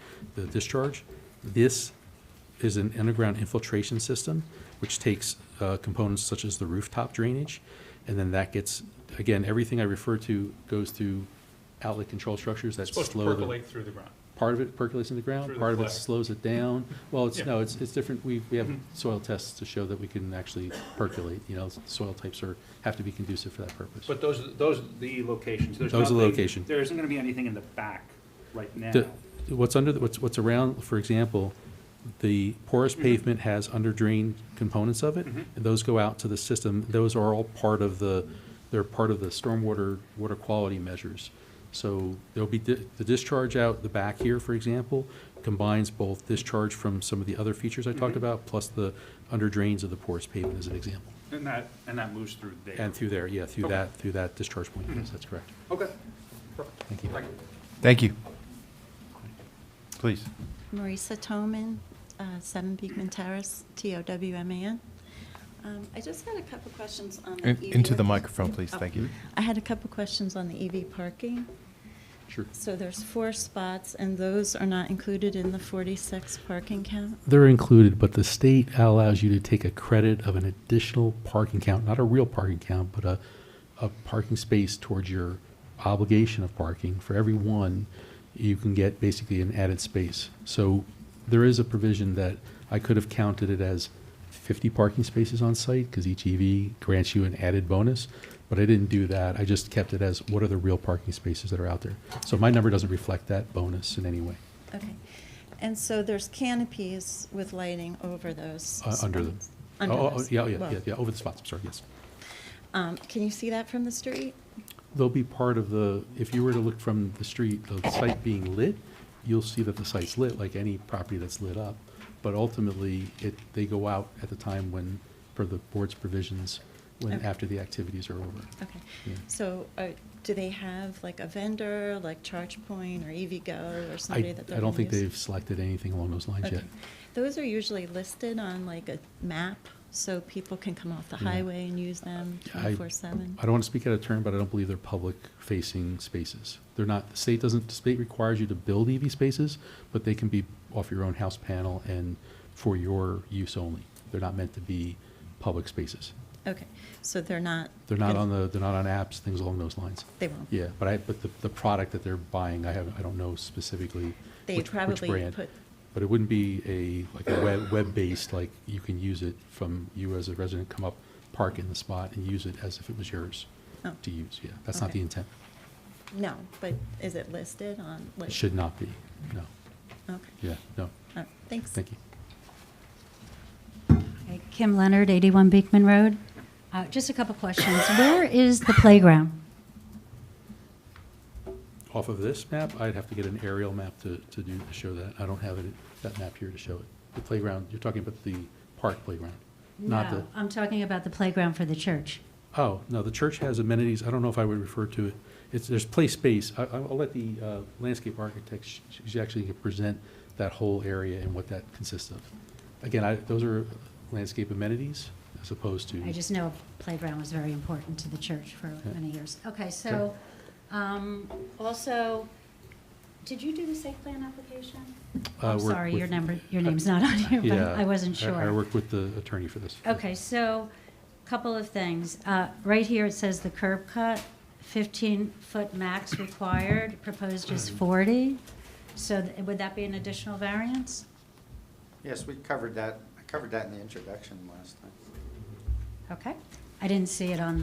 discharge. This is an underground infiltration system, which takes components such as the rooftop drainage, and then that gets, again, everything I refer to goes through outlet control structures that It's supposed to slow the. percolate through the ground. Part of it percolates in the ground, Through the part of it collector. slows it down. Well, Yeah. it's different. We have soil tests to show that we can actually percolate, soil types have to be conducive for that purpose. But those are the locations. There's Those are the nothing- location. There isn't going to be anything in the back right now. what's what's around, for example, the porous pavement has under drain components of it, and those go out to the system. Those are all part of they're part of the stormwater water quality measures. So there'll be the discharge out the back here, for example, combines both discharge from some of the other features I talked about, plus the under drains of the porous pavement as an example. And that moves through there? And through there, yeah, through Okay. that discharge point, yes, that's correct. Okay. Thank you. Thank you. Please. Marisa Toman, 7 Beekman Terrace, TOWMAN. I just had a couple questions on the EV. Into the microphone, please. Oh. Thank you. I had a couple questions on the EV parking. Sure. So there's 4 spots, and those are not included in the 46 parking count? They're included, but the state allows you to take a credit of an additional parking count, not a real parking count, but a parking space towards your obligation of parking. For every one, you can get basically an added space. So there is a provision that I could have counted it as 50 parking spaces on site, because each EV grants you an added bonus, but I didn't do that. I just kept it as what are the real parking spaces that are out there. So my number doesn't reflect that bonus in any way. Okay. And so there's canopies with lighting over those Under them. spots? Under those. Yeah, Well, yeah, over the spots, I'm sorry, yes. Can you see that from the street? They'll be part of if you were to look from the street, the site being lit, you'll see that the site's lit like any property that's lit up. But ultimately, they go out at the time when, per the board's provisions, Okay. after the activities are over. Okay. Yeah. So do they have like a vendor, like ChargePoint or EVgo or somebody that they're I don't gonna think use? they've selected anything along those lines yet. Okay. Those are usually listed on like a map, so people can come off the Yeah. highway and use them 24/7. I don't want to speak out of turn, but I don't believe they're public-facing spaces. They're not, the state requires you to build EV spaces, but they can be off your own house panel and for your use only. They're not meant to be public spaces. Okay, so they're not. They're not gonna- they're not on apps, things along those lines. They won't. Yeah, but the product that they're buying, I don't know specifically They which probably brand. put- But it wouldn't be like a web-based, like you can use it from, you as a resident, come up, park in the spot and use it as if it was yours Oh. to use, yeah. That's not Okay. the intent. No, but is it listed on? like- It should not be, no. Okay, Yeah, no. all right, thanks. Thank you. Okay, Kim Leonard, 81 Beekman Road. Just a couple questions. Where is the playground? Off of this map, I'd have to get an aerial map to show that. I don't have that map here to show it. The playground, you're talking about the park playground, not the. No, I'm talking about the playground for the church. Oh, no, the church has amenities. I don't know if I would refer to it. There's play space. I'll let the landscape architect, she actually can present that whole area and what that consists of. Again, those are landscape amenities as opposed to. I just know playground was very important to the church for Yeah. many years. Okay, so, also, did you do the site plan application? I'm work sorry, with- your name's not on here, but Yeah, I wasn't sure. I worked with the attorney for this. Okay, so, couple of things. Right here, it says the curb cut, 15-foot max required, proposed is 40. So would that be an additional variance? Yes, we covered that. I covered that in the introduction last time. Okay. I didn't see it on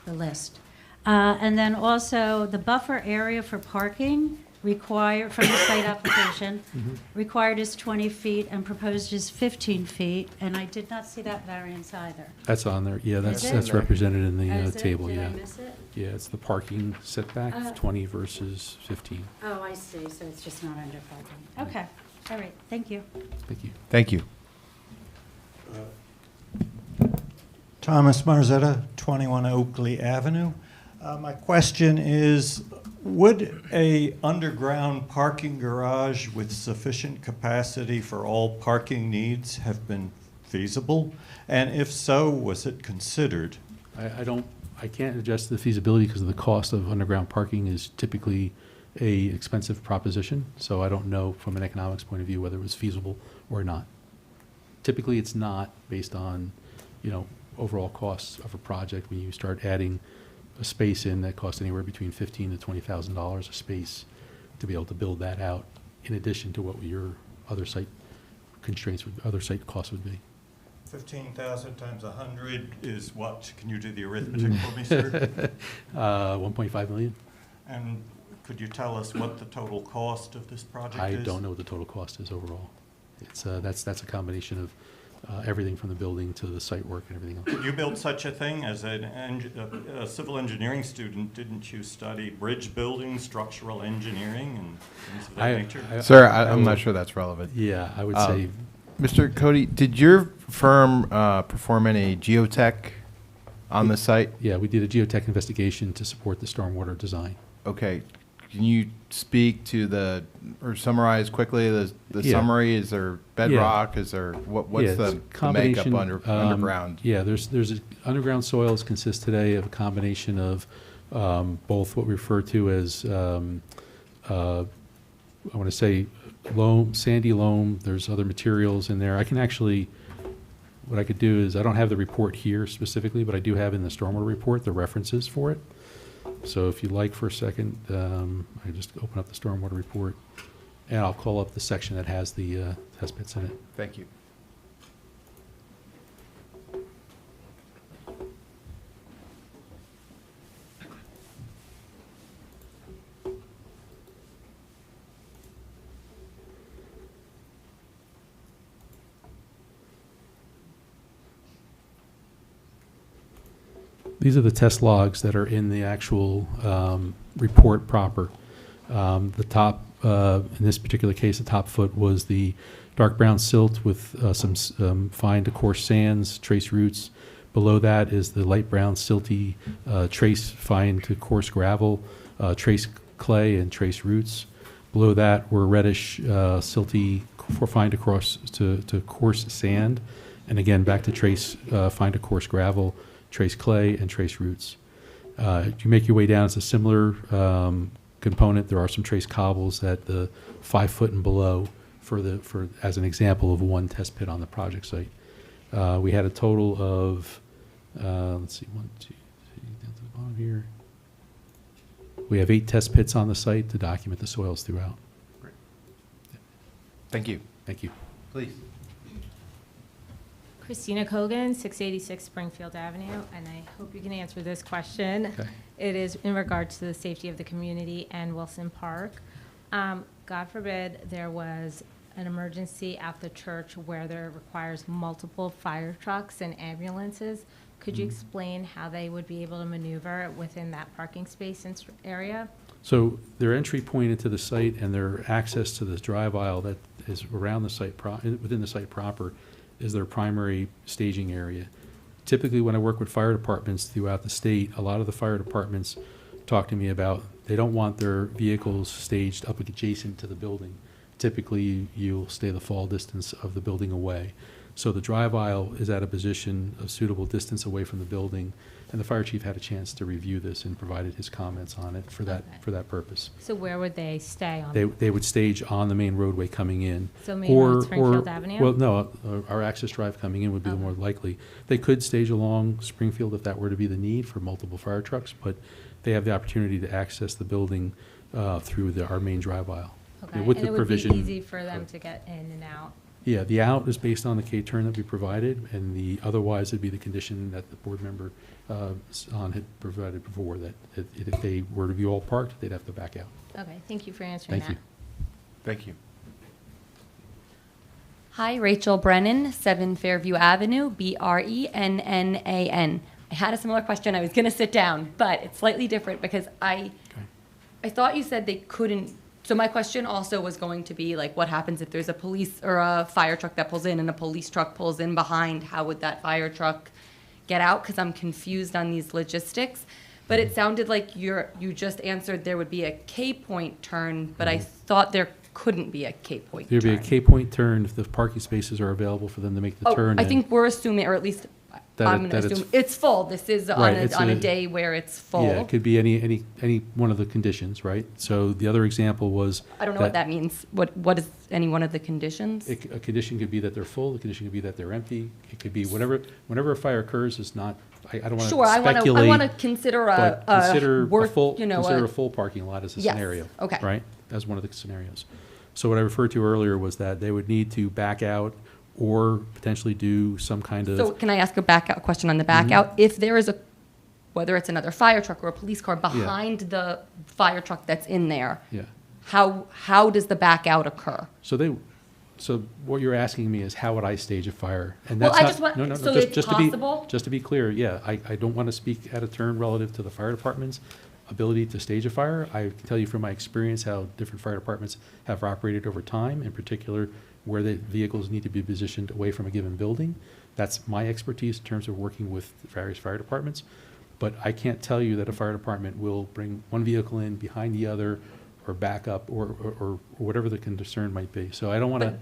the list. And then also, the buffer area for parking required, from the site application, required is 20 feet and proposed is 15 feet, and I did not see that variance either. That's on there. Yeah, Is it? that's represented in the Is it? table, Did I yeah. miss it? Yeah, it's the parking setback, 20 versus 15. Oh, I see, so it's just not under parking. Okay, all right, thank you. Thank you. Thank you. Thomas Marzetta, 21 Oakley Avenue. My question is, would a underground parking garage with sufficient capacity for all parking needs have been feasible? And if so, was it considered? I can't address the feasibility because the cost of underground parking is typically a expensive proposition, so I don't know from an economics point of view whether it was feasible or not. Typically, it's not based on, overall costs of a project. When you start adding a space in that costs anywhere between $15,000 to $20,000 a space to be able to build that out, in addition to what your other site constraints other site costs would be. 15,000 times 100 is what? Can you do the arithmetic for me, sir? 1.5 million. And could you tell us what the total cost of this project I is? don't know what the total cost is overall. It's, that's a combination of everything from the building to the site work and everything else. You built such a thing as a civil engineering student, didn't you study bridge building, structural engineering, and things of that nature? Sir, I'm not sure that's relevant. Yeah, I would say, Mr. Cody, did your firm perform any geotech on the site? yeah, we did a geotech investigation to support the stormwater design. Okay. Can you speak to or summarize quickly the Yeah. summary? Is there bedrock? Is there, what's Yeah, the it's a makeup combination, underground? Yeah, there's underground soils consist today of a combination of both what we refer to as, I want to say loam, sandy loam. There's other materials in there. I can actually, what I could do is, I don't have the report here specifically, but I do have in the stormwater report the references for it. So if you'd like for a second, I just open up the stormwater report, and I'll call up the section that has the test pits in it. Thank you. These are the test logs that are in the actual report proper. The top, in this particular case, the top foot was the dark brown silt with some fine to coarse sands, trace roots. Below that is the light brown silty trace fine to coarse gravel, trace clay, and trace roots. Below that were reddish silty fine to coarse sand, and again back to trace fine to coarse gravel, trace clay, and trace roots. You make your way down, it's a similar component. There are some trace cobbles at the 5 foot and below as an example of one test pit on the project site. We had a total of, let's see, 1, 2, 3, down to the bottom here. We have 8 test pits on the site to document the soils throughout. Thank you. Thank you. Please. Christina Kogan, 686 Springfield Avenue, and I hope you can answer this question. Okay. It is in regards to the safety of the community and Wilson Park. God forbid there was an emergency at the church where there requires multiple fire trucks and ambulances. Could you explain how they would be able to maneuver within that parking space area? So their entry point into the site and their access to this drive aisle that is around the site, within the site proper, is their primary staging area. Typically, when I work with fire departments throughout the state, a lot of the fire departments talk to me about they don't want their vehicles staged up adjacent to the building. Typically, you'll stay the fall distance of the building away. So the drive aisle is at a position of suitable distance away from the building, and the fire chief had a chance to review this and provided his comments on it for that purpose. So where would they stay on? They would stage on the main roadway coming in. So main road, Springfield Avenue? Well, no, our access drive coming in would be the more likely. They could stage along Springfield if that were to be the need for multiple fire trucks, but they have the opportunity to access the building through our main drive aisle. Okay, With and the it would be provision. easy for them to get in and out? Yeah, the out is based on the K-turn that we provided, and the otherwise would be the condition that the board member had provided before, that if they were to be all parked, they'd have to back out. Okay, thank you for answering that. Thank you. Thank you. Hi, Rachel Brennan, 7 Fairview Avenue, Brennan. I had a similar question. I was going to sit down, but it's slightly different because I thought you said they couldn't. So my question also was going to be, like, what happens if there's a police or a fire truck that pulls in and a police truck pulls in behind? How would that fire truck get out? Because I'm confused on these logistics. But it sounded like you just answered there would be a K-point turn, but I thought there couldn't be a K-point turn. There'd be a K-point turn if the parking spaces are available for them to make the turn. I think we're assuming, or at least I'm going to assume it's full. This is on a day where it's full. Yeah, it could be any one of the conditions, right? So the other example was. I don't know what that means. What is any one of the conditions? A condition could be that they're full. A condition could be that they're empty. It could be whenever a fire occurs, it's not. I don't want to speculate. Sure, I want to consider consider a full parking lot as a yes, scenario. Okay. Right, as one of the scenarios. So what I referred to earlier was that they would need to back out or potentially do some kind of. So can I ask a back out question on the back out? If there is whether it's another fire truck or a police car behind the fire truck that's in there, Yeah. how does the back out occur? So what you're asking me is how would I stage a fire? And Well, that's I not- just want- no, no, so just- it's just to be- possible? Just to be clear, yeah, I don't want to speak out of turn relative to the fire department's ability to stage a fire. I can tell you from my experience how different fire departments have operated over time, in particular where the vehicles need to be positioned away from a given building. That's my expertise in terms of working with various fire departments. But I can't tell you that a fire department will bring one vehicle in behind the other or back up or whatever the concern might be. So I don't want to,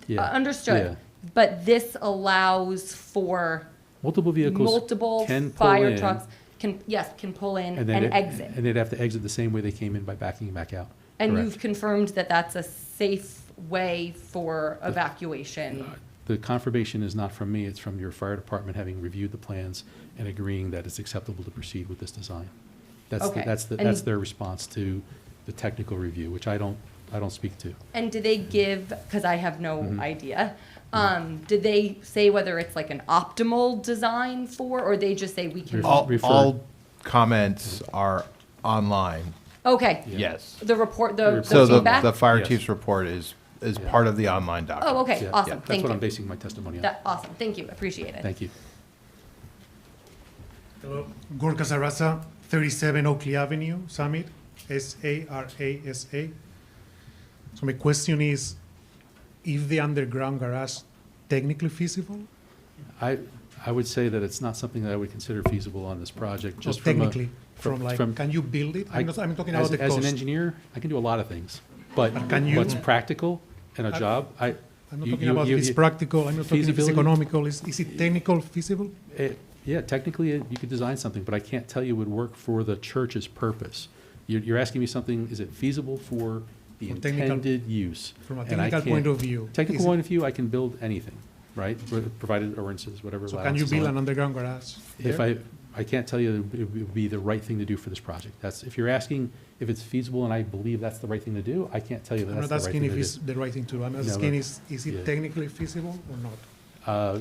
yeah. Understood. Yeah. But this allows for Multiple vehicles multiple can pull fire in, trucks can pull in and and then exit. and they'd have to exit the same way they came in by backing back out. And Correct. you've confirmed that that's a safe way for evacuation. The confirmation is not from me, it's from your fire department having reviewed the plans and agreeing that it's acceptable to proceed with this design. Okay. That's And- their response to the technical review, which I don't speak to. And do they give, because I have no Mhm. idea, did they say whether it's like an optimal design for, or they just say we can? All comments are online. Okay. Yes. The report, the So feedback? the fire Yes. chief's report is part of the online document. Oh, okay, Yeah, awesome, yeah, thank That's what you. I'm basing my testimony on. Awesome, thank you, appreciate it. Thank you. Hello, Gorka Sarasa, 37 Oakley Avenue, Summit, Sarasa. So my question is, if the underground garage technically feasible? I would say that it's not something that I would consider feasible on this project, just from a. Technically, can you build it? I'm talking about the As cost. an engineer, I can do a lot of things, but But can you- what's practical in a job, I'm not talking about if it's practical, I'm not talking if it's feasibility? economical, is it technical feasible? Yeah, technically, you could design something, but I can't tell you it would work for the church's purpose. You're asking me something, is it feasible for the From technical- intended use? from a And I technical point can't- of view, Technical is it- point of view, I can build anything, right? Provided ordinances, whatever So allows. can you build an underground garage If there? I can't tell you it would be the right thing to do for this project. If you're asking if it's feasible and I believe that's the right thing to do, I can't tell you that I'm that's not the right asking thing if to it's do. the right thing to do, I'm No, asking but- is it yeah. technically feasible or not?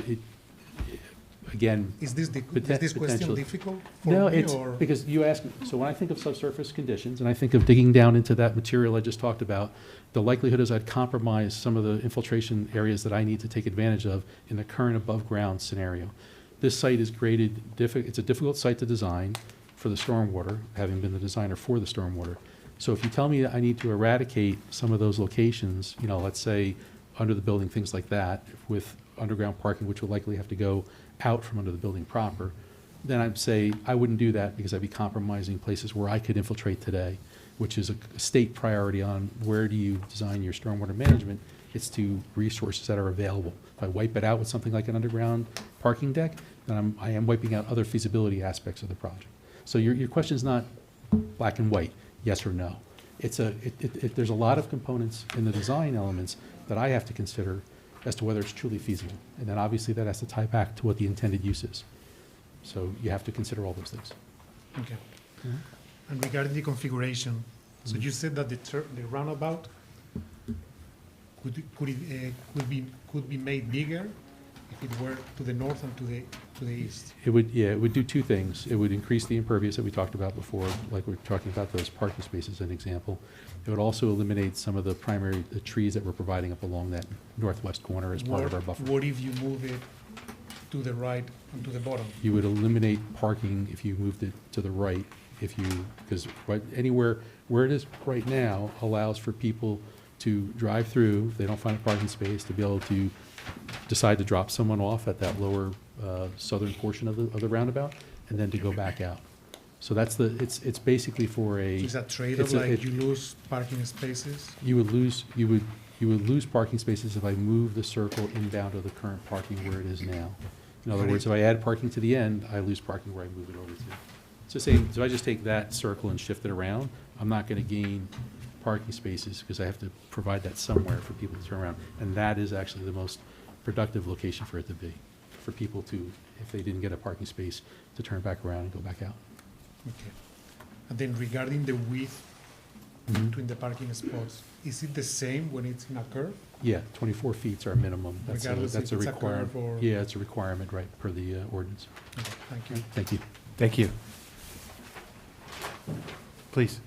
Again. Is this question potentially- difficult for No, me, it's, or? because you asked, so when I think of subsurface conditions, and I think of digging down into that material I just talked about, the likelihood is I'd compromise some of the infiltration areas that I need to take advantage of in the current above-ground scenario. This site is graded, it's a difficult site to design for the stormwater, having been the designer for the stormwater. So if you tell me that I need to eradicate some of those locations, let's say under the building, things like that, with underground parking, which will likely have to go out from under the building proper, then I'd say I wouldn't do that because I'd be compromising places where I could infiltrate today, which is a state priority on where do you design your stormwater management. It's to resources that are available. If I wipe it out with something like an underground parking deck, then I am wiping out other feasibility aspects of the project. So your question is not black and white, yes or no. There's a lot of components in the design elements that I have to consider as to whether it's truly feasible. And then obviously that has to tie back to what the intended use is. So you have to consider all those things. Okay. And regarding the configuration, so Mm-hmm. you said that the roundabout could be made bigger if it were to the north and to the east. It would do two things. It would increase the impervious that we talked about before, like we were talking about those parking spaces as an example. It would also eliminate some of the trees that we're providing up along that northwest corner as part of our buffer. What if you move it to the right and to the bottom? You would eliminate parking if you moved it to the right, because anywhere where it is right now allows for people to drive through, if they don't find a parking space, to be able to decide to drop someone off at that lower southern portion of the roundabout, and then to go back out. So that's it's basically for a. Is that trade-off, like you lose parking spaces? You would lose parking spaces if I move the circle inbound of the current parking where it is now. In other words, if I add parking to the end, I lose parking where I move it over to. So say, if I just take that circle and shift it around, I'm not gonna gain parking spaces because I have to provide that somewhere for people to turn around. And that is actually the most productive location for it to be, for people to, if they didn't get a parking space, to turn back around and go back out. Okay. And then regarding the width Mhm. between the parking spots, is it the same when it's in a curve? Yeah, 24 feet is our minimum. That's a Regardless if that's a it's a requirement. curve or- Yeah, it's a requirement, right, per the ordinance. Okay, thank you. Thank you. Thank you. Please.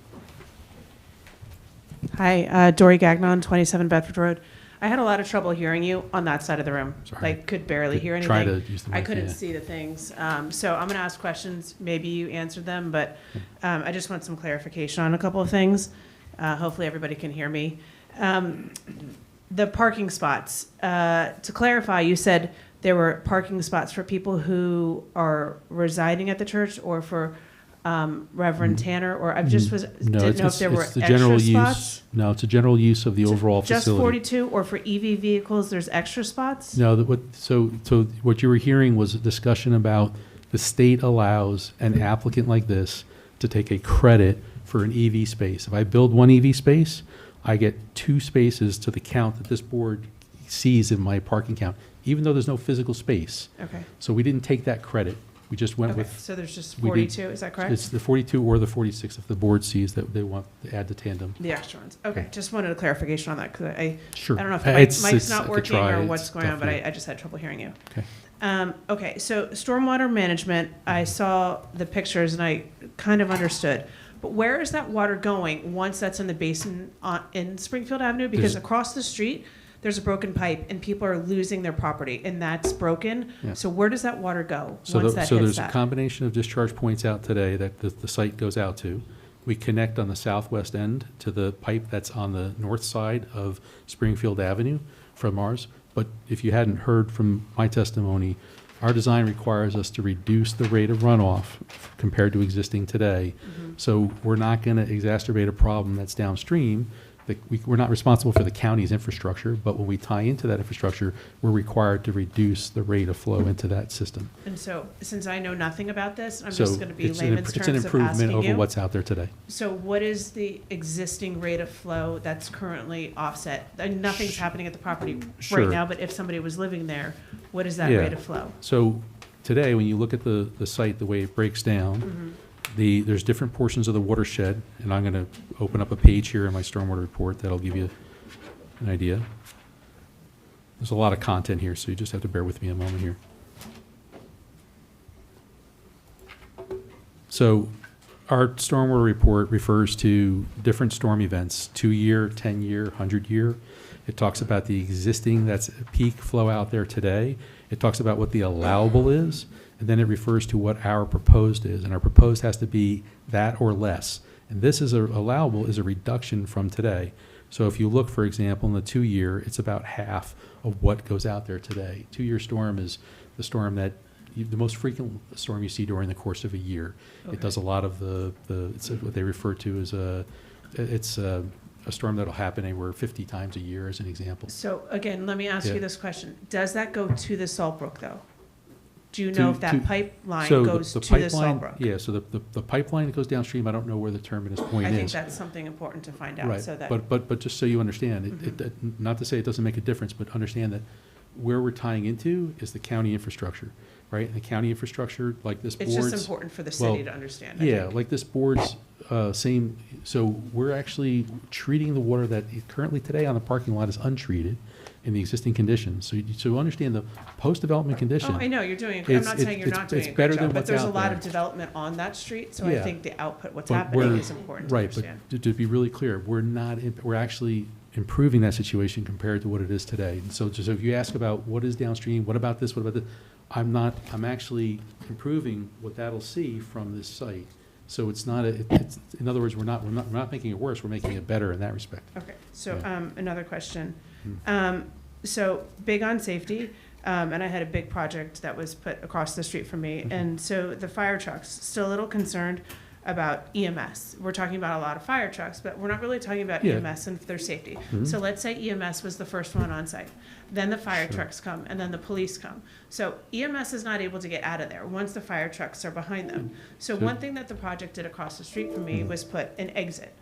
Hi, Dory Gagnon, 27 Bedford Road. I had a lot of trouble hearing you on that side of the room. Sorry. Like, could barely hear anything. Try to use the I mic, couldn't yeah. see the things. So I'm going to ask questions. Maybe you answered them, but I just want some clarification on a couple of things. Hopefully everybody can hear me. The parking spots. To clarify, you said there were parking spots for people who are residing at the church or for Reverend Tanner, or I just didn't know if there were it's the extra general spots. use. No, it's a general use of the overall Just facility. 42, or for EV vehicles, there's extra spots? No, so what you were hearing was a discussion about the state allows an applicant like this to take a credit for an EV space. If I build one EV space, I get 2 spaces to the count that this board sees in my parking count, even though there's no physical space. Okay. So we didn't take that credit. We just went Okay, with. so there's just we did- 42, is that correct? It's the 42 or the 46 if the board sees that they want to add the tandem. The extra ones. Okay, just wanted a clarification on that, because Sure. I don't know if the It's- mic's it's- not I could working try. or It's what's going on, but tough, yeah. I just had trouble hearing you. Okay. Okay, so stormwater management, I saw the pictures and I kind of understood. But where is that water going once that's in the basin in Springfield Avenue? Because There's- across the street, there's a broken pipe and people are losing their property and that's broken. Yeah. So where does that water go So, once that so hits there's a that? combination of discharge points out today that the site goes out to. We connect on the southwest end to the pipe that's on the north side of Springfield Avenue from ours. But if you hadn't heard from my testimony, our design requires us to reduce the rate of runoff compared to existing today. So we're not going to exacerbate a problem that's downstream. We're not responsible for the county's infrastructure, but when we tie into that infrastructure, we're required to reduce the rate of flow into that system. And so, since I know nothing about this, I'm So just going to be it's an layman's it's terms an of improvement asking over you. what's out there today. So what is the existing rate of flow that's currently offset? And nothing's happening at the property right Sure. now, but if somebody was living there, what is that Yeah. rate of flow? So today, when you look at the site, the way it breaks down, there's different portions of the watershed, and I'm going to open up a page here in my stormwater report that'll give you an idea. There's a lot of content here, so you just have to bear with me a moment here. So our stormwater report refers to different storm events, 2-year, 10-year, 100-year. It talks about the existing, that's peak flow out there today. It talks about what the allowable is, and then it refers to what our proposed is. And our proposed has to be that or less. And this is allowable is a reduction from today. So if you look, for example, in the 2-year, it's about half of what goes out there today. 2-year storm is the storm that the most frequent storm you see during the course of a year. Okay. It does a lot of it's what they refer to as a storm that'll happen anywhere 50 times a year, as an example. So again, let me ask Yeah. you this question. Does that go to the Saltbrook though? Do you know if To- that pipeline so goes the to the pipeline- Saltbrook? Yeah, so the pipeline that goes downstream, I don't know where the terminus point I is. think that's something important to find out, Right, so that. but just so you understand, not to say it doesn't make a difference, but understand that where we're tying into is the county infrastructure, right? And the county infrastructure, like this It's board's. just important for the city well, to understand, I Yeah, think. like this board's same, so we're actually treating the water that currently today on the parking lot is untreated in the existing conditions. So understand the post-development condition. Oh, I know, you're doing, I'm it's- not saying you're it's- not doing it's a better great than job, but what's there's a out lot there. of development on that street, so I Yeah. think the output, what's But happening we're- is important to right, understand. but to be really clear, we're actually improving that situation compared to what it is today. And so just if you ask about what is downstream, what about this, what about this, I'm actually improving what that'll see from this site. So it's not, it's, in other words, we're not making it worse, we're making it better in that respect. Okay, so, Yeah. another question. So, big on safety, and I had a big project that was put across the street from me, and so the fire trucks, still a little concerned about EMS. We're talking about a lot of fire trucks, but we're not really talking about Yeah. EMS and their safety. Mhm. So let's say EMS was the first one on site, then the fire Sure. trucks come, and then the police come. So EMS is not able to get out of there once the fire trucks are behind them. So So- one thing that the project did across the street from me was put an exit.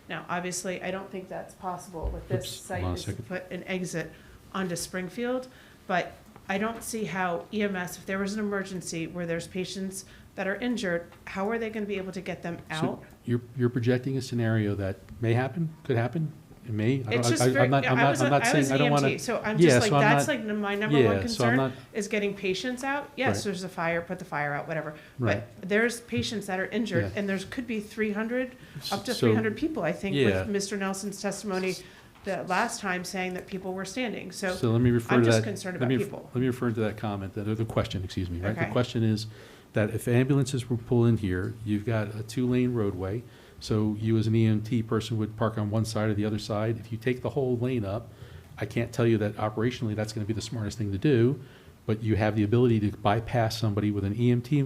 Now, obviously, I don't think that's possible with this Oops, site, hold on a is to second. put an exit onto Springfield, but I don't see how EMS, if there was an emergency where there's patients that are injured, how are they gonna be able to get them So out? you're projecting a scenario that may happen, could happen, Me? I It's don't- just I- very, I'm not, I'm I not, was I'm not I was saying, I don't want to. EMT, so I'm just like, that's like my number one yeah, so I'm concern not- is getting patients out. Yes, Right. there's a fire, put the fire out, whatever. Right. But there's patients that are injured, Yeah. and there's could be 300, up to So- 300 people, I think, Yeah. with Mr. Nelson's testimony the last time saying that people were standing. So let me refer I'm to that. just concerned about people. Let me refer to that comment, the question, excuse me, right? The Okay. question is that if ambulances were pull in here, you've got a 2-lane roadway, so you as an EMT person would park on one side or the other side. If you take the whole lane up, I can't tell you that operationally that's gonna be the smartest thing to do, but you have the ability to bypass somebody with an EMT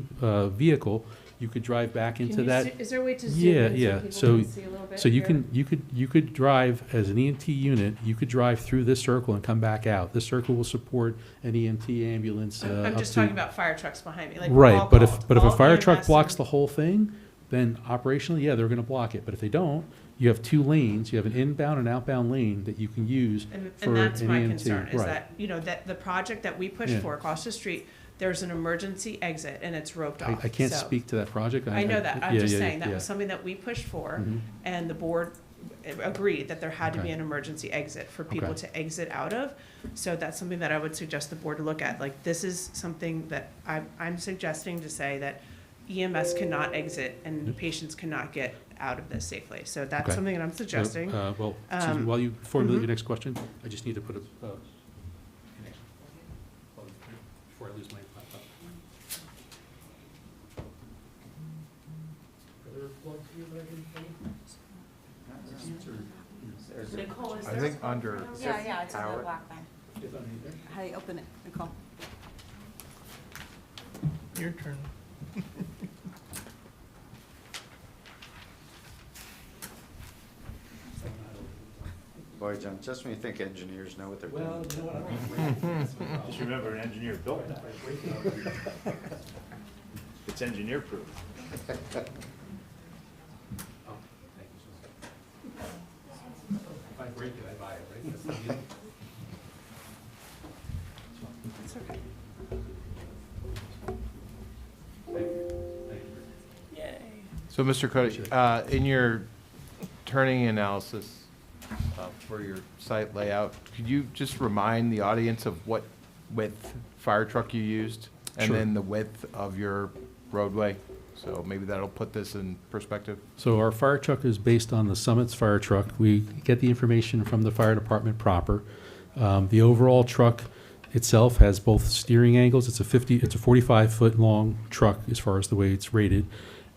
vehicle. You could drive back Can into you that. see- is there a way to zoom Yeah, in so yeah. people So, can see a little bit so you here? can, you could drive as an EMT unit, you could drive through this circle and come back out. This circle will support an EMT ambulance, I'm up just to- talking about fire trucks behind me, like all Right, but called. if a All fire truck EMS blocks and- the whole thing, then operationally, yeah, they're gonna block it. But if they don't, you have 2 lanes, you have an inbound and outbound lane that you can use for an EMT. And that's my concern, is Right. that, you know, that the project that we pushed Yeah. for across the street, there's an emergency exit and it's roped off. I can't So- speak to that project. I know that, I'm yeah, just yeah, saying, that yeah. was something that we pushed for, Mhm. and the board agreed that there had to be Okay. an emergency exit for people Okay. to exit out of. So that's something that I would suggest the board look at, like, this is something that I'm suggesting to say that EMS cannot exit and patients cannot get out of this safely. So that's Okay. something that I'm So, suggesting. well, excuse me, while you formulate mhm. your next question, I just need to put a connection before I lose my laptop. Nicole, is I there think a- under, Yeah, it's Howard? black thing. How do you open it, Nicole? Your turn. Boy, John, just when you think engineers know what they're doing. Well, you know what, Just remember, an engineer built that. It's engineer proof. Oh, thank you so much. If I break it, I buy it, right? That's the deal. It's okay. Thank you. Thank you. Yay. so Mr. Cody, in your turning analysis for your site layout, could you just remind the audience of what width fire truck you used? And Sure. then the width of your roadway? So maybe that'll put this in perspective. So our fire truck is based on the Summit's fire truck. We get the information from the fire department proper. The overall truck itself has both steering angles. It's a 45-foot long truck as far as the way it's rated.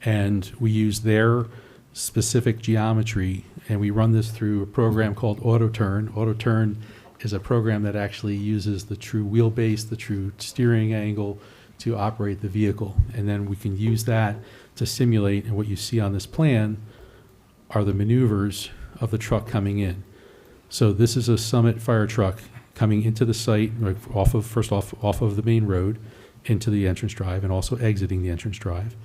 And we use their specific geometry, and we run this through a program called AutoTurn. AutoTurn is a program that actually uses the true wheelbase, the true steering angle to operate the vehicle. And then we can use that to simulate, and what you see on this plan are the maneuvers of the truck coming in. So this is a Summit fire truck coming into the site, like off of the main road into the entrance drive, and also exiting the entrance drive.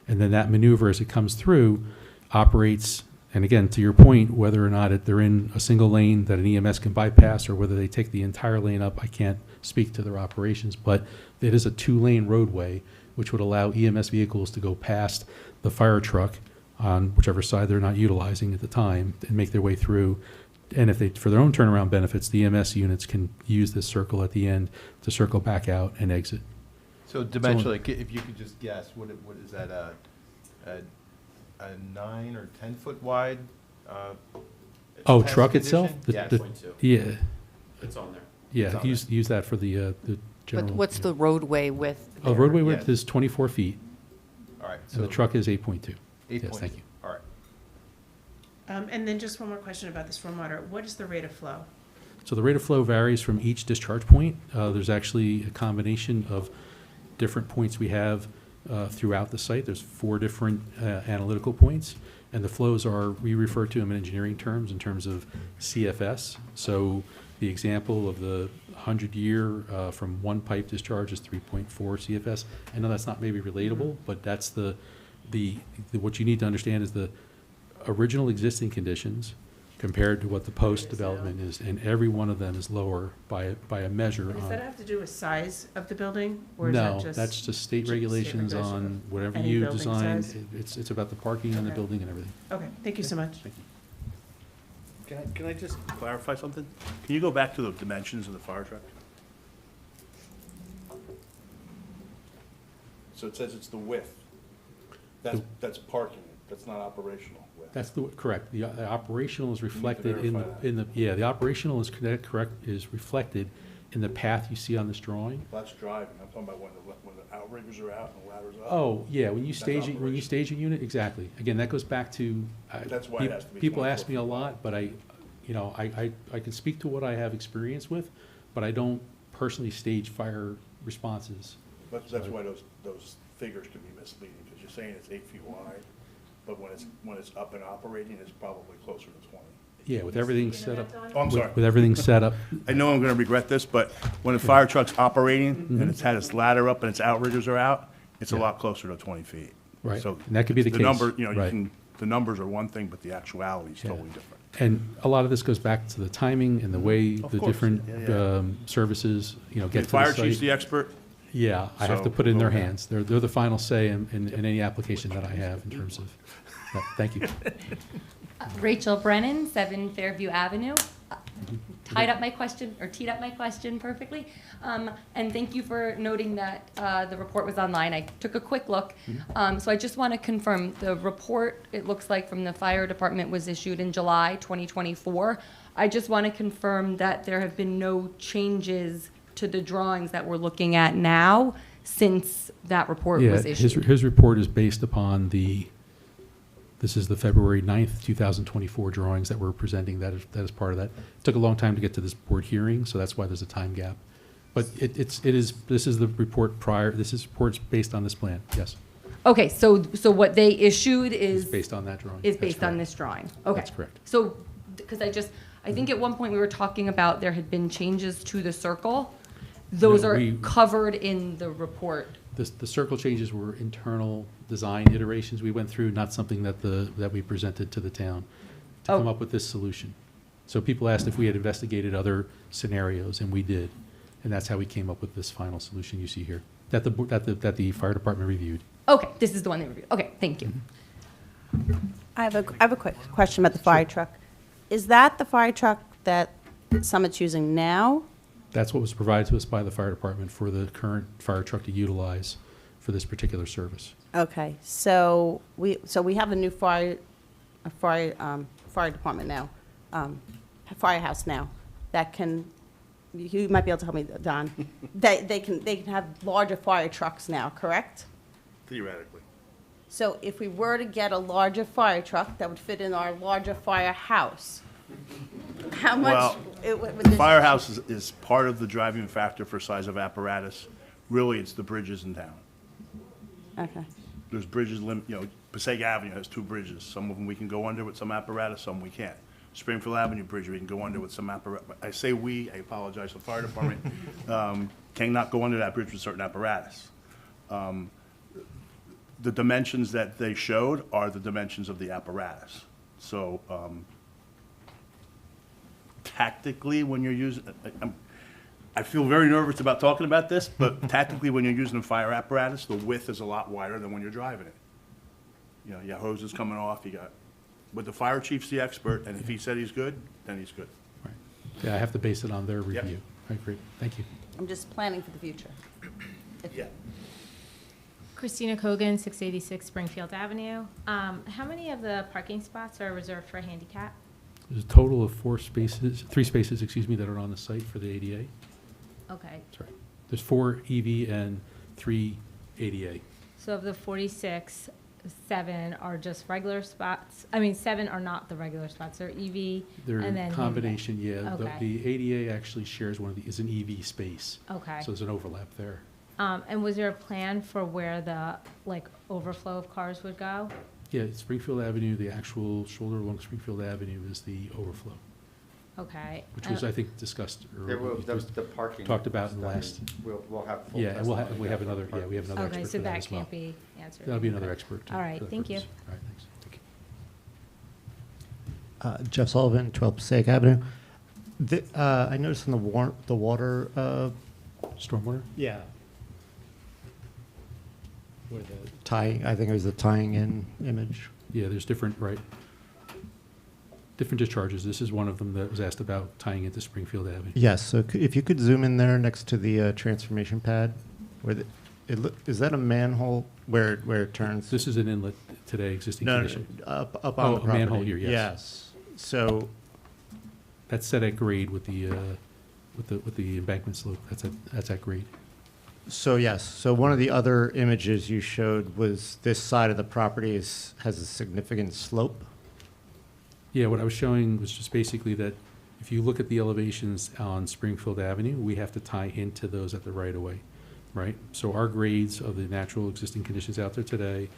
And then that maneuver, as it comes through, operates, and again, to your point, whether or not they're in a single lane that an EMS can bypass, or whether they take the entire lane up, I can't speak to their operations, but it is a 2-lane roadway, which would allow EMS vehicles to go past the fire truck on whichever side they're not utilizing at the time and make their way through. And if they, for their own turnaround benefits, the EMS units can use this circle at the end to circle back out and exit. So dimensionally, if you could just guess, what is that, a 9 or 10 foot wide? Oh, test truck itself? condition? The- Yes. Yeah, It's on there. yeah, on use that for the general. What's the roadway width? Oh, there? roadway width Yes. is 24 feet, All right. and the truck is 8.2. 8.2. Yes, thank you. All right. And then just one more question about the stormwater. What is the rate of flow? So the rate of flow varies from each discharge point. There's actually a combination of different points we have throughout the site. There's 4 different analytical points, and the flows are, we refer to them in engineering terms, in terms of CFS. So the example of the 100-year from one pipe discharge is 3.4 CFS. I know that's not maybe relatable, but that's the what you need to understand is the original existing conditions compared to what the post-development is, and every one of them is lower by a measure Does on. that have to do with size of the building, or is No, that just? that's just state state regulations regulation on of whatever any you building design. size? It's about the parking in the Okay. building and everything. Okay, thank you so much. Thank you. Can I just clarify something? Can you go back to the dimensions of the fire truck? So it says it's the width. That's parking, that's not operational width. That's correct. The operational is reflected verify that. the operational is correct, is reflected in the path you see on this drawing. Well, that's driving, I'm talking about when the outriggers are out and the ladders up. Oh, yeah, when you That's stage it, when you operational. stage a unit, exactly. Again, that goes back to. That's why it has to be People 24 ask me a lot, but I can speak to what I have experience with, but I don't personally stage fire responses. That's why those figures can be misleading, because you're saying it's 8 feet wide, but when it's up and operating, it's probably closer to 20. Yeah, with everything set up. Oh, I'm sorry. With everything set up. I know I'm gonna regret this, but when a fire truck's operating and it's had its ladder up and its outriggers are out, it's a lot closer to 20 feet. Right, So and that could be the case, number, you right. the numbers are one thing, but the actuality is totally different. And a lot of this goes back to the timing and the way Of the course. different Yeah. Services, get The to the fire chief's site. the expert. Yeah, I have to So, put it in their okay. hands. They're the final say in any application that I have in terms of, thank you. Rachel Brennan, 7 Fairview Avenue. Teed up my question perfectly. And thank you for noting that the report was online. I took a quick look. So I just want to confirm, the report, it looks like from the fire department, was issued in July 2024. I just want to confirm that there have been no changes to the drawings that we're looking at now since that report was issued. His report is based upon this is the February 9th, 2024 drawings that we're presenting. That is part of that. It took a long time to get to this board hearing, so that's why there's a time gap. But this is the report prior, report's based on this plan, yes. Okay, so what they issued It's is based on that drawing. is That's based on correct. this drawing. Okay. That's correct. So, because I think at one point we were talking about there had been changes to the circle. Those No, are we- covered in the report. The circle changes were internal design iterations we went through, not something that we presented to the town to come up with this solution. So people asked if we had investigated other scenarios, and we did. And that's how we came up with this final solution you see here, that the fire department reviewed. Okay, this is the one they reviewed. Okay, thank you. I have a quick question about the fire truck. Is that the fire truck that Summit's using now? That's what was provided to us by the fire department for the current fire truck to utilize for this particular service. Okay, so we have a new fire department now, firehouse now, that can, you might be able to help me, Don. They can have larger fire trucks now, correct? Theoretically. So if we were to get a larger fire truck that would fit in our larger firehouse, how much? Well, would the this- firehouse is part of the driving factor for size of apparatus. Really, it's the bridges in town. Okay. There's bridges, Passaic Avenue has 2 bridges. Some of them we can go under with some apparatus, some we can't. Springfield Avenue Bridge, we can go under with some apparatus. I say we, I apologize to the fire department, cannot go under that bridge with certain apparatus. The dimensions that they showed are the dimensions of the apparatus. So tactically, when you're using, I feel very nervous about talking about this, but tactically, when you're using a fire apparatus, the width is a lot wider than when you're driving it. You got hoses coming off, but the fire chief's the expert, and if he said he's good, then he's good. Right. Yeah, I have to base it on their review. I agree. Thank you. I'm just planning for the future. Yeah. Christina Cogan, 686 Springfield Avenue. How many of the parking spots are reserved for handicap? There's a total of 3 spaces, that are on the site for the ADA. Okay. That's right. There's 4 EV and 3 ADA. So of the 46, 7 are just regular spots? I mean, 7 are not the regular spots, they're EV They're and then in combination, yeah. Okay. The ADA actually shares is an EV space. Okay. So there's an overlap there. And was there a plan for where the, overflow of cars would go? Yeah, Springfield Avenue, the actual shoulder along Springfield Avenue is the overflow, Okay. which was, I think, discussed earlier. The parking. Talked about in the study, last. We'll have full Yeah, and we testimony have about another, the yeah, we have another Okay, expert so for that that as well. can't be answered. That'll be another Okay. expert. All right, for that thank you. purpose. All right, thanks. Jeff Sullivan, 12 Passaic Avenue. I noticed in the water. Stormwater? Yeah. Where the tying, I think it was the tying in image. Yeah, there's different, right. Different discharges. This is one of them that was asked about tying into Springfield Avenue. Yes, so if you could zoom in there next to the transformation pad, where is that a manhole where it turns? This is an inlet today, existing No, condition. up on the Oh, a property. manhole here, yes. Yes. So, That's set at grade with the embankment slope. That's at grade. so yes, so one of the other images you showed was this side of the property has a significant slope. Yeah, what I was showing was just basically that if you look at the elevations on Springfield Avenue, we have to tie into those at the right of way, right? So our grades of the natural existing conditions out there today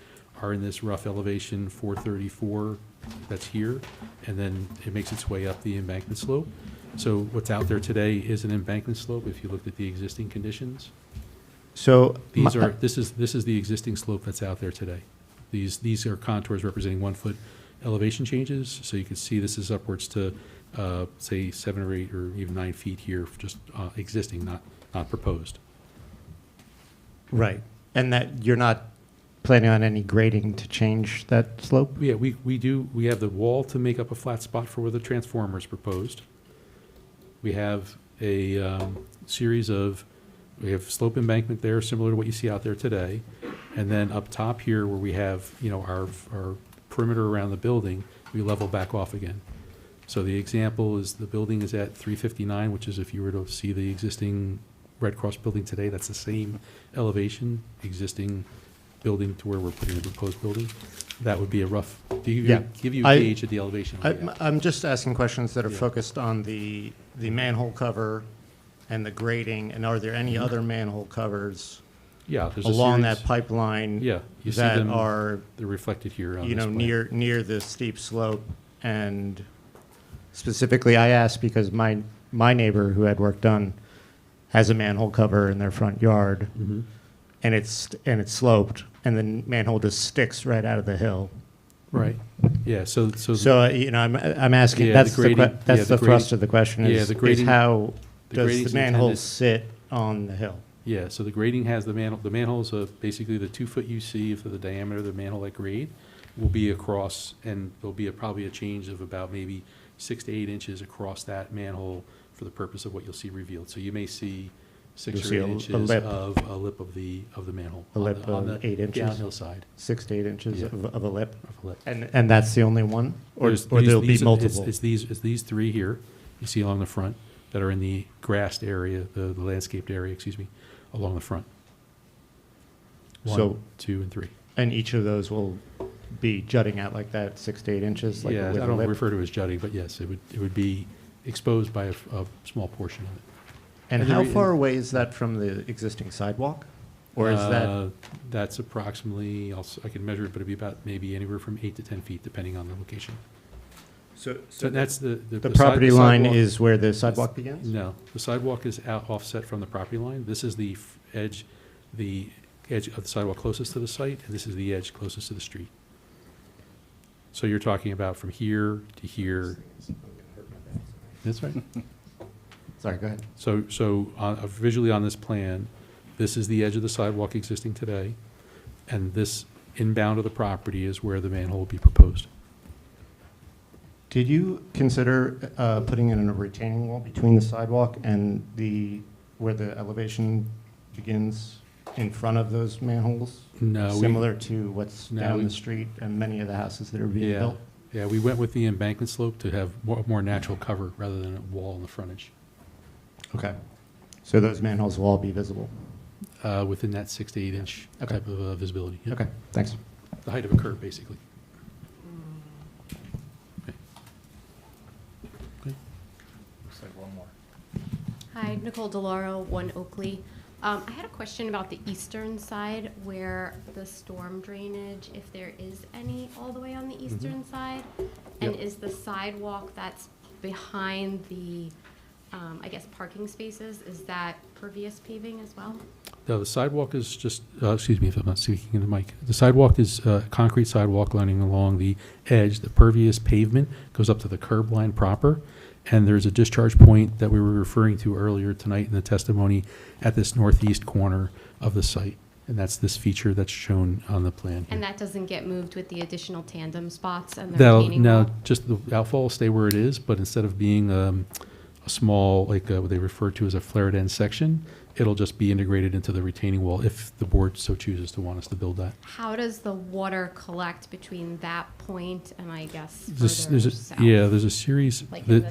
are in this rough elevation 434 that's here, and then it makes its way up the embankment slope. So what's out there today is an embankment slope if you looked at the existing conditions. So This is the existing slope that's out there today. These are contours representing 1 foot elevation changes, so you can see this is upwards to, say, 7 or 8 or even 9 feet here, just existing, not proposed. Right, and that you're not planning on any grading to change that slope? Yeah, we have the wall to make up a flat spot for where the transformer is proposed. We have a series of, we have slope embankment there, similar to what you see out there today. And then up top here, where we have, our perimeter around the building, we level back off again. So the example is the building is at 359, which is if you were to see the existing Red Cross building today, that's the same elevation, existing building to where we're putting the proposed building. That would be a rough, give you a gauge of the elevation. I'm just asking questions that are Yeah. focused on the manhole cover and the grading, and are there any other manhole covers Yeah, there's a along series- that pipeline Yeah, you see that them, are, they're reflected here on this plan. near the steep slope? And specifically, I asked because my neighbor who had work done has a manhole cover in their front yard, Mhm. and it's sloped, and the manhole just sticks right out of the hill. Right, yeah, so. So, I'm asking, Yeah, that's the grading- yeah, that's the the thrust grading- of the question yeah, is, the grading- how the does grading's the manhole intended- sit on the hill? Yeah, so the grading has the manhole's basically the 2 foot you see for the diameter of the manhole at grade will be across, and there'll be probably a change of about maybe 6 to 8 inches across that manhole for the purpose of what you'll see revealed. So you may see 6 You'll or see 8 a inches lip. of a lip of the manhole. A lip on of the 8 inches? downhill side. 6 to 8 inches Yeah. of a lip? Of a lip. And that's the only one? Or There's there'll be these- multiple? It's these 3 here, you see along the front, that are in the grassed area, the landscaped area, excuse me, along the front. 1, So- 2, and 3. And each of those will be jutting out like that, 6 to 8 inches? Like Yeah, with I a don't lip? refer to it as jutting, but yes, it would be exposed by a small portion of it. And the how re- far away is that from the existing sidewalk? Or is that, That's approximately, I can measure it, but it'd be about maybe anywhere from 8 to 10 feet, depending on the location. so That's the property line sidewalk- is where the sidewalk begins? No, the sidewalk is offset from the property line. This is the edge of the sidewalk closest to the site, and this is the edge closest to the street. So you're talking about from here to here. That's right. Sorry, go ahead. So visually on this plan, this is the edge of the sidewalk existing today, and this inbound of the property is where the manhole will be proposed. Did you consider putting in a retaining wall between the sidewalk and where the elevation begins in front of those manholes? No. Similar to what's No, down we- the street and many of the houses that are being Yeah, built? yeah, we went with the embankment slope to have more natural cover rather than a wall in the frontage. Okay. So those manholes will all be visible? Within that 6 to 8 inch Okay. type of visibility. Yeah. Okay, thanks. The height of a curb, basically. Looks like one more. Hi, Nicole DeLauro, 1 Oakley. I had a question about the eastern side where the storm drainage, if there is any, all the way on the eastern side? And Yep. is the sidewalk that's behind the, I guess, parking spaces, is that pervious paving as well? No, the sidewalk is just, excuse me if I'm not speaking in the mic. The sidewalk is concrete sidewalk running along the edge. The pervious pavement goes up to the curb line proper. And there's a discharge point that we were referring to earlier tonight in the testimony at this northeast corner of the site. And that's this feature that's shown on the plan. And that doesn't get moved with the additional tandem spots and the That'll, retaining no, wall? just the outfall will stay where it is, but instead of being a small, like what they refer to as a flared end section, it'll just be integrated into the retaining wall if the board so chooses to want us to build that. How does the water collect between that point and I guess There's further a, south? yeah, there's a series. Like the- in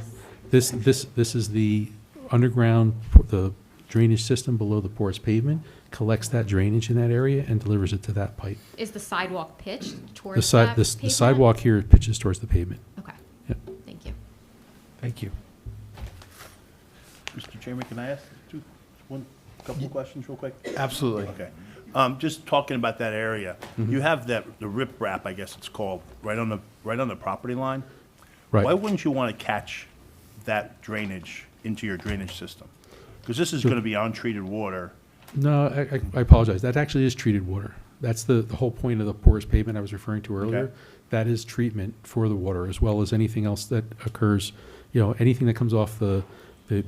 This is the underground, the drainage system below the porous pavement, collects that drainage in that area and delivers it to that pipe. Is the sidewalk pitched The towards side, that the pavement? sidewalk here pitches towards the pavement. Okay, Yep. thank you. Thank you. Mr. Chairman, can I ask couple of questions real quick? Absolutely. Okay. Just talking about that area, you have the riprap, I guess it's called, right on the property line. Right. Why wouldn't you want to catch that drainage into your drainage system? Because this is going to be untreated water. No, I apologize. That actually is treated water. That's the whole point of the porous pavement I was referring to earlier. Okay. That is treatment for the water, as well as anything else that occurs, anything that comes off the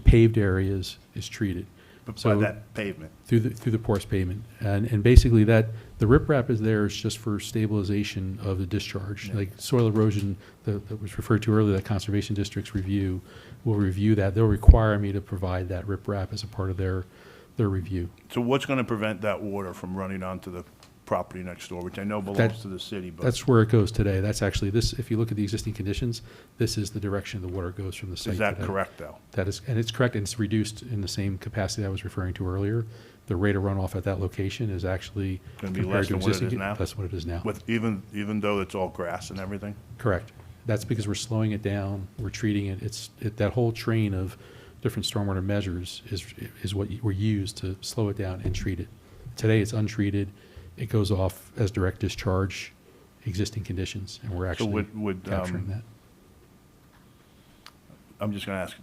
paved areas is treated. By So that pavement. through the porous pavement. And basically the riprap is there is just for stabilization of the discharge. Like soil erosion that was referred to earlier, that Conservation District's review will review that. They'll require me to provide that riprap as a part of their review. So what's going to prevent that water from running onto the property next door, which I know belongs to the city, but That's where it goes today. That's actually this, if you look at the existing conditions, this is the direction the water goes from the site is that today. correct, though? That is, and it's correct, and it's reduced in the same capacity I was referring to earlier. The rate of runoff at that location is actually Going to be compared less to than what it existing is now? Less than what it is now. With, even though it's all grass and everything? Correct. That's because we're slowing it down, we're treating it. That whole train of different stormwater measures is what we're used to slow it down and treat it. Today, it's untreated. It goes off as direct discharge, existing conditions, and we're So actually would, capturing that. I'm just going to ask,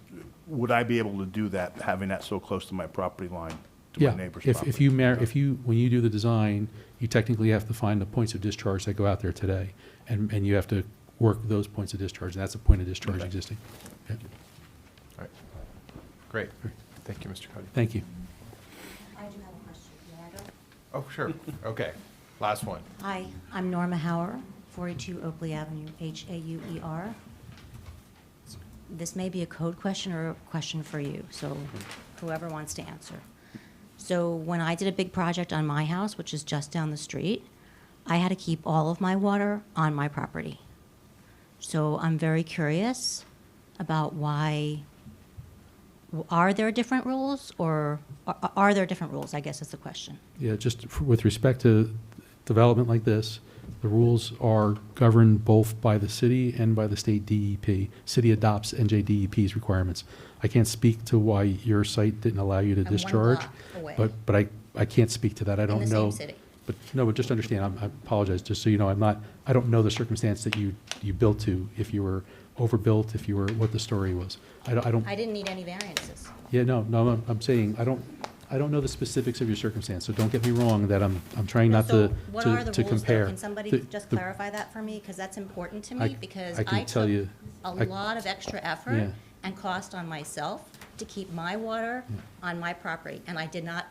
would I be able to do that, having that so close to my property line, to Yeah, my neighbor's if property? when you do the design, you technically have to find the points of discharge that go out there today, and you have to work those points of discharge, and that's a point of discharge Okay. existing. Yeah. All right. Great. Thank you, Mr. Cody. Thank you. I do have a question. May I go? Oh, sure. Okay. Last one. Hi, I'm Norma Hauer, 42 Oakley Avenue, Hauer. This may be a code question or a question for you, so whoever wants to answer. So when I did a big project on my house, which is just down the street, I had to keep all of my water on my property. So I'm very curious about why, are there different rules, or are there different rules, I guess is the question. Yeah, just with respect to development like this, the rules are governed both by the city and by the state DEP. City adopts NJDEP's requirements. I can't speak to why your site didn't allow you to I'm 1 discharge. block away. But I can't speak to that. I don't know. In the same city. But no, but just understand, I apologize, just so you know, I don't know the circumstance that you built to, if you were overbuilt, if you were, what the story was. I don't. I didn't need any variances. Yeah, no, I'm saying, I don't know the specifics of your circumstance, so don't get me wrong that I'm trying not So to what are the to rules, though? compare. Can somebody The- just the- clarify that for me? Because that's important to I- me, because I can I tell took you- a I- lot of extra Yeah. effort and cost on myself to keep my water on my property, and I did not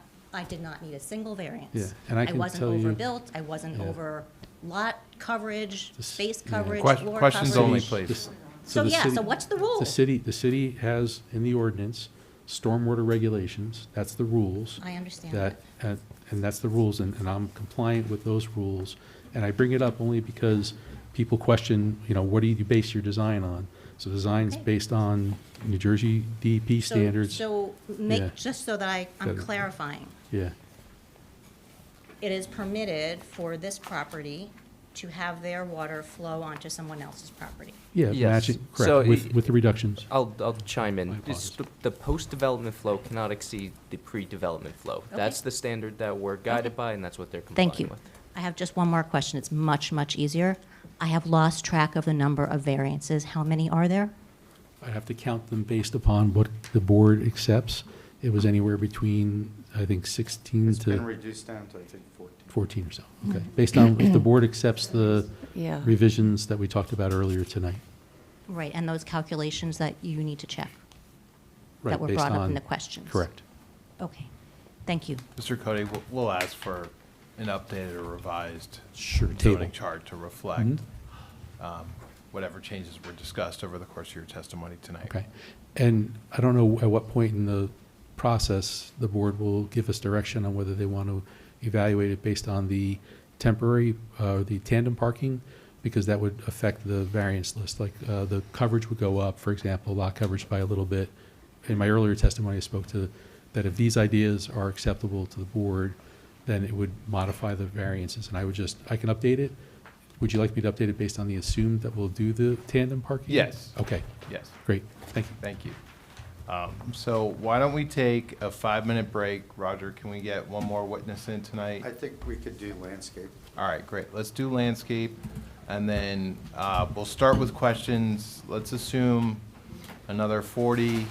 need a single variance. Yeah, and I can wasn't tell you- overbuilt, I wasn't Yeah. over lot coverage, space yeah. coverage, floor Questions coverage. only, please. So the yeah, city- so what's the rule? The city has in the ordinance stormwater regulations, that's the rules. I understand that. And that's the rules, and I'm compliant with those rules. And I bring it up only because people question, what do you base your design on? So design's Okay. based on New Jersey DEP standards. So Yeah. just so that I'm Got it. clarifying. Yeah, It is permitted for this property to have their water flow onto someone else's property. yeah, Yes. matching, So correct, with the reductions. I'll chime My in. apologies. The post-development flow cannot exceed the pre-development flow. Okay. That's the standard that we're guided by, and that's what they're complying Thank you. with. I have just one more question. It's much, much easier. I have lost track of the number of variances. How many are there? I have to count them based upon what the board accepts. It was anywhere between, I think, 16 It's been to reduced down to, I think, 14. 14 or so. Okay, based on if the board accepts the Yeah. revisions that we talked about earlier tonight. Right, and those calculations that you need to check, Right, that were based brought up in on- the questions. Correct. Okay, thank you. Mr. Cody, we'll ask for an updated or revised Sure, zoning table. chart to reflect Mhm. whatever changes were discussed over the course of your testimony tonight. Okay. And I don't know at what point in the process the board will give us direction on whether they want to evaluate it based on the temporary, the tandem parking, because that would affect the variance list. Like the coverage would go up, for example, lot coverage by a little bit. In my earlier testimony, I spoke to that if these ideas are acceptable to the board, then it would modify the variances. And I can update it. Would you like me to update it based on the assumed that we'll do the tandem parking? Yes. Okay. Yes. Great. Thank you. Thank you. So why don't we take a 5-minute break? Roger, can we get one more witness in tonight? I think we could do landscape. All right, great. Let's do landscape, and then we'll start with questions. Let's assume another 40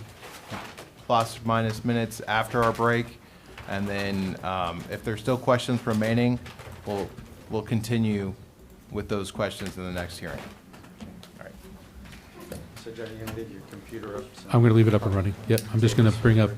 plus minus minutes after our break, and then if there's still questions remaining, we'll continue with those questions in the next hearing. All right. So Jenny, you're gonna leave your computer up? so- I'm going to leave it up and running. Yep. I'm just going to bring up.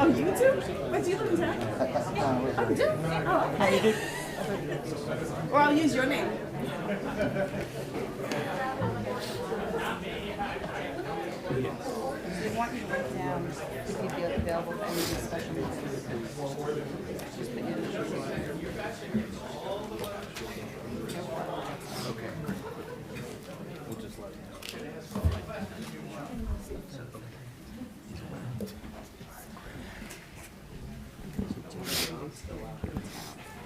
Oh, you too? But you live in town? Oh, do? Oh, okay. Or I'll use your name. They want you to write down if you'd be available for any special meetings. Just put your initials.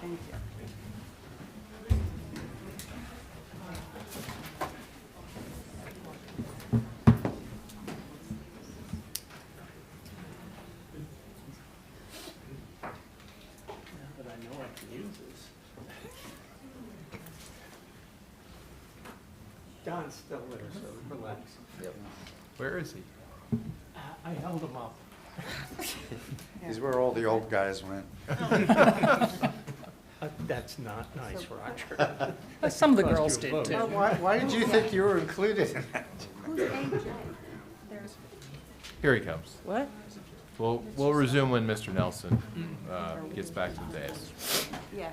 Thank you. But I know I can use this. Don's still with us, so relax. Where is he? I held him up. He's where all the old guys went. That's not nice, Roger. Some of the Cost girls you a did vote. too. Why did you think you were included in that? Who's AJ? Here he comes. What? We'll resume when Mr. Nelson gets back to the dais. Yeah.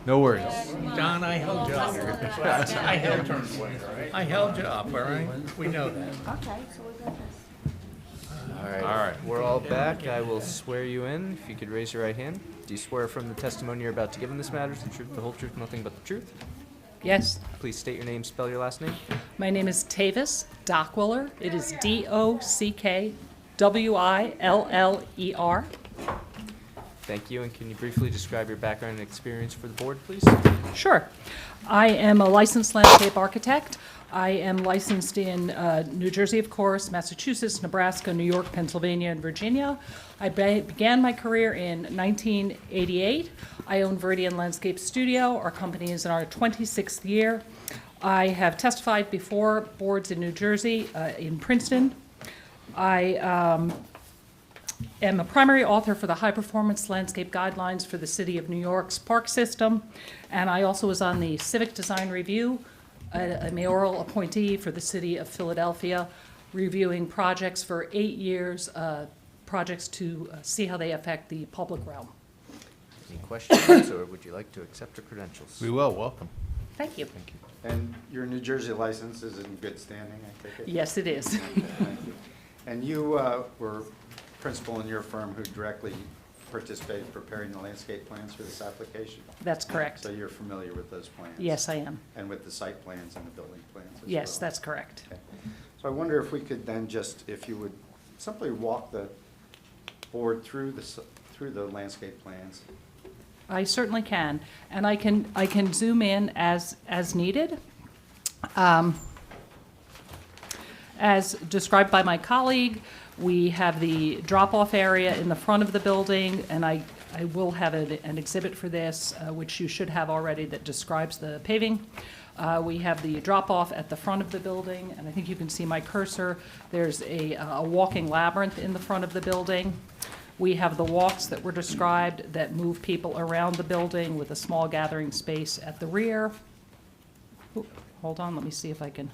No worries. Don, I held you up. I held you up, all right? We know that. Okay, so we got this. All right. We're all back. I will swear you in. If you could raise your right hand. Do you swear from the testimony you're about to give in this matter is the truth, the whole truth, nothing but the truth? Yes. Please state your name, spell your last name. My name is Tavis Dockwiller. It is Dockwiller. Thank you, and can you briefly describe your background and experience for the board, please? Sure. I am a licensed landscape architect. I am licensed in New Jersey, of course, Massachusetts, Nebraska, New York, Pennsylvania, and Virginia. I began my career in 1988. I own Viridian Landscape Studio. Our company is in our 26th year. I have testified before boards in New Jersey, in Princeton. I am a primary author for the High Performance Landscape Guidelines for the City of New York's park system, and I also was on the Civic Design Review, a mayoral appointee for the City of Philadelphia, reviewing projects for 8 years, projects to see how they affect the public realm. Any questions, or would you like to accept your credentials? We will. Welcome. Thank you. Thank you. And your New Jersey license is in good standing, I take it? Yes, it is. Okay, thank you. And you were principal in your firm who directly participated in preparing the landscape plans for this application? That's correct. So you're familiar with those plans? Yes, I am. And with the site plans and the building plans as well? Yes, that's correct. Okay. So I wonder if we could then just, if you would simply walk the board through the landscape plans. I certainly can, and I can zoom in as needed. As described by my colleague, we have the drop-off area in the front of the building, and I will have an exhibit for this, which you should have already, that describes the paving. We have the drop-off at the front of the building, and I think you can see my cursor. There's a walking labyrinth in the front of the building. We have the walks that were described that move people around the building with a small gathering space at the rear. Oop, hold on, let me see if I can.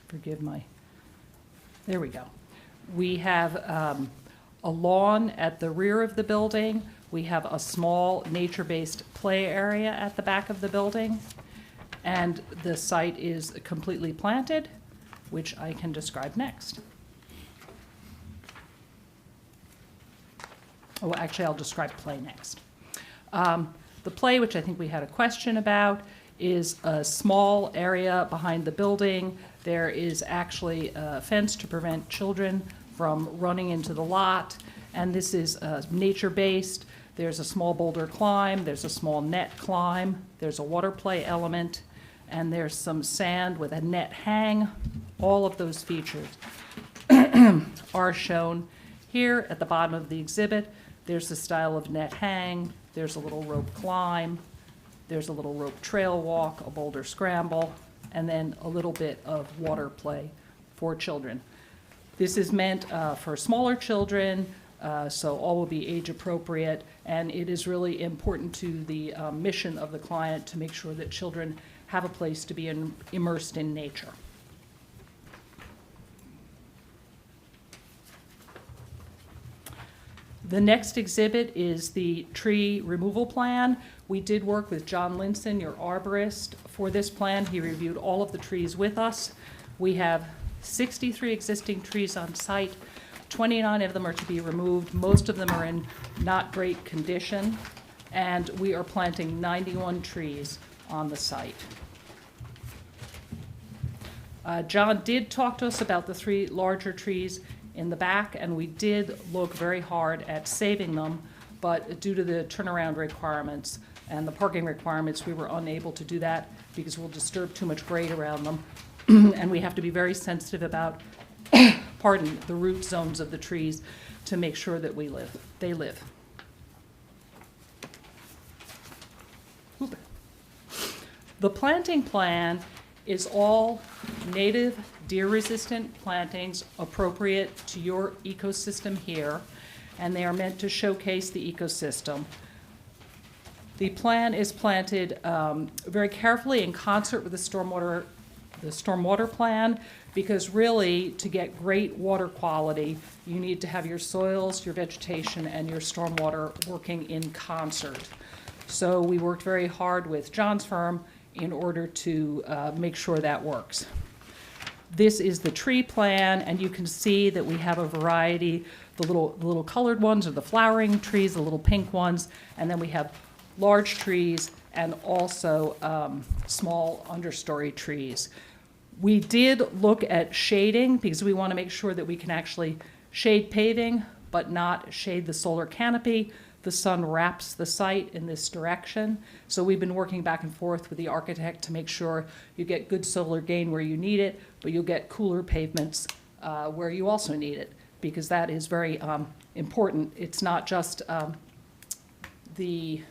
Forgive my, there we go. We have a lawn at the rear of the building. We have a small nature-based play area at the back of the building. And the site is completely planted, which I can describe next. Oh, actually, I'll describe play next. The play, which I think we had a question about, is a small area behind the building. There is actually a fence to prevent children from running into the lot, and this is nature-based. There's a small boulder climb, there's a small net climb, there's a water play element, and there's some sand with a net hang. All of those features are shown here at the bottom of the exhibit. There's the style of net hang, there's a little rope climb, there's a little rope trail walk, a boulder scramble, and then a little bit of water play for children. This is meant for smaller children, So all will be age appropriate, and it is really important to the mission of the client to make sure that children have a place to be immersed in nature. The next exhibit is the tree removal plan. We did work with John Linson, your arborist, for this plan. He reviewed all of the trees with us. We have 63 existing trees on site. 29 of them are to be removed. Most of them are in not great condition, and we are planting 91 trees on the site. John did talk to us about the 3 larger trees in the back, and we did look very hard at saving them, but due to the turnaround requirements and the parking requirements, we were unable to do that because we'll disturb too much grade around them. And we have to be very sensitive about, pardon, the root zones of the trees to make sure that they live. Oop. The planting plan is all native deer-resistant plantings appropriate to your ecosystem here, and they are meant to showcase the ecosystem. The plan is planted very carefully in concert with the stormwater plan, because really, to get great water quality, you need to have your soils, your vegetation, and your stormwater working in concert. So we worked very hard with John's firm in order to make sure that works. This is the tree plan, and you can see that we have a variety. The little colored ones are the flowering trees, the little pink ones, and then we have large trees and also small understory trees. We did look at shading because we want to make sure that we can actually shade paving but not shade the solar canopy. The sun wraps the site in this direction. So we've been working back and forth with the architect to make sure you get good solar gain where you need it, but you'll get cooler pavements where you also need it, because that is very important. It's not just the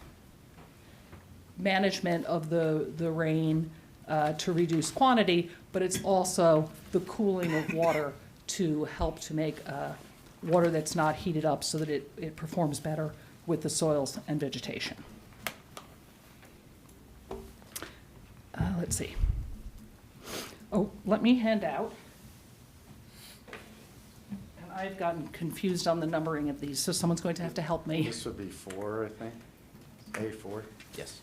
management of the rain to reduce quantity, but it's also the cooling of water to help to make water that's not heated up so that it performs better with the soils and vegetation. Let's see. Oh, let me hand out. And I've gotten confused on the numbering of these, so someone's going to have to help me. This would be 4, I think. A4? Yes.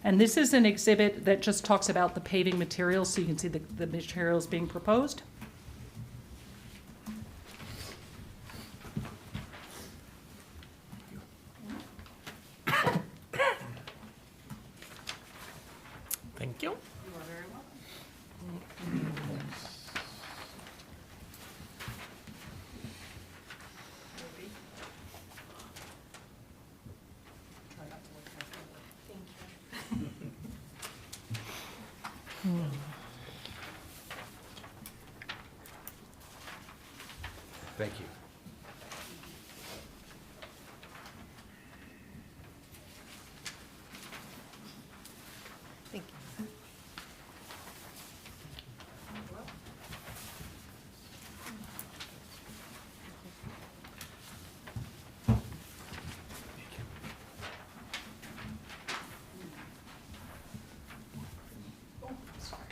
And this is an exhibit that just talks about the paving materials, so you can see the materials being proposed. Thank you. You are very welcome. Try not to look back over. Thank you. Thank you. Thank you. Oh, sorry.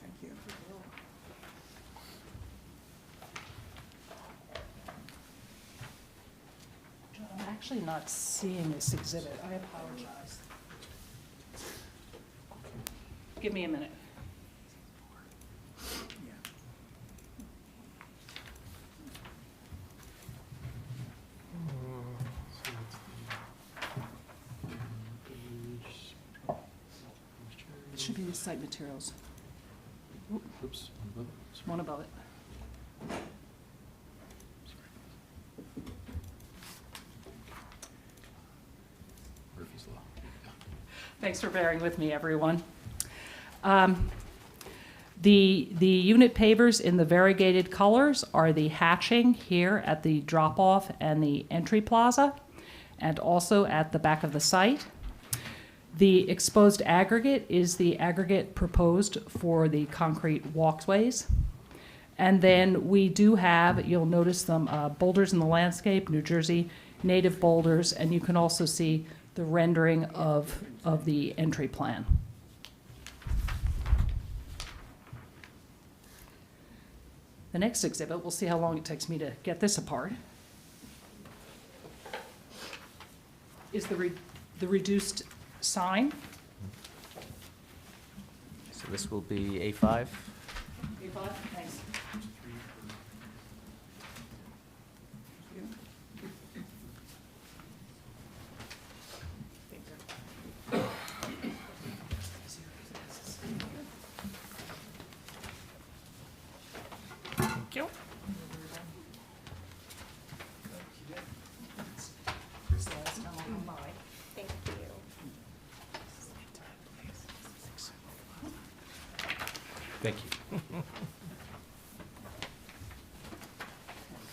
Thank you. John, I'm actually not seeing this exhibit. I apologize. Give me a minute. It should be the site materials. Oops. One above it. Murphy's Law. Thanks for bearing with me, everyone. The unit pavers in the variegated colors are the hatching here at the drop-off and the entry plaza, and also at the back of the site. The exposed aggregate is the aggregate proposed for the concrete walkways. And then we do have, you'll notice some boulders in the landscape, New Jersey native boulders, and you can also see the rendering of the entry plan. The next exhibit, we'll see how long it takes me to get this apart, is the reduced sign. So this will be A5. Thanks. Thank you. Thank you.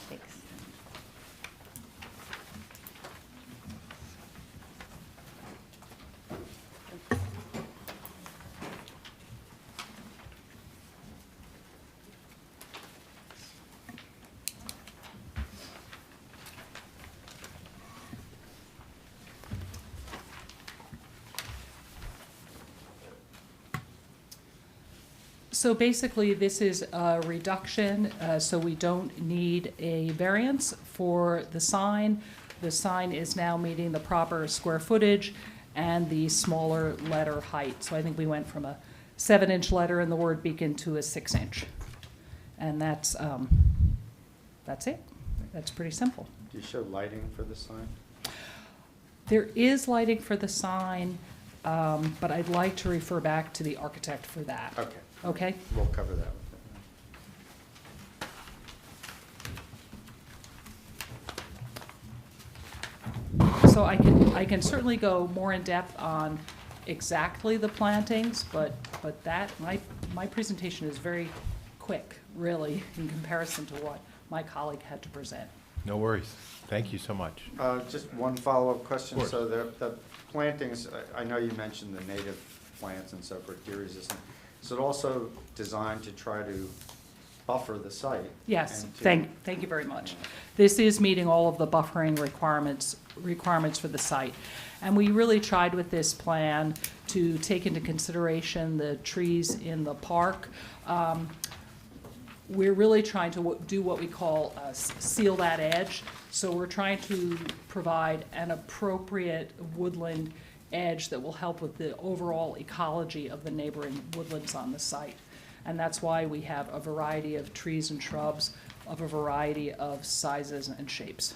Thanks. So basically, this is a reduction, so we don't need a variance for the sign. The sign is now meeting the proper square footage and the smaller letter height. So I think we went from a 7-inch letter in the word Beacon to a 6-inch. And that's it. That's pretty simple. Do you show lighting for the sign? There is lighting for the sign, but I'd like to refer back to the architect for that. Okay. Okay? We'll cover that with it. So I can certainly go more in depth on exactly the plantings, but that, my presentation is very quick, really, in comparison to what my colleague had to present. No worries. Thank you so much. Just one follow-up question. Of course. So the plantings, I know you mentioned the native plants and so forth, deer resistant. Is it also designed to try to buffer the site? Yes, and to- thank you very much. This is meeting all of the buffering requirements for the site. And we really tried with this plan to take into consideration the trees in the park. We're really trying to do what we call seal that edge. So we're trying to provide an appropriate woodland edge that will help with the overall ecology of the neighboring woodlands on the site. And that's why we have a variety of trees and shrubs of a variety of sizes and shapes.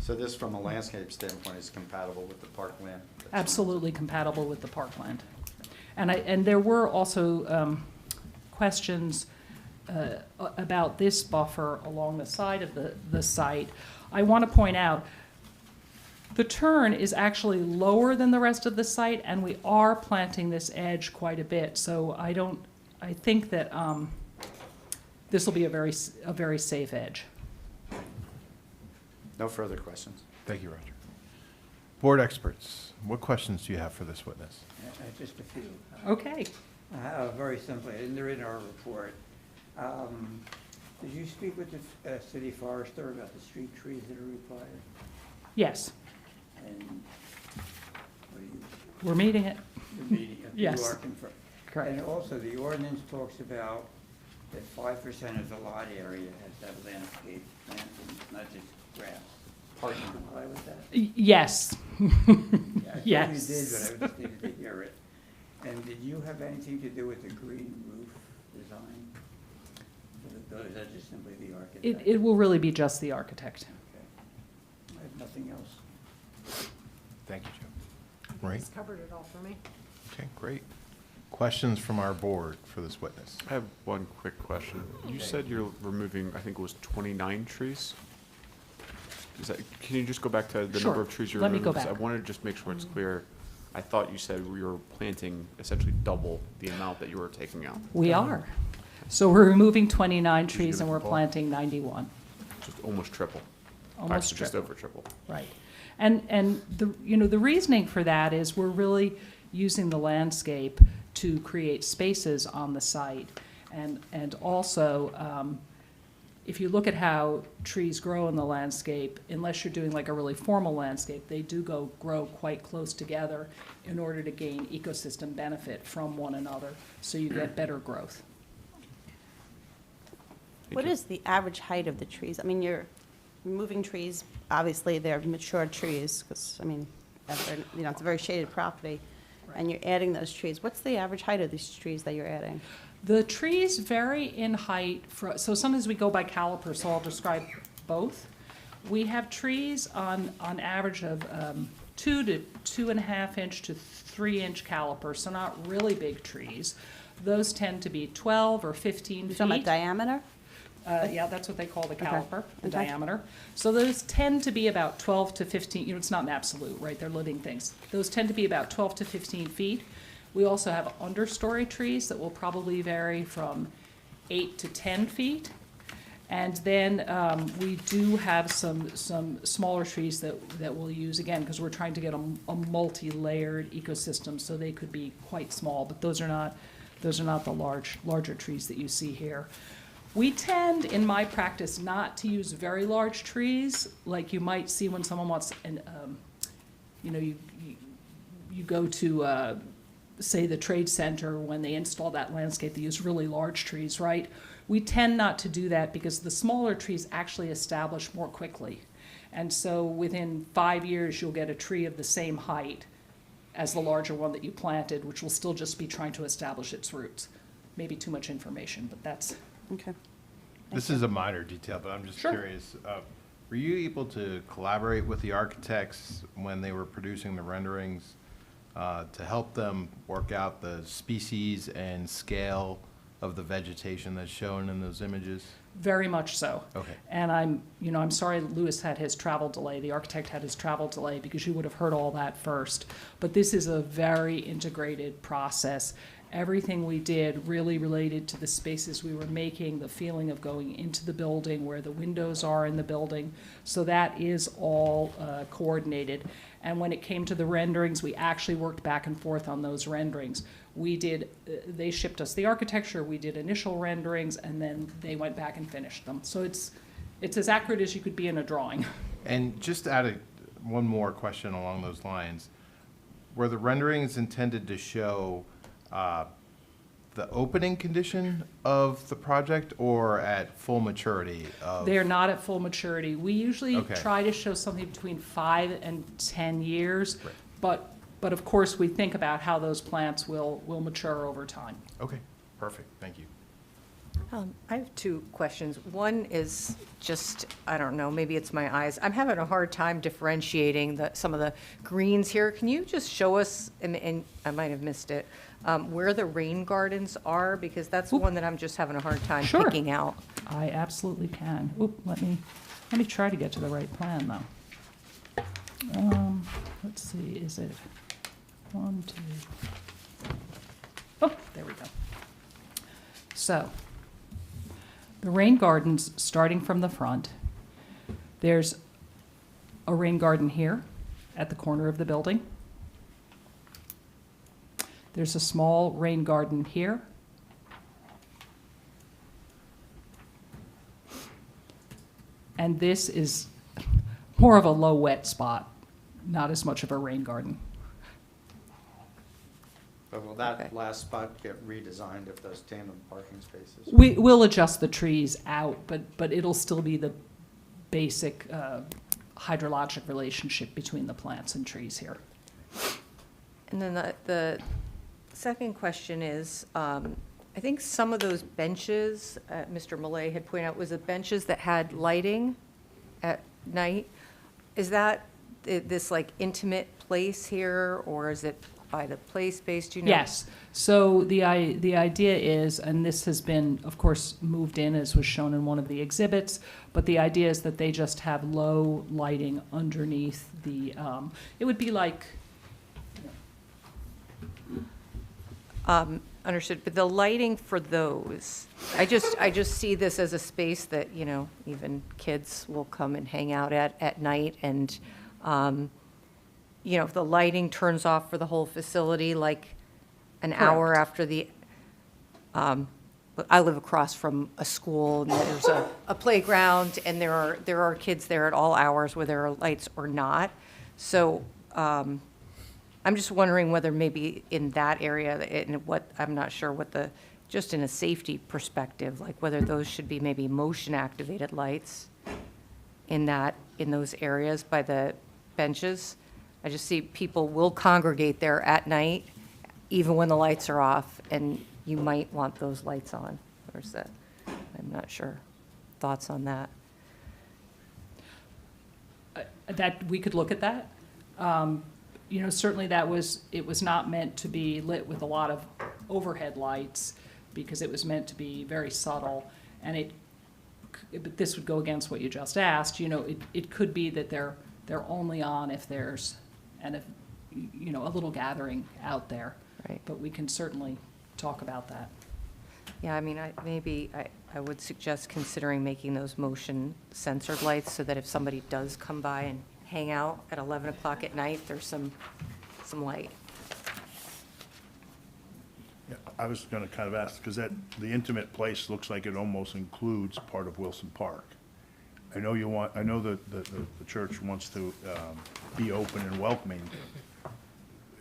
So this, from a landscape standpoint, is compatible with the parkland? Absolutely compatible with the parkland. And there were also questions about this buffer along the side of the site. I want to point out, the turn is actually lower than the rest of the site, and we are planting this edge quite a bit. So I think that this will be a very safe edge. No further questions. Thank you, Roger. Board experts, what questions do you have for this witness? Just a few. Okay. Very simply, and they're in our report. Did you speak with the city forester about the street trees that are required? Yes, And what do you? we're meeting it. The meeting, Yes. you are confirmed. Correct. And also, the ordinance talks about that 5% of the lot area has to have landscape plantings, not just grass. Parking comply with that? Yes. Yeah, I thought Yes. you did, but I just needed to hear it. And did you have anything to do with the green roof design? Or is that just simply the architect? It will really be just the architect. Okay. I have nothing else. Thank you, Joe. Right? He's covered it all for me. Okay, great. Questions from our board for this witness? I have one quick question. You said you're removing, I think it was 29 trees? Is that, can you just go back to the Sure. number of trees you're Let me removing? go 'Cause back. I wanted to just make sure it's clear. I thought you said we were planting essentially double the amount that you were taking out. We are. So we're removing 29 trees and we're planting 91. Just almost triple. Almost Actually, just triple. over triple. Right. And the reasoning for that is we're really using the landscape to create spaces on the site. And also, if you look at how trees grow in the landscape, unless you're doing like a really formal landscape, they do grow quite close together in order to gain ecosystem benefit from one another, so you get better growth. What is the average height of the trees? I mean, you're removing trees, obviously they're mature trees, because, I mean, it's a very shaded property, and you're adding those trees. What's the average height of these trees that you're adding? The trees vary in height, so sometimes we go by caliper, so I'll describe both. We have trees on average of 2 to 2.5 inch to 3 inch caliper, so not really big trees. Those tend to be 12 or 15 feet. You're talking about diameter? Yeah, that's what they call the caliper, the Okay. diameter. So those tend to be about 12 to 15, it's not an absolute, right? They're living things. Those tend to be about 12 to 15 feet. We also have understory trees that will probably vary from 8 to 10 feet. And then we do have some smaller trees that we'll use, again, because we're trying to get a multi-layered ecosystem, so they could be quite small, but those are not the larger trees that you see here. We tend, in my practice, not to use very large trees, like you might see when someone wants, you go to, say, the Trade Center, when they install that landscape, they use really large trees, right? We tend not to do that because the smaller trees actually establish more quickly. And so within 5 years, you'll get a tree of the same height as the larger one that you planted, which will still just be trying to establish its roots. Maybe too much information, but that's... Okay. This is a minor detail, but I'm just Sure. curious. Were you able to collaborate with the architects when they were producing the renderings to help them work out the species and scale of the vegetation that's shown in those images? Very much so. Okay. And I'm sorry Louis had his travel delay, the architect had his travel delay, because you would have heard all that first. But this is a very integrated process. Everything we did really related to the spaces we were making, the feeling of going into the building, where the windows are in the building. So that is all coordinated. And when it came to the renderings, we actually worked back and forth on those renderings. They shipped us the architecture, we did initial renderings, and then they went back and finished them. So it's as accurate as you could be in a drawing. And just to add one more question along those lines, were the renderings intended to show the opening condition of the project or at full maturity of? They're not at full maturity. We usually Okay. try to show something between 5 and 10 years, Right. but of course, we think about how those plants will mature over time. Okay, perfect, thank you. I have two questions. One is just, I don't know, maybe it's my eyes. I'm having a hard time differentiating some of the greens here. Can you just show us, and I might have missed it, where the rain gardens are? Because that's one that I'm just having a hard time Sure. picking out. I absolutely can. Oop, let me try to get to the right plan, though. Let's see, is it 1, 2? Oh, there we go. So, the rain gardens, starting from the front, there's a rain garden here at the corner of the building. There's a small rain garden here. And this is more of a low wet spot, not as much of a rain garden. But will that Okay. last spot get redesigned if those tandem parking spaces? We will adjust the trees out, but it'll still be the basic hydrologic relationship between the plants and trees here. And then the second question is, I think some of those benches, Mr. Millay had pointed out, was the benches that had lighting at night. Is that this like intimate place here, or is it by the play space? Do you know? Yes. So the idea is, and this has been, of course, moved in as was shown in one of the exhibits, but the idea is that they just have low lighting underneath the, it would be like, Understood, but the lighting for those, I just see this as a space that, even kids will come and hang out at night, and you know, if the lighting turns off for the whole facility, like an hour Correct. after the, I live across from a school, and there's a playground, and there are kids there at all hours, whether there are lights or not. So, I'm just wondering whether maybe in that area, and what, I'm not sure what the, just in a safety perspective, like whether those should be maybe motion-activated lights in those areas by the benches. I just see people will congregate there at night, even when the lights are off, and you might want those lights on. Or is that, I'm not sure. Thoughts on that? That, we could look at that. You know, certainly it was not meant to be lit with a lot of overhead lights, because it was meant to be very subtle, and but this would go against what you just asked. You know, it could be that they're only on if there's, you know, a little gathering out there. Right. But we can certainly talk about that. Yeah, I mean, I would suggest considering making those motion censored lights, so that if somebody does come by and hang out at 11 o'clock at night, there's some light. Yeah, I was gonna kind of ask, because the intimate place looks like it almost includes part of Wilson Park. I know the church wants to be open and welcoming.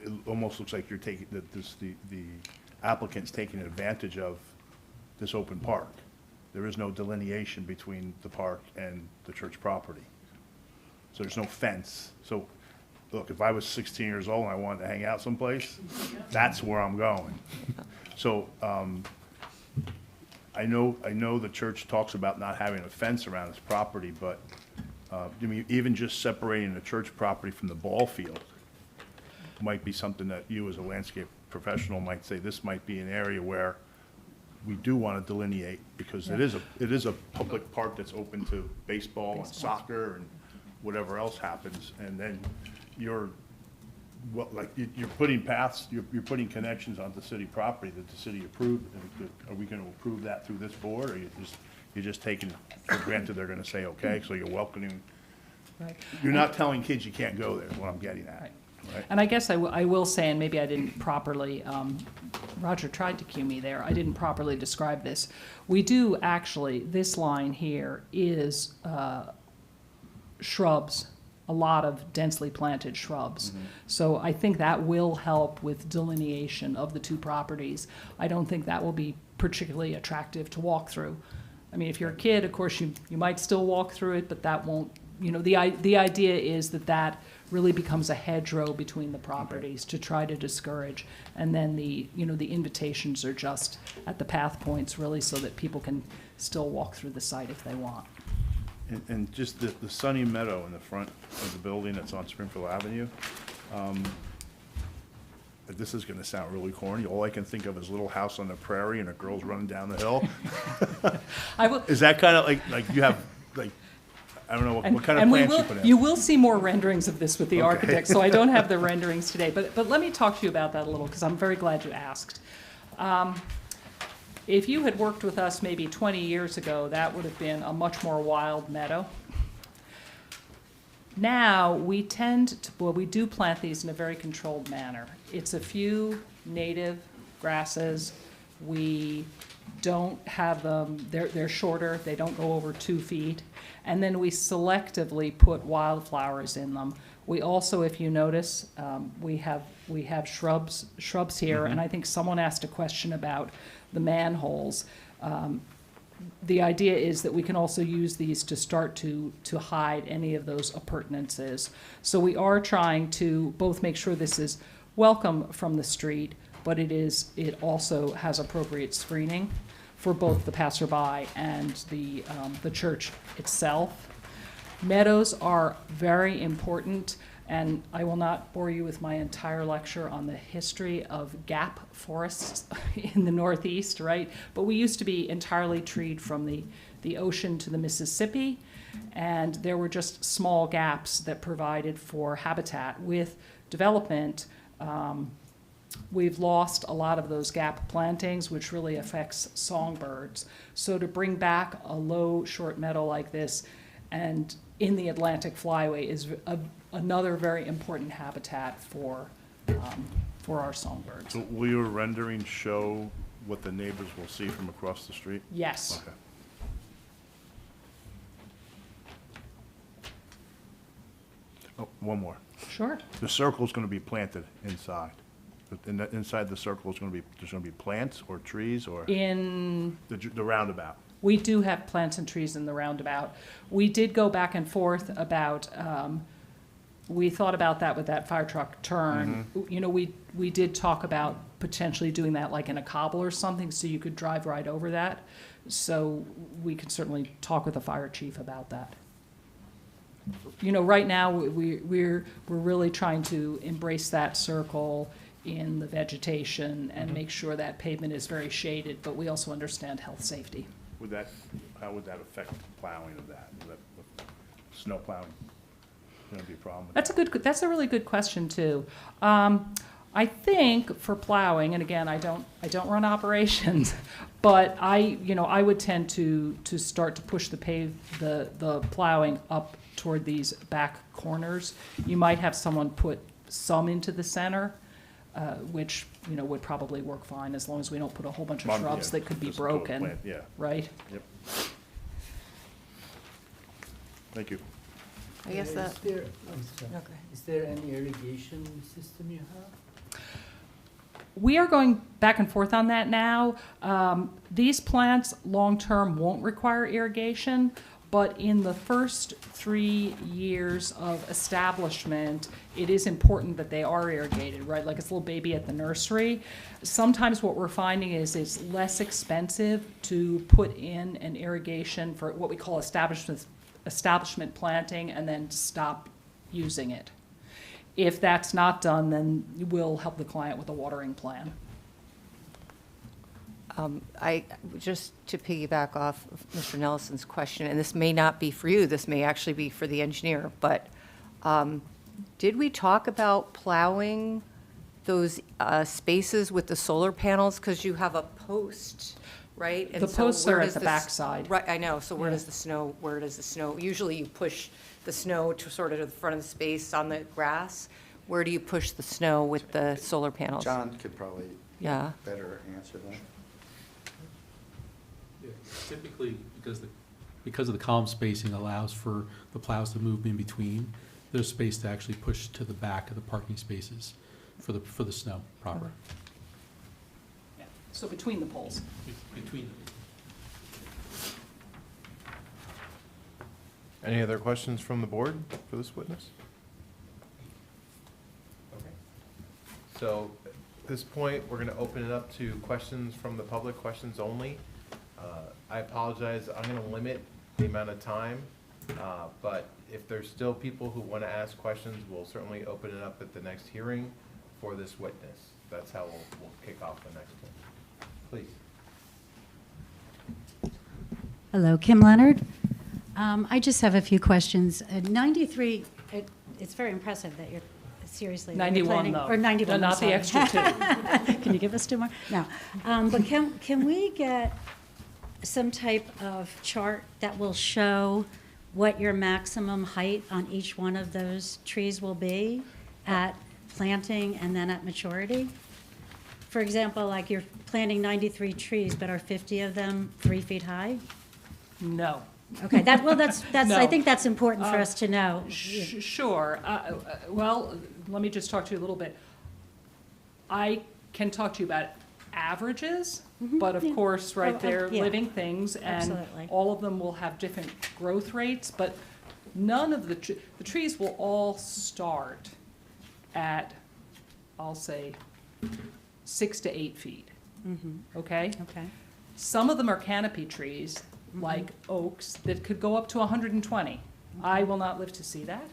It almost looks like you're taking, the applicant's taking advantage of this open park. There is no delineation between the park and the church property. So there's no fence. So, look, if I was 16 years old and I wanted to hang out someplace, that's where I'm going. So, I know the church talks about not having a fence around its property, but, I mean, even just separating the church property from the ball field might be something that you, as a landscape professional, might say, this might be an area where we do want to delineate, because it is a public park that's open to baseball and soccer and whatever else happens, and then you're putting paths, you're putting connections onto city property that the city approved. Are we going to approve that through this board, or you're just taking for granted they're going to say okay, so you're welcoming? Right. You're not telling kids you can't go there, is what I'm getting at. Right. Right? And I guess I will say, and maybe I didn't properly, Roger tried to cue me there, I didn't properly describe this. We do actually, this line here is shrubs, a lot of densely planted shrubs. So I think that will help with delineation of the two properties. I don't think that will be particularly attractive to walk through. I mean, if you're a kid, of course, you might still walk through it, but that won't, you know, the idea is that really becomes a hedgerow between the properties to try to discourage. And then the invitations are just at the path points, really, so that people can still walk through the site if they want. And just the sunny meadow in the front of the building that's on Springfield Avenue, this is gonna sound really corny, all I can think of is Little House on the Prairie and a girl's running down the hill. Is that kind of like you have, like, I don't know, what kind of plants you put in? You will see more renderings of this with the architect, so I don't have the renderings today. But let me talk to you about that a little, because I'm very glad you asked. If you had worked with us maybe 20 years ago, that would have been a much more wild meadow. Now, we do plant these in a very controlled manner. It's a few native grasses. We don't have them, they're shorter, they don't go over 2 feet. And then we selectively put wildflowers in them. We also, if you notice, we have shrubs here, and I think someone asked a question about the manholes. The idea is that we can also use these to start to hide any of those appurtenances. So we are trying to both make sure this is welcome from the street, but it also has appropriate screening for both the passerby and the church itself. Meadows are very important, and I will not bore you with my entire lecture on the history of gap forests in the Northeast, right? But we used to be entirely treed from the ocean to the Mississippi, and there were just small gaps that provided for habitat. With development, we've lost a lot of those gap plantings, which really affects songbirds. So to bring back a low, short meadow like this, and in the Atlantic Flyway, is another very important habitat for our songbirds. So will your rendering show what the neighbors will see from across the street? Yes. Okay. Oh, one more. Sure. The circle's gonna be planted inside. Inside the circle is gonna be, there's gonna be plants or trees or In the roundabout? We do have plants and trees in the roundabout. We did go back and forth about, we thought about that with that fire truck turn. You know, we did talk about potentially doing that like in a cobble or something, so you could drive right over that. So we could certainly talk with the fire chief about that. You know, right now, we're really trying to embrace that circle in the vegetation and make sure that pavement is very shaded, but we also understand health safety. How would that affect plowing of that? Is that snow plowing gonna be a problem? That's a really good question too. I think for plowing, and again, I don't run operations, but I would tend to start to push the plowing up toward these back corners. You might have someone put some into the center, which, would probably work fine as long as we don't put a whole bunch of shrubs that could be just a total broken. plant, yeah. Right? Yep. Thank you. I guess that, Is there any irrigation system you have? We are going back and forth on that now. These plants, long-term, won't require irrigation, but in the first 3 years of establishment, it is important that they are irrigated, right? Like it's a little baby at the nursery. Sometimes what we're finding is it's less expensive to put in an irrigation for what we call establishment planting and then stop using it. If that's not done, then we'll help the client with a watering plan. just to piggyback off of Mr. Nelson's question, and this may not be for you, this may actually be for the engineer, but did we talk about plowing those spaces with the solar panels? Because you have a post, right? And The so posts where are at does the backside. Right, I know, so where Yeah. does the snow, usually you push the snow to sort of the front of the space on the grass. Where do you push the snow with the solar panels? John could probably Yeah. better answer that. Yeah, typically, because of the column spacing allows for the plows to move in between, there's space to actually push to the back of the parking spaces for the snow proper. Yeah. So between the poles. Between them. Any other questions from the board for this witness? Okay. So at this point, we're going to open it up to questions from the public, questions only. I apologize, I'm going to limit the amount of time, but if there's still people who want to ask questions, we'll certainly open it up at the next hearing for this witness. That's how we'll kick off the next one. Please. Hello, Kim Leonard. I just have a few questions. 93, it's very impressive that you're, seriously. that you're 91 planning- though. Or 91, No, I'm not the sorry. extra 2. Can you give us 2 more? No. But can we get some type of chart that will show what your maximum height on each one of those trees will be at planting and then at maturity? For example, like you're planting 93 trees, but are 50 of them 3 feet high? No. Okay, that's, I No. think that's important for us to know. Sure. Well, let me just talk to you a little bit. I can talk to you about averages, but of yeah. course, right, Oh, they're yeah. living things, and Absolutely. all of them will have different growth rates, but none of the trees will all start at, I'll say, 6 to 8 feet. Okay? Okay. Some of them are canopy trees, like oaks, that could go up to 120. I will not live to see that,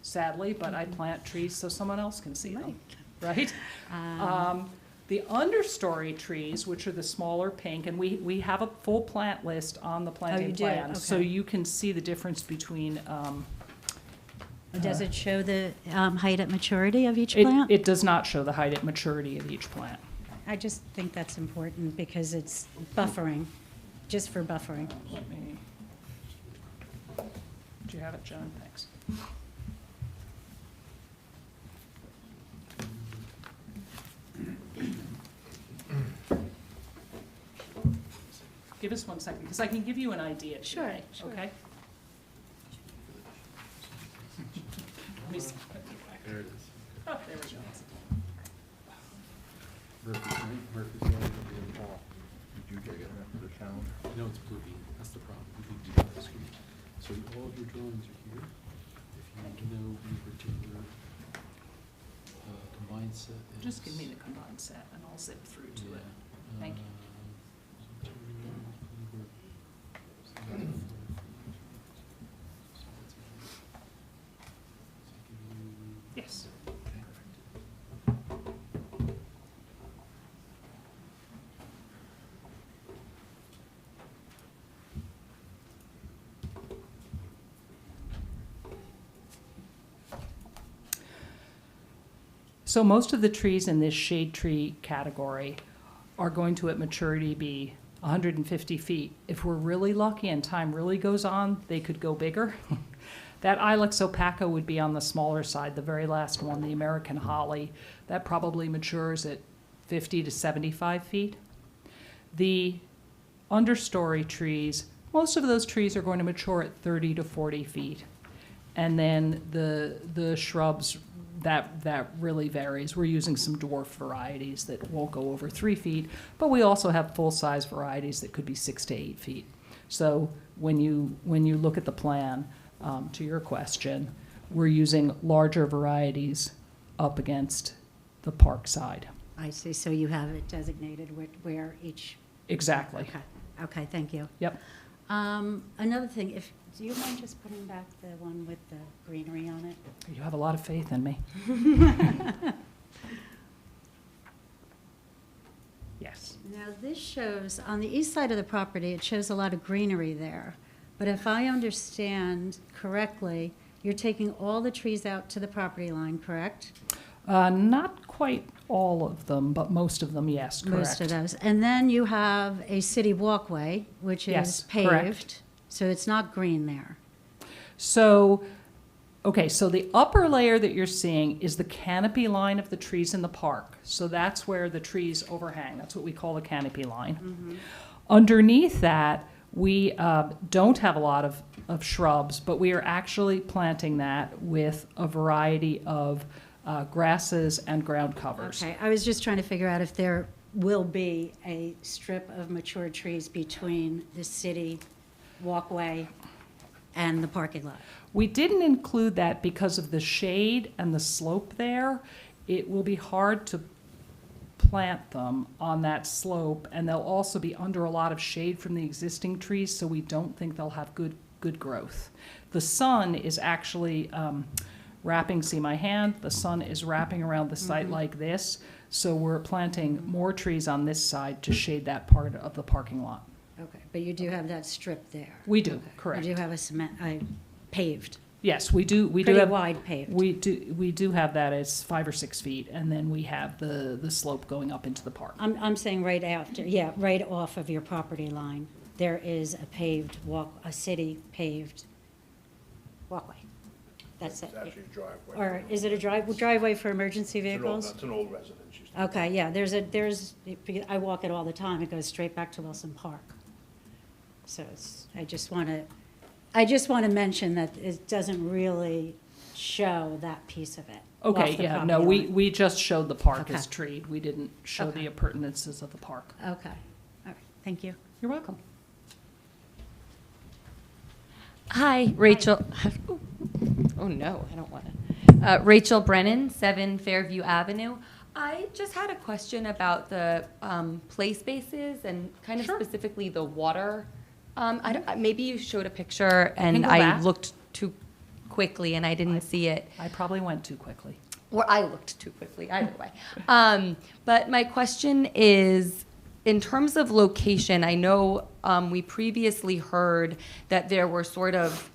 sadly, but I plant trees so someone else can see them, right? The understory trees, which are the smaller pink, and we have a full plant list on the planting you do? plan, so Okay. you can see the difference between. Does it show the height at maturity of each It, plant? it does not show the height at maturity of each plant. I just think that's important because it's buffering, just for buffering. Let me. Do you have it, John? Thanks. Give us 1 second, because I can give you an idea Sure, today, sure. okay? Let me see. There it is. Oh, there we go. Murphy's Road, Did you get the calendar? no, it's blue beam, that's the problem. We can do that screen. So all of your drawings are here. If you know any particular combined set is. Just give me the combined set, and I'll zip through to it. Thank you. Yes. So most of the trees in this shade tree category are going to at maturity be 150 feet. If we're really lucky and time really goes on, they could go bigger. That Ilex opaca would be on the smaller side, the very last one, the American holly. That probably matures at 50 to 75 feet. The understory trees, most of those trees are going to mature at 30 to 40 feet. And then the shrubs, that really varies. We're using some dwarf varieties that won't go over 3 feet, but we also have full-size varieties that could be 6 to 8 feet. So when you look at the plan, to your question, we're using larger varieties up against the park side. I see, so you have it designated where each. Exactly. Okay, okay, thank you. Yep. Another thing, do you mind just putting back the one with the greenery on it? You have a lot of faith in me. Yes. Now, this shows, on the east side of the property, it shows a lot of greenery there. But if I understand correctly, you're taking all the trees out to the property line, correct? Not quite all of them, but most of them, yes, correct. Most of those. And then you have a city walkway, which Yes, is paved. correct. So it's not green there. So, okay, so the upper layer that you're seeing is the canopy line of the trees in the park. So that's where the trees overhang. That's what we call the canopy line. Underneath that, we don't have a lot of shrubs, but we are actually planting that with a variety of grasses and ground covers. Okay, I was just trying to figure out if there will be a strip of mature trees between the city walkway and the parking lot. We didn't include that because of the shade and the slope there. It will be hard to plant them on that slope, and they'll also be under a lot of shade from the existing trees, so we don't think they'll have good growth. The sun is actually wrapping, see my hand, the sun is wrapping around the site like this, so we're planting more trees on this side to shade that part of the parking lot. Okay, but you do have that strip there. We do, Okay. correct. You do have paved. Yes, we do. We do Pretty have wide paved. We do have that as 5 or 6 feet, and then we have the slope going up into the park. I'm saying right after, yeah, right off of your property line, there is a paved a city paved walkway. That's it. It's actually a driveway. Or is it a driveway for emergency vehicles? That's an old residence. Okay, yeah, I walk it all the time. It goes straight back to Wilson Park. So I just want to mention that it doesn't really show that piece of it. off Okay, the yeah, no, property line. we just showed the park as Okay. treed. We didn't show Okay. the appurtenances of the park. Okay, all right, thank you. You're welcome. Hi, Rachel. Oh, no, I don't want to. Rachel Brennan, 7 Fairview Avenue. I just had a question about the play spaces and kind of specifically the water. Maybe you showed a picture and go I back. looked too quickly and I didn't see it. I probably went too quickly. Or I looked too quickly, either way. But my question is, in terms of location, I know we previously heard that there were sort of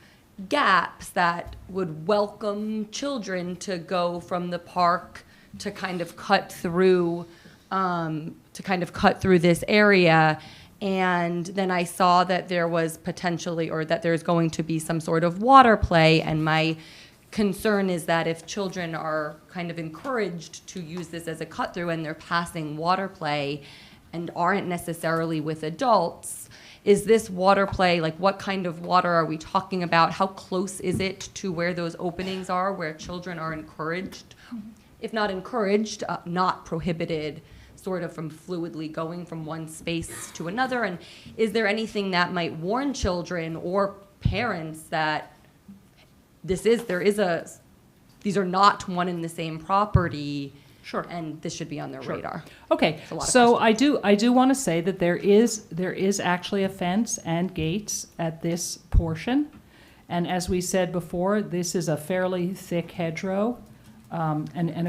gaps that would welcome children to go from the park to kind of cut through this area. And then I saw that there was potentially, or that there's going to be some sort of water play, and my concern is that if children are kind of encouraged to use this as a cut through and they're passing water play and aren't necessarily with adults, is this water play, like what kind of water are we talking about? How close is it to where those openings are, where children are encouraged, if not encouraged, not prohibited, sort of from fluidly going from one space to another? And is there anything that might warn children or parents that these are not one and the same property? Sure. And this should be on their Sure. radar. Okay, It's a lot of so questions. I do want to say that there is actually a fence and gates at this portion. And as we said before, this is a fairly thick hedgerow. And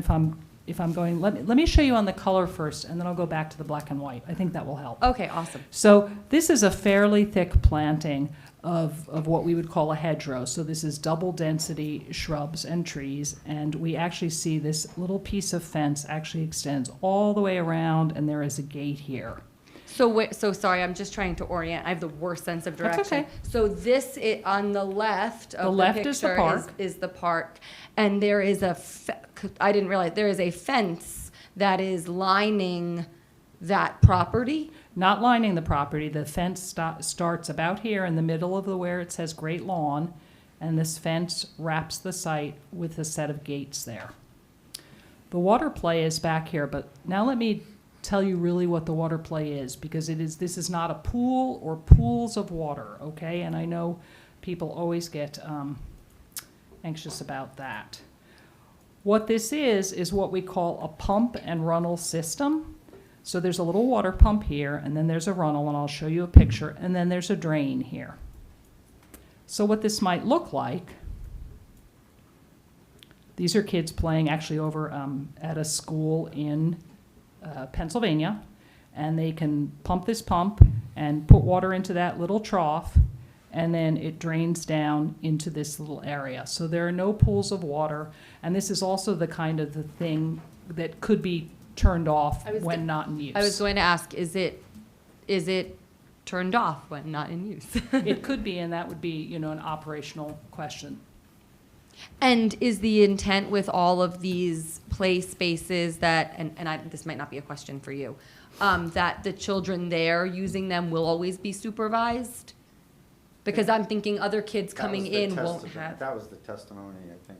if I'm going, let me show you on the color first, and then I'll go back to the black and white. I think that will help. Okay, awesome. So this is a fairly thick planting of what we would call a hedgerow. So this is double density shrubs and trees, and we actually see this little piece of fence actually extends all the way around, and there is a gate here. So sorry, I'm just trying to orient. I have the worst sense of That's direction. okay. So this, on the left of the left picture is the park. is the park. And there is I didn't realize, there is a fence that is lining that property. Not lining the property, the fence starts about here in the middle of where it says Great Lawn, and this fence wraps the site with a set of gates there. The water play is back here, but now let me tell you really what the water play is, because this is not a pool or pools of water, okay? And I know people always get anxious about that. What this is what we call a pump and runnel system. So there's a little water pump here, and then there's a runnel, and I'll show you a picture, and then there's a drain here. So what this might look like, these are kids playing actually over at a school in Pennsylvania, and they can pump this pump and put water into that little trough, and then it drains down into this little area. So there are no pools of water, and this is also the kind of the thing that could be turned off when not in use. I was going to ask, is it turned off when not in use? It could be, and that would be, an operational question. And is the intent with all of these play spaces that, this might not be a question for you, that the children there using them will always be supervised? Because I'm thinking other kids coming in won't have. That was the testimony, I think.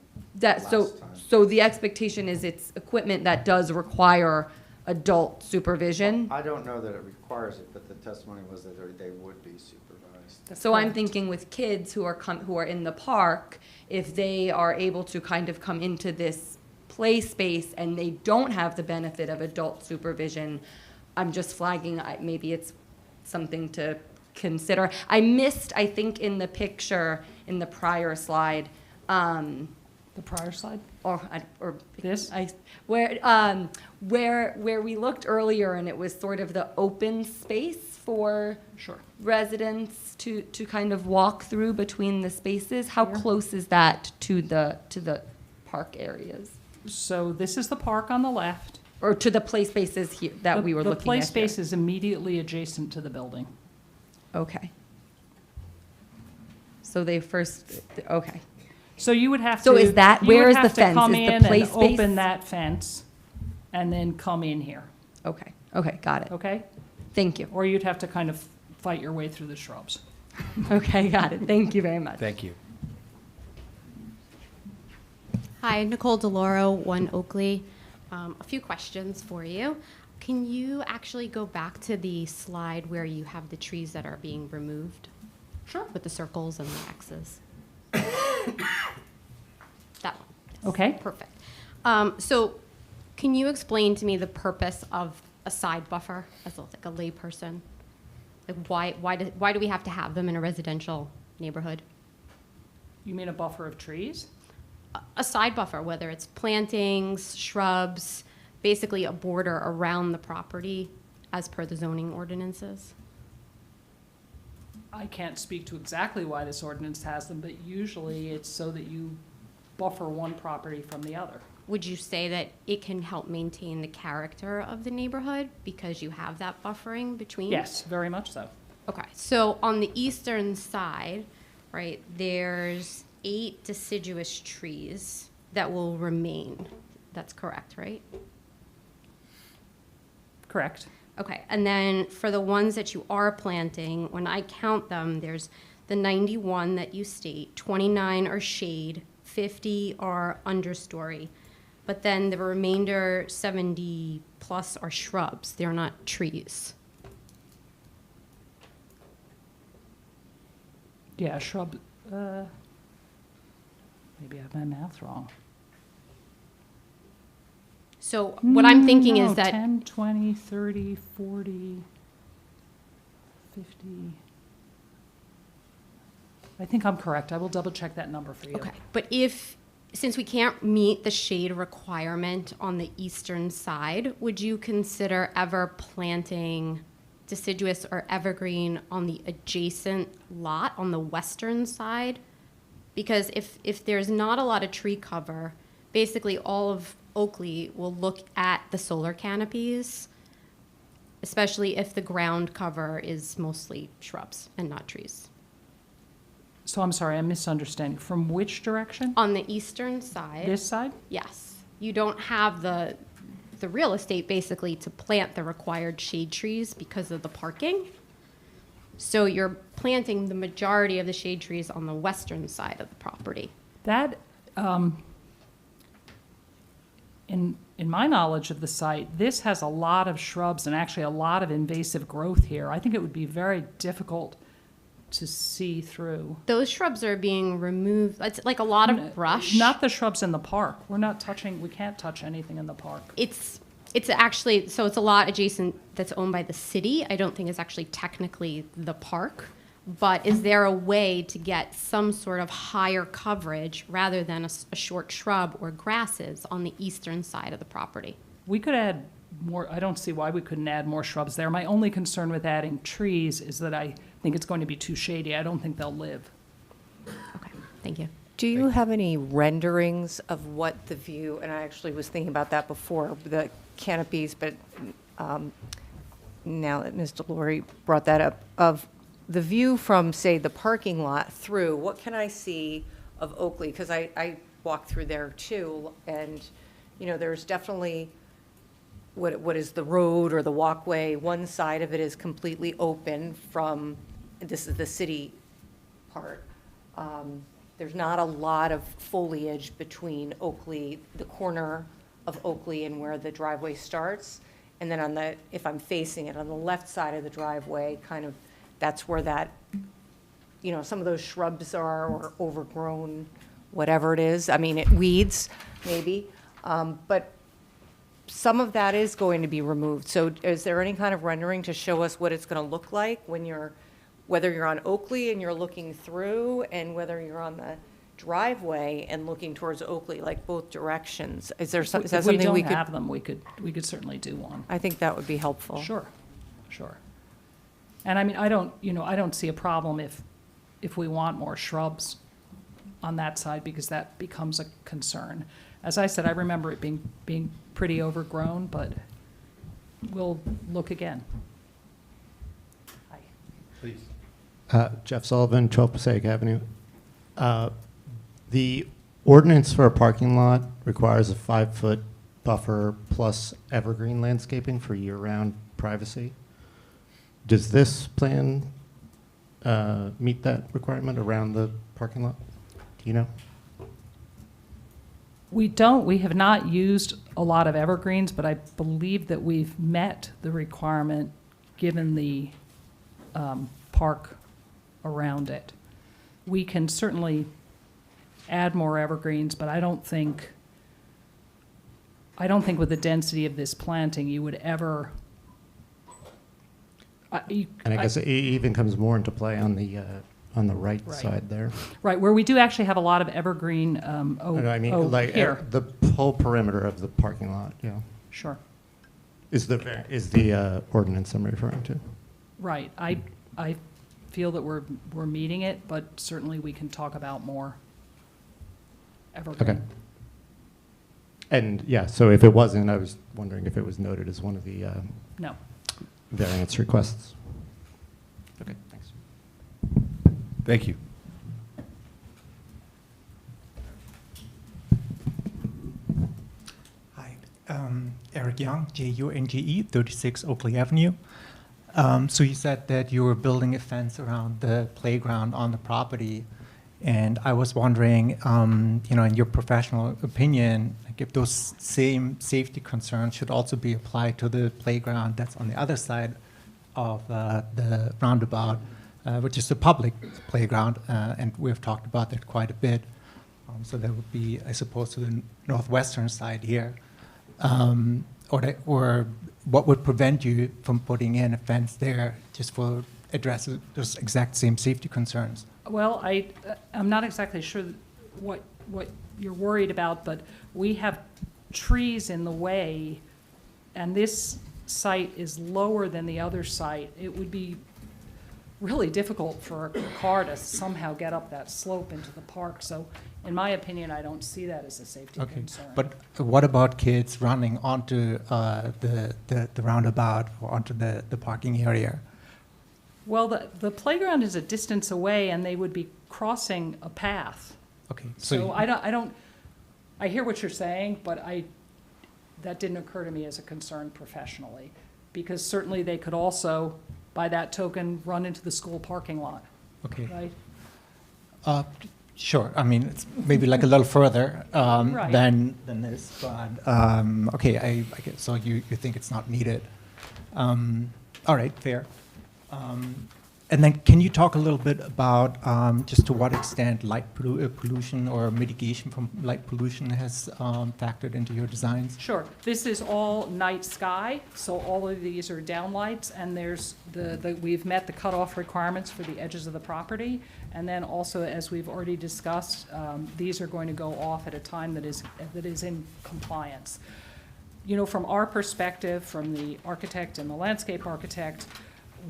So the expectation is it's equipment that does require adult supervision? I don't know that it requires it, but the testimony was that they would be supervised. So I'm thinking with kids who are in the park, if they are able to kind of come into this play space and they don't have the benefit of adult supervision, I'm just flagging, maybe it's something to consider. I missed, I think, in the picture, in the prior slide, The prior slide? or This? where we looked earlier, and it was sort of the open space for Sure. residents to kind of walk through between the spaces. How close is that to the park areas, So this is the park on the left. or to the play spaces here that we were looking at The play here? space is immediately adjacent to the building. Okay. So they first, okay. So you would have to. So is that- you where would is the have to fence? come Is the in play and space- Open that fence and then come in here, Okay, got it. okay? Thank you. Or you'd have to kind of fight your way through the shrubs. Okay, got it. Thank you very much. Thank you. Hi, Nicole DeLauro, 1 Oakley. A few questions for you. Can you actually go back to the slide where you have the trees that are being removed? Sure. With the circles and the X's? That one. Yes. Okay. Perfect. So can you explain to me the purpose of a side buffer as like a layperson? Like why do we have to have them in a residential neighborhood? You mean a buffer of trees? A side buffer, whether it's plantings, shrubs, basically a border around the property as per the zoning ordinances. I can't speak to exactly why this ordinance has them, but usually it's so that you buffer one property from the other. Would you say that it can help maintain the character of the neighborhood because you have that buffering between? Yes, very much so. Okay, so on the eastern side, right, there's 8 deciduous trees that will remain. That's correct, right? Correct. Okay, and then for the ones that you are planting, when I count them, there's the 91 that you state, 29 are shade, 50 are understory, but then the remainder 70 plus are shrubs. They're not trees. Yeah, shrub, maybe I have my math wrong. So what I'm thinking No, is that 10, 20, 30, 40, 50. I think I'm correct. I will double check that number for you. okay, but since we can't meet the shade requirement on the eastern side, would you consider ever planting deciduous or evergreen on the adjacent lot on the western side? Because if there's not a lot of tree cover, basically all of Oakley will look at the solar canopies, especially if the ground cover is mostly shrubs and not trees. So I'm sorry, I'm misunderstanding. From which direction? On the eastern side. This side? Yes. You don't have the real estate basically to plant the required shade trees because of the parking. So you're planting the majority of the shade trees on the western side of the property. That, in my knowledge of the site, this has a lot of shrubs and actually a lot of invasive growth here. I think it would be very difficult to see through. Those shrubs are being removed. It's like a lot of brush. Not the shrubs in the park. We can't touch anything in the park. It's actually, so it's a lot adjacent that's owned by the city. I don't think it's actually technically the park. But is there a way to get some sort of higher coverage rather than a short shrub or grasses on the eastern side of the property? We could add more, I don't see why we couldn't add more shrubs there. My only concern with adding trees is that I think it's going to be too shady. I don't think they'll live. Okay, thank you. Do you have any renderings of what the view, and I actually was thinking about that before, the canopies, but now that Ms. Delory brought that up, of the view from, say, the parking lot through, what can I see of Oakley? Because I walk through there too, and, you know, there's definitely what is the road or the walkway. One side of it is completely open from, this is the city part. There's not a lot of foliage between Oakley, the corner of Oakley and where the driveway starts. And then on the, if I'm facing it, on the left side of the driveway, kind of, that's where that, you know, some of those shrubs are, or overgrown, whatever it is. I mean, weeds, maybe. But some of that is going to be removed. So is there any kind of rendering to show us what it's going to look like when whether you're on Oakley and you're looking through, and whether you're on the driveway and looking towards Oakley, like both directions? Is that something we could? If we don't have them, we could certainly do one. I think that would be helpful. Sure. And I mean, I don't see a problem if we want more shrubs on that side, because that becomes a concern. As I said, I remember it being pretty overgrown, but we'll look again. Hi. Please. Jeff Sullivan, 12 Passaic Avenue. The ordinance for a parking lot requires a 5-foot buffer plus evergreen landscaping for year-round privacy. Does this plan meet that requirement around the parking lot? Do you know? We have not used a lot of evergreens, but I believe that we've met the requirement given the park around it. We can certainly add more evergreens, but I don't think with the density of this planting you would ever. And I guess it even comes more into play on the right side there. Right, where we do actually have a lot of evergreen. I mean, like here. the whole perimeter of the parking lot. Yeah. Sure. Is the ordinance I'm referring to? Right. I feel that we're meeting it, but certainly we can talk about more evergreen. Okay. And yeah, so if it wasn't, I was wondering if it was noted as one of the No. variance requests. Okay, thanks. Thank you. Hi, Eric Young, Junge, 36 Oakley Avenue. So you said that you were building a fence around the playground on the property, and I was wondering, in your professional opinion, like if those same safety concerns should also be applied to the playground that's on the other side of the roundabout, which is the public playground, and we've talked about that quite a bit. So that would be, I suppose, to the northwestern side here. Or what would prevent you from putting in a fence there just for addressing those exact same safety concerns? Well, I'm not exactly sure what you're worried about, but we have trees in the way, and this site is lower than the other site. It would be really difficult for a car to somehow get up that slope into the park. So in my opinion, I don't see that as a safety concern. But what about kids running onto the roundabout or onto the parking area? Well, the playground is a distance away, and they would be crossing a path. Okay. So I hear what you're saying, but that didn't occur to me as a concern professionally, because certainly they could also, by that token, run into the school parking lot. Okay. Right? Sure. I mean, it's maybe like a little further Right. than this, but okay. I guess so. You think it's not needed? All right, fair. And then, can you talk a little bit about just to what extent light pollution or mitigation from light pollution has factored into your designs? Sure. This is all night sky, so all of these are downlights, and there's we've met the cutoff requirements for the edges of the property, and then also, as we've already discussed, these are going to go off at a time that is in compliance. From our perspective, from the architect and the landscape architect,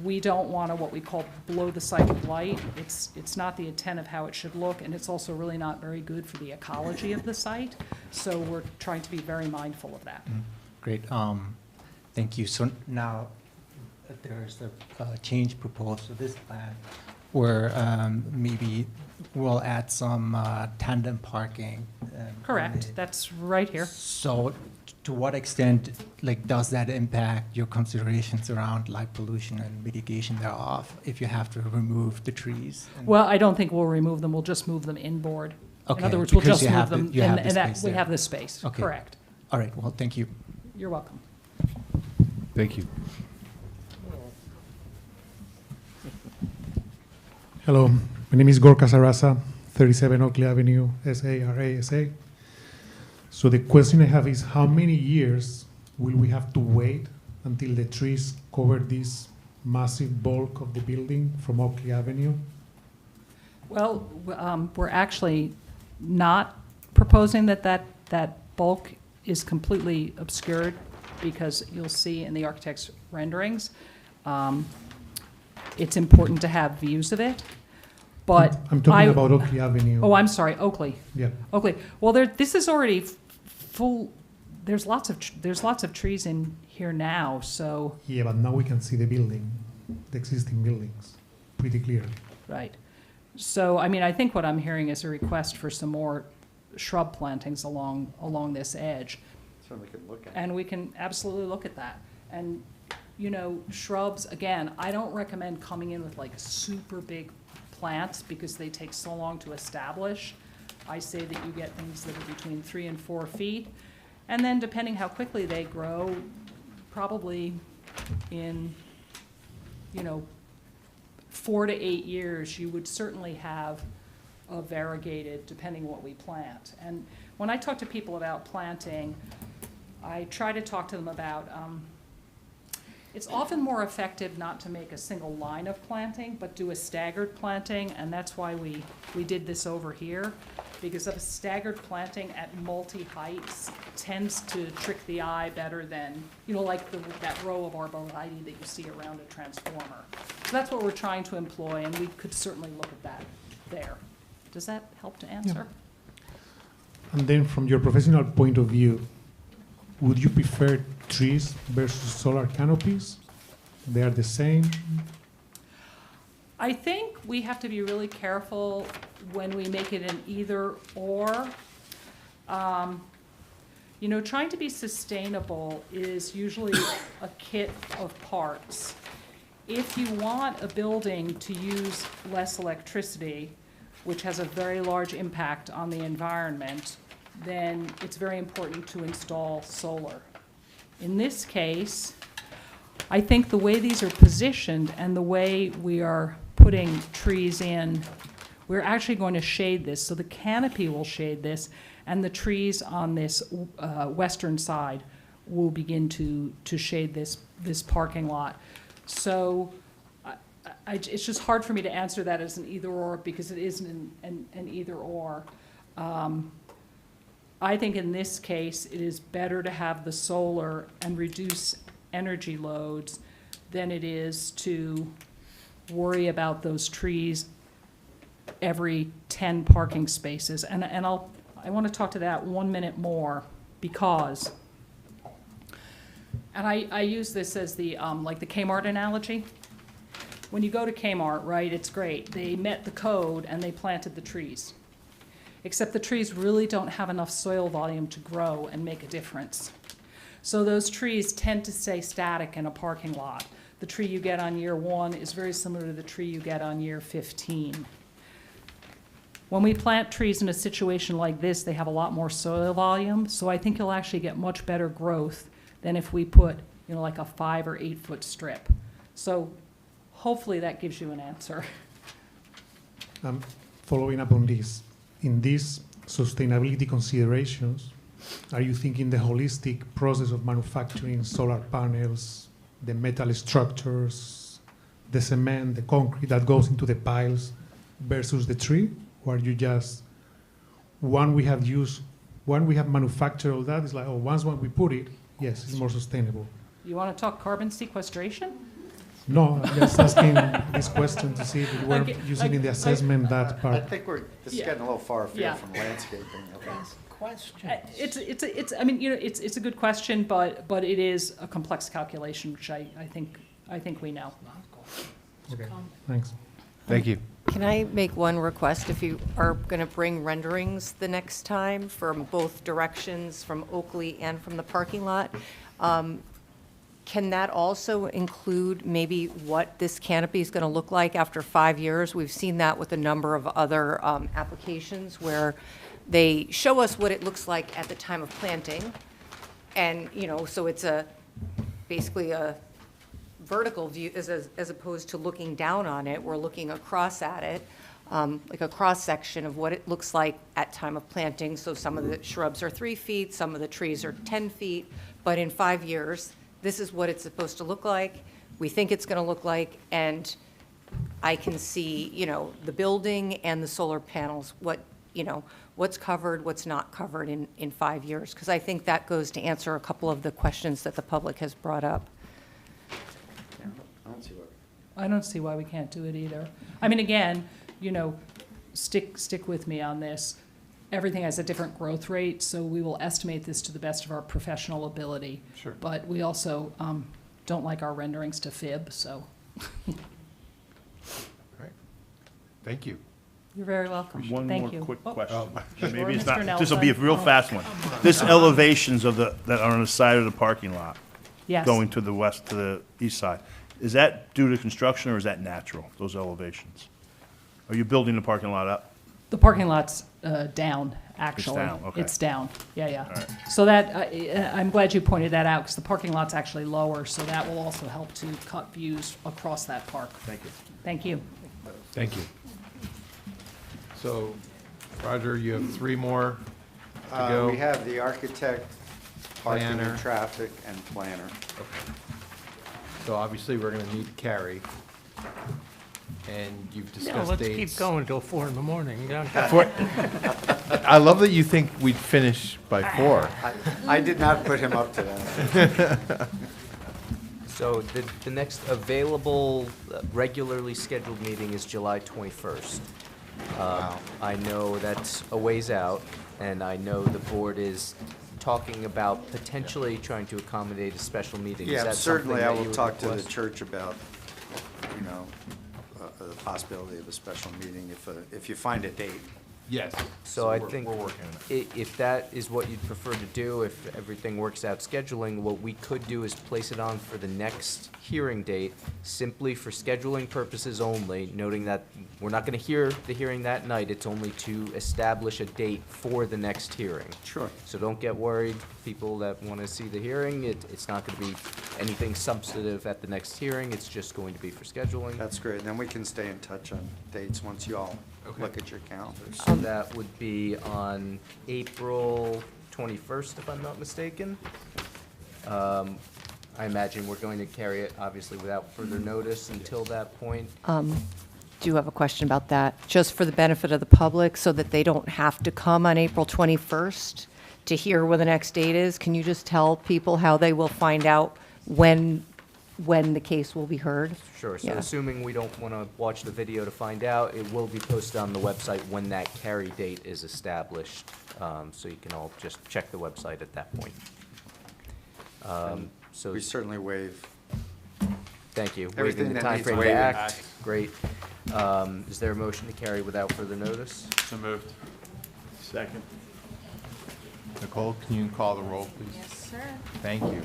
we don't want to what we call blow the site of light. It's not the intent of how it should look, and it's also really not very good for the ecology of the site. So we're trying to be very mindful of that. Great. Thank you. So now there's a change proposed to this plan where maybe we'll add some tandem parking. Correct. That's right here. So to what extent, does that impact your considerations around light pollution and mitigation thereof if you have to remove the trees? Well, I don't think we'll remove them. We'll just move them inboard. Okay, In other words, we'll because just you have move them, the- you have the and that space we there. have the space. Okay. Correct. All right. Well, thank you. You're welcome. Thank you. Hello, my name is Gorka Sarasa, 37 Oakley Avenue, SARASA. So the question I have is, how many years will we have to wait until the trees cover this massive bulk of the building from Oakley Avenue? Well, we're actually not proposing that bulk is completely obscured, because you'll see in the architect's renderings, it's important to have views of it. But I'm talking about Oakley Avenue. Oh, I'm sorry, Oakley. Yeah. Oakley. Well, this is already full. There's lots of trees in here now, so. Yeah, but now we can see the building, the existing buildings, pretty clearly. Right. So, I mean, I think what I'm hearing is a request for some more shrub plantings along this edge. Certainly could look at. And we can absolutely look at that. And, shrubs, again, I don't recommend coming in with super big plants because they take so long to establish. I say that you get things that are between 3 and 4 feet. And then depending how quickly they grow, probably in, 4 to 8 years, you would certainly have a variegated, depending what we plant. And when I talk to people about planting, I try to talk to them about, it's often more effective not to make a single line of planting, but do a staggered planting, and that's why we did this over here, because of a staggered planting at multi-heights tends to trick the eye better than, that row of arborvitae that you see around a transformer. So that's what we're trying to employ, and we could certainly look at that there. Does that help to answer? And then from your professional point of view, would you prefer trees versus solar canopies? They are the same? I think we have to be really careful when we make it an either or. You know, trying to be sustainable is usually a kit of parts. If you want a building to use less electricity, which has a very large impact on the environment, then it's very important to install solar. In this case, I think the way these are positioned and the way we are putting trees in, we're actually going to shade this. So the canopy will shade this, and the trees on this western side will begin to shade this parking lot. So it's just hard for me to answer that as an either-or, because it isn't an either-or. I think in this case, it is better to have the solar and reduce energy loads than it is to worry about those trees every 10 parking spaces. And I want to talk to that 1 minute more, because, and I use this as the, like the Kmart analogy. When you go to Kmart, right, it's great. They met the code and they planted the trees. Except the trees really don't have enough soil volume to grow and make a difference. So those trees tend to stay static in a parking lot. The tree you get on year 1 is very similar to the tree you get on year 15. When we plant trees in a situation like this, they have a lot more soil volume, so I think you'll actually get much better growth than if we put, you know, like a 5 or 8 foot strip. So hopefully that gives you an answer. Following up on this, in these sustainability considerations, are you thinking the holistic process of manufacturing solar panels, the metal structures, the cement, the concrete that goes into the piles versus the tree? Or are you just, one we have manufactured all that, it's like, oh, once when we put it, yes, it's more sustainable. You want to talk carbon sequestration? No, I'm just asking this question to see if you were using in the assessment that I part. think this is Yeah. getting a little far afield Yeah. from landscaping. Okay. I mean, you know, it's a good question, but it is a complex calculation, which I think we know. Okay, thanks. Thank you. Can I make one request? If you are going to bring renderings the next time from both directions, from Oakley and from the parking lot, can that also include maybe what this canopy is going to look like after 5 years? We've seen that with a number of other applications where they show us what it looks like at the time of planting. And, you know, so it's basically a vertical view as opposed to looking down on it. We're looking across at it, like a cross-section of what it looks like at time of planting. So some of the shrubs are 3 feet, some of the trees are 10 feet, but in 5 years, this is what it's supposed to look like. We think it's going to look like, and I can see, you know, the building and the solar panels, what's covered, what's not covered in 5 years, because I think that goes to answer a couple of the questions that the public has brought up. Yeah, I don't see what. I don't see why we can't do it either. I mean, again, you know, stick with me on this. Everything has a different growth rate, so we will estimate this to the best of our professional ability. Sure. But we also don't like our renderings to fib, so. All right. Thank you. You're very welcome. One Thank more you. quick Oh, question. sure, Maybe it's Mr. not, this will be a Nelson. real fast one. This elevations that are on the side of the parking lot, Yes. going to the west, to the east side, is that due to construction or is that natural, those elevations? Are you building the parking lot up? The parking lot's down, actually. down, okay. It's down, yeah. All right. So that, I'm glad you pointed that out, because the parking lot's actually lower, so that will also help to cut views across that park. Thank you. Thank you. Thank you. So, Roger, you have 3 more to go. We have the architect, parking Planner. and traffic, and planner. So obviously, we're going to need Carrie. And you've Yeah, discussed let's dates. keep going till 4 in the morning. I love that you think we'd finish by 4. I did not put him up to that. So the next available regularly scheduled meeting is July 21st. Wow. I know that's a ways out, and I know the board is talking about potentially trying to accommodate a special meeting. Is Yeah, that certainly something I that you will would talk to the request? church about, the possibility of a special meeting if you find a date. Yes. So I we're- think We're working on it. if that is what you'd prefer to do, if everything works out scheduling, what we could do is place it on for the next hearing date, simply for scheduling purposes only, noting that we're not gonna hear the hearing that night, it's only to establish a date for the next hearing. Sure. So don't get worried, people that wanna see the hearing, it's not gonna be anything substantive at the next hearing, it's just going to be for scheduling. That's great. Then we can stay in touch on dates once you all look at your calendars. So that would be on April 21st, if I'm not mistaken. I imagine we're going to carry it, obviously, without further notice until that point. Do you have a question about that? Just for the benefit of the public, so that they don't have to come on April 21st to hear when the next date is? Can you just tell people how they will find out when the case will be heard? Sure, so Yeah. assuming we don't want to watch the video to find out, it will be posted on the website when that carry date is established. So you can all just check the website at that point. So, We certainly waive. thank you. Everything Waiving the that needs timeframe to waiving. act, great. Is there a motion to carry without further notice? So moved. Second. Nicole, can you call the roll, please? Yes, sir. Thank you.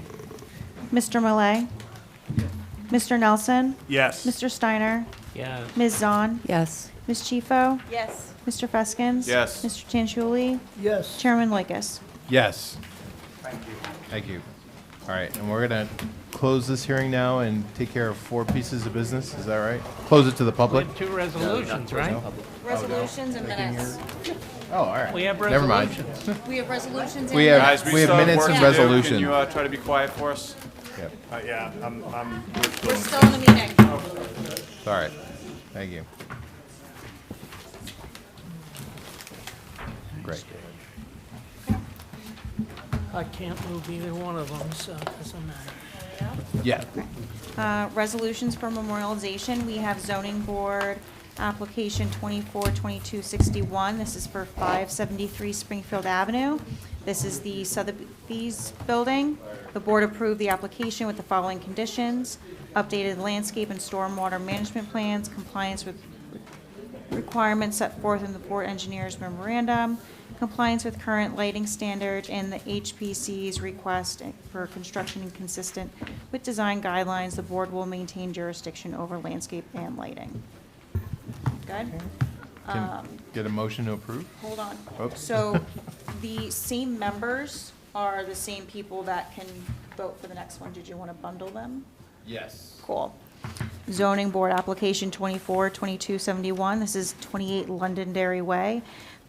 Mr. Malay? Mr. Nelson? Yes. Mr. Steiner? Yeah. Ms. Zahn? Yes. Ms. Chifo? Yes. Mr. Feskins? Yes. Mr. Tanchuli? Yes. Chairman Likas? Yes. Thank you. All right, and we're going to close this hearing now and take care of 4 pieces of business, is that right? Close it to the We public? have 2 resolutions, right? Resolutions and minutes. Oh, all right. We have Never mind. resolutions. We have resolutions and We have, minutes. we have minutes and resolution. Can you try to be quiet for us? Yep. Yeah, We're still in the meeting. All right, thank you. Great. I can't move either one of them, so it doesn't matter. Yeah, Resolutions for memorialization, we have zoning board application 242261. This is for 573 Springfield Avenue. This is the Sotheby's building. The board approved the application with the following conditions: updated landscape and stormwater management plans, compliance with requirements set forth in the board engineer's memorandum, compliance with current lighting standards, and the HPC's request for construction inconsistent with design guidelines. The board will maintain jurisdiction over landscape and lighting. Good? can get a motion to approve? Hold on. Oops. So the same members are the same people that can vote for the next one. Did you want to bundle them? Yes. Cool. Zoning Board Application 242271. This is 28 Londonderry Way.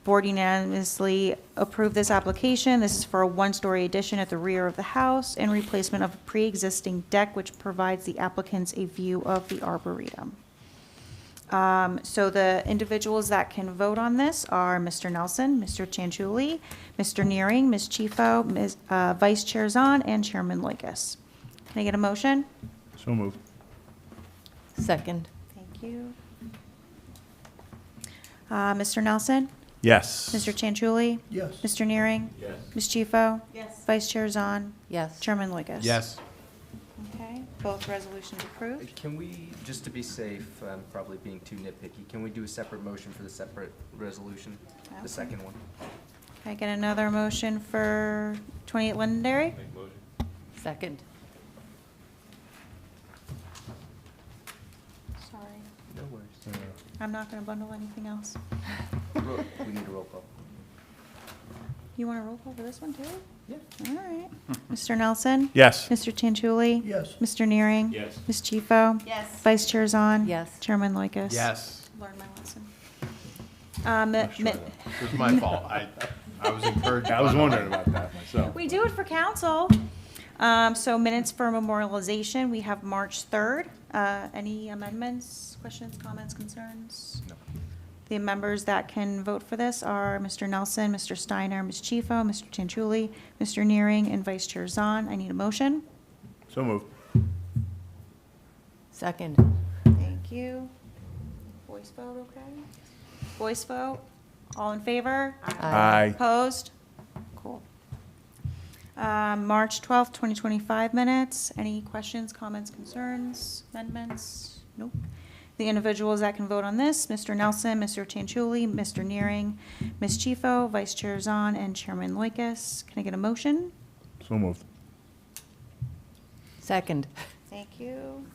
Board unanimously approved this application. This is for a 1-story addition at the rear of the house and replacement of a pre-existing deck which provides the applicants a view of the arboretum. So the individuals that can vote on this are Mr. Nelson, Mr. Chanchuli, Mr. Nearing, Ms. Chifo, Vice Chair Zahn, and Chairman Likas. Can I get a motion? So moved. Second. Thank you. Mr. Nelson? Yes. Mr. Chanchuli? Yes. Mr. Nearing? Yes. Ms. Chifo? Yes. Vice Chair Zahn? Yes. Chairman Likas? Yes. Okay, both resolutions approved. Can we, just to be safe, I'm probably being too nitpicky, can we do a separate motion for the separate resolution? Okay. The second one? Can I get another motion for 28 Londonderry? Second. Sorry, No worries. I'm not going to bundle anything else. We need a roll call. You want a roll call for this one, too? Yeah. All right. Mr. Nelson? Yes. Mr. Chanchuli? Yes. Mr. Nearing? Yes. Ms. Chifo? Yes. Vice Chair Zahn? Yes. Chairman Likas? Yes. Learned my lesson. It was my fault. I was encouraged. I was wondering about that myself. We do it for council. So minutes for memorialization, we have March 3rd. Any amendments, questions, comments, concerns? No. The members that can vote for this are Mr. Nelson, Mr. Steiner, Ms. Chifo, Mr. Tanchuli, Mr. Nearing, and Vice Chair Zahn. I need a motion. So moved. Second. Thank you. Voice vote, okay? Voice vote. All in favor? Aye. Opposed? Cool. March 12th, 2025 minutes. Any questions, comments, concerns, amendments? Nope. The individuals that can vote on this, Mr. Nelson, Mr. Tanchuli, Mr. Nearing, Ms. Chifo, Vice Chair Zahn, and Chairman Loikis. Can I get a motion? So moved. Second. Thank you.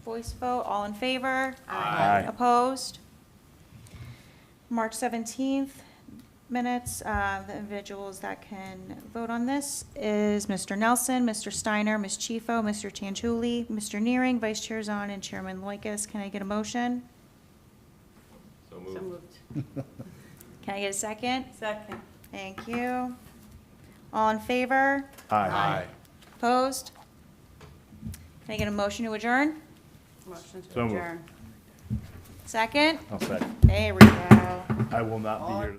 Voice vote, all in favor? Aye. Opposed? March 17th minutes, the individuals that can vote on this is Mr. Nelson, Mr. Steiner, Ms. Chifo, Mr. Tanchuli, Mr. Nearing, Vice Chair Zahn, and Chairman Loikis. Can I get a motion? So moved. Can I get a second? Second. Thank you. All in favor? Aye. Opposed? Can I get a motion to adjourn? Motion to So moved. adjourn. Second? I'll second. There we go. I will not be here.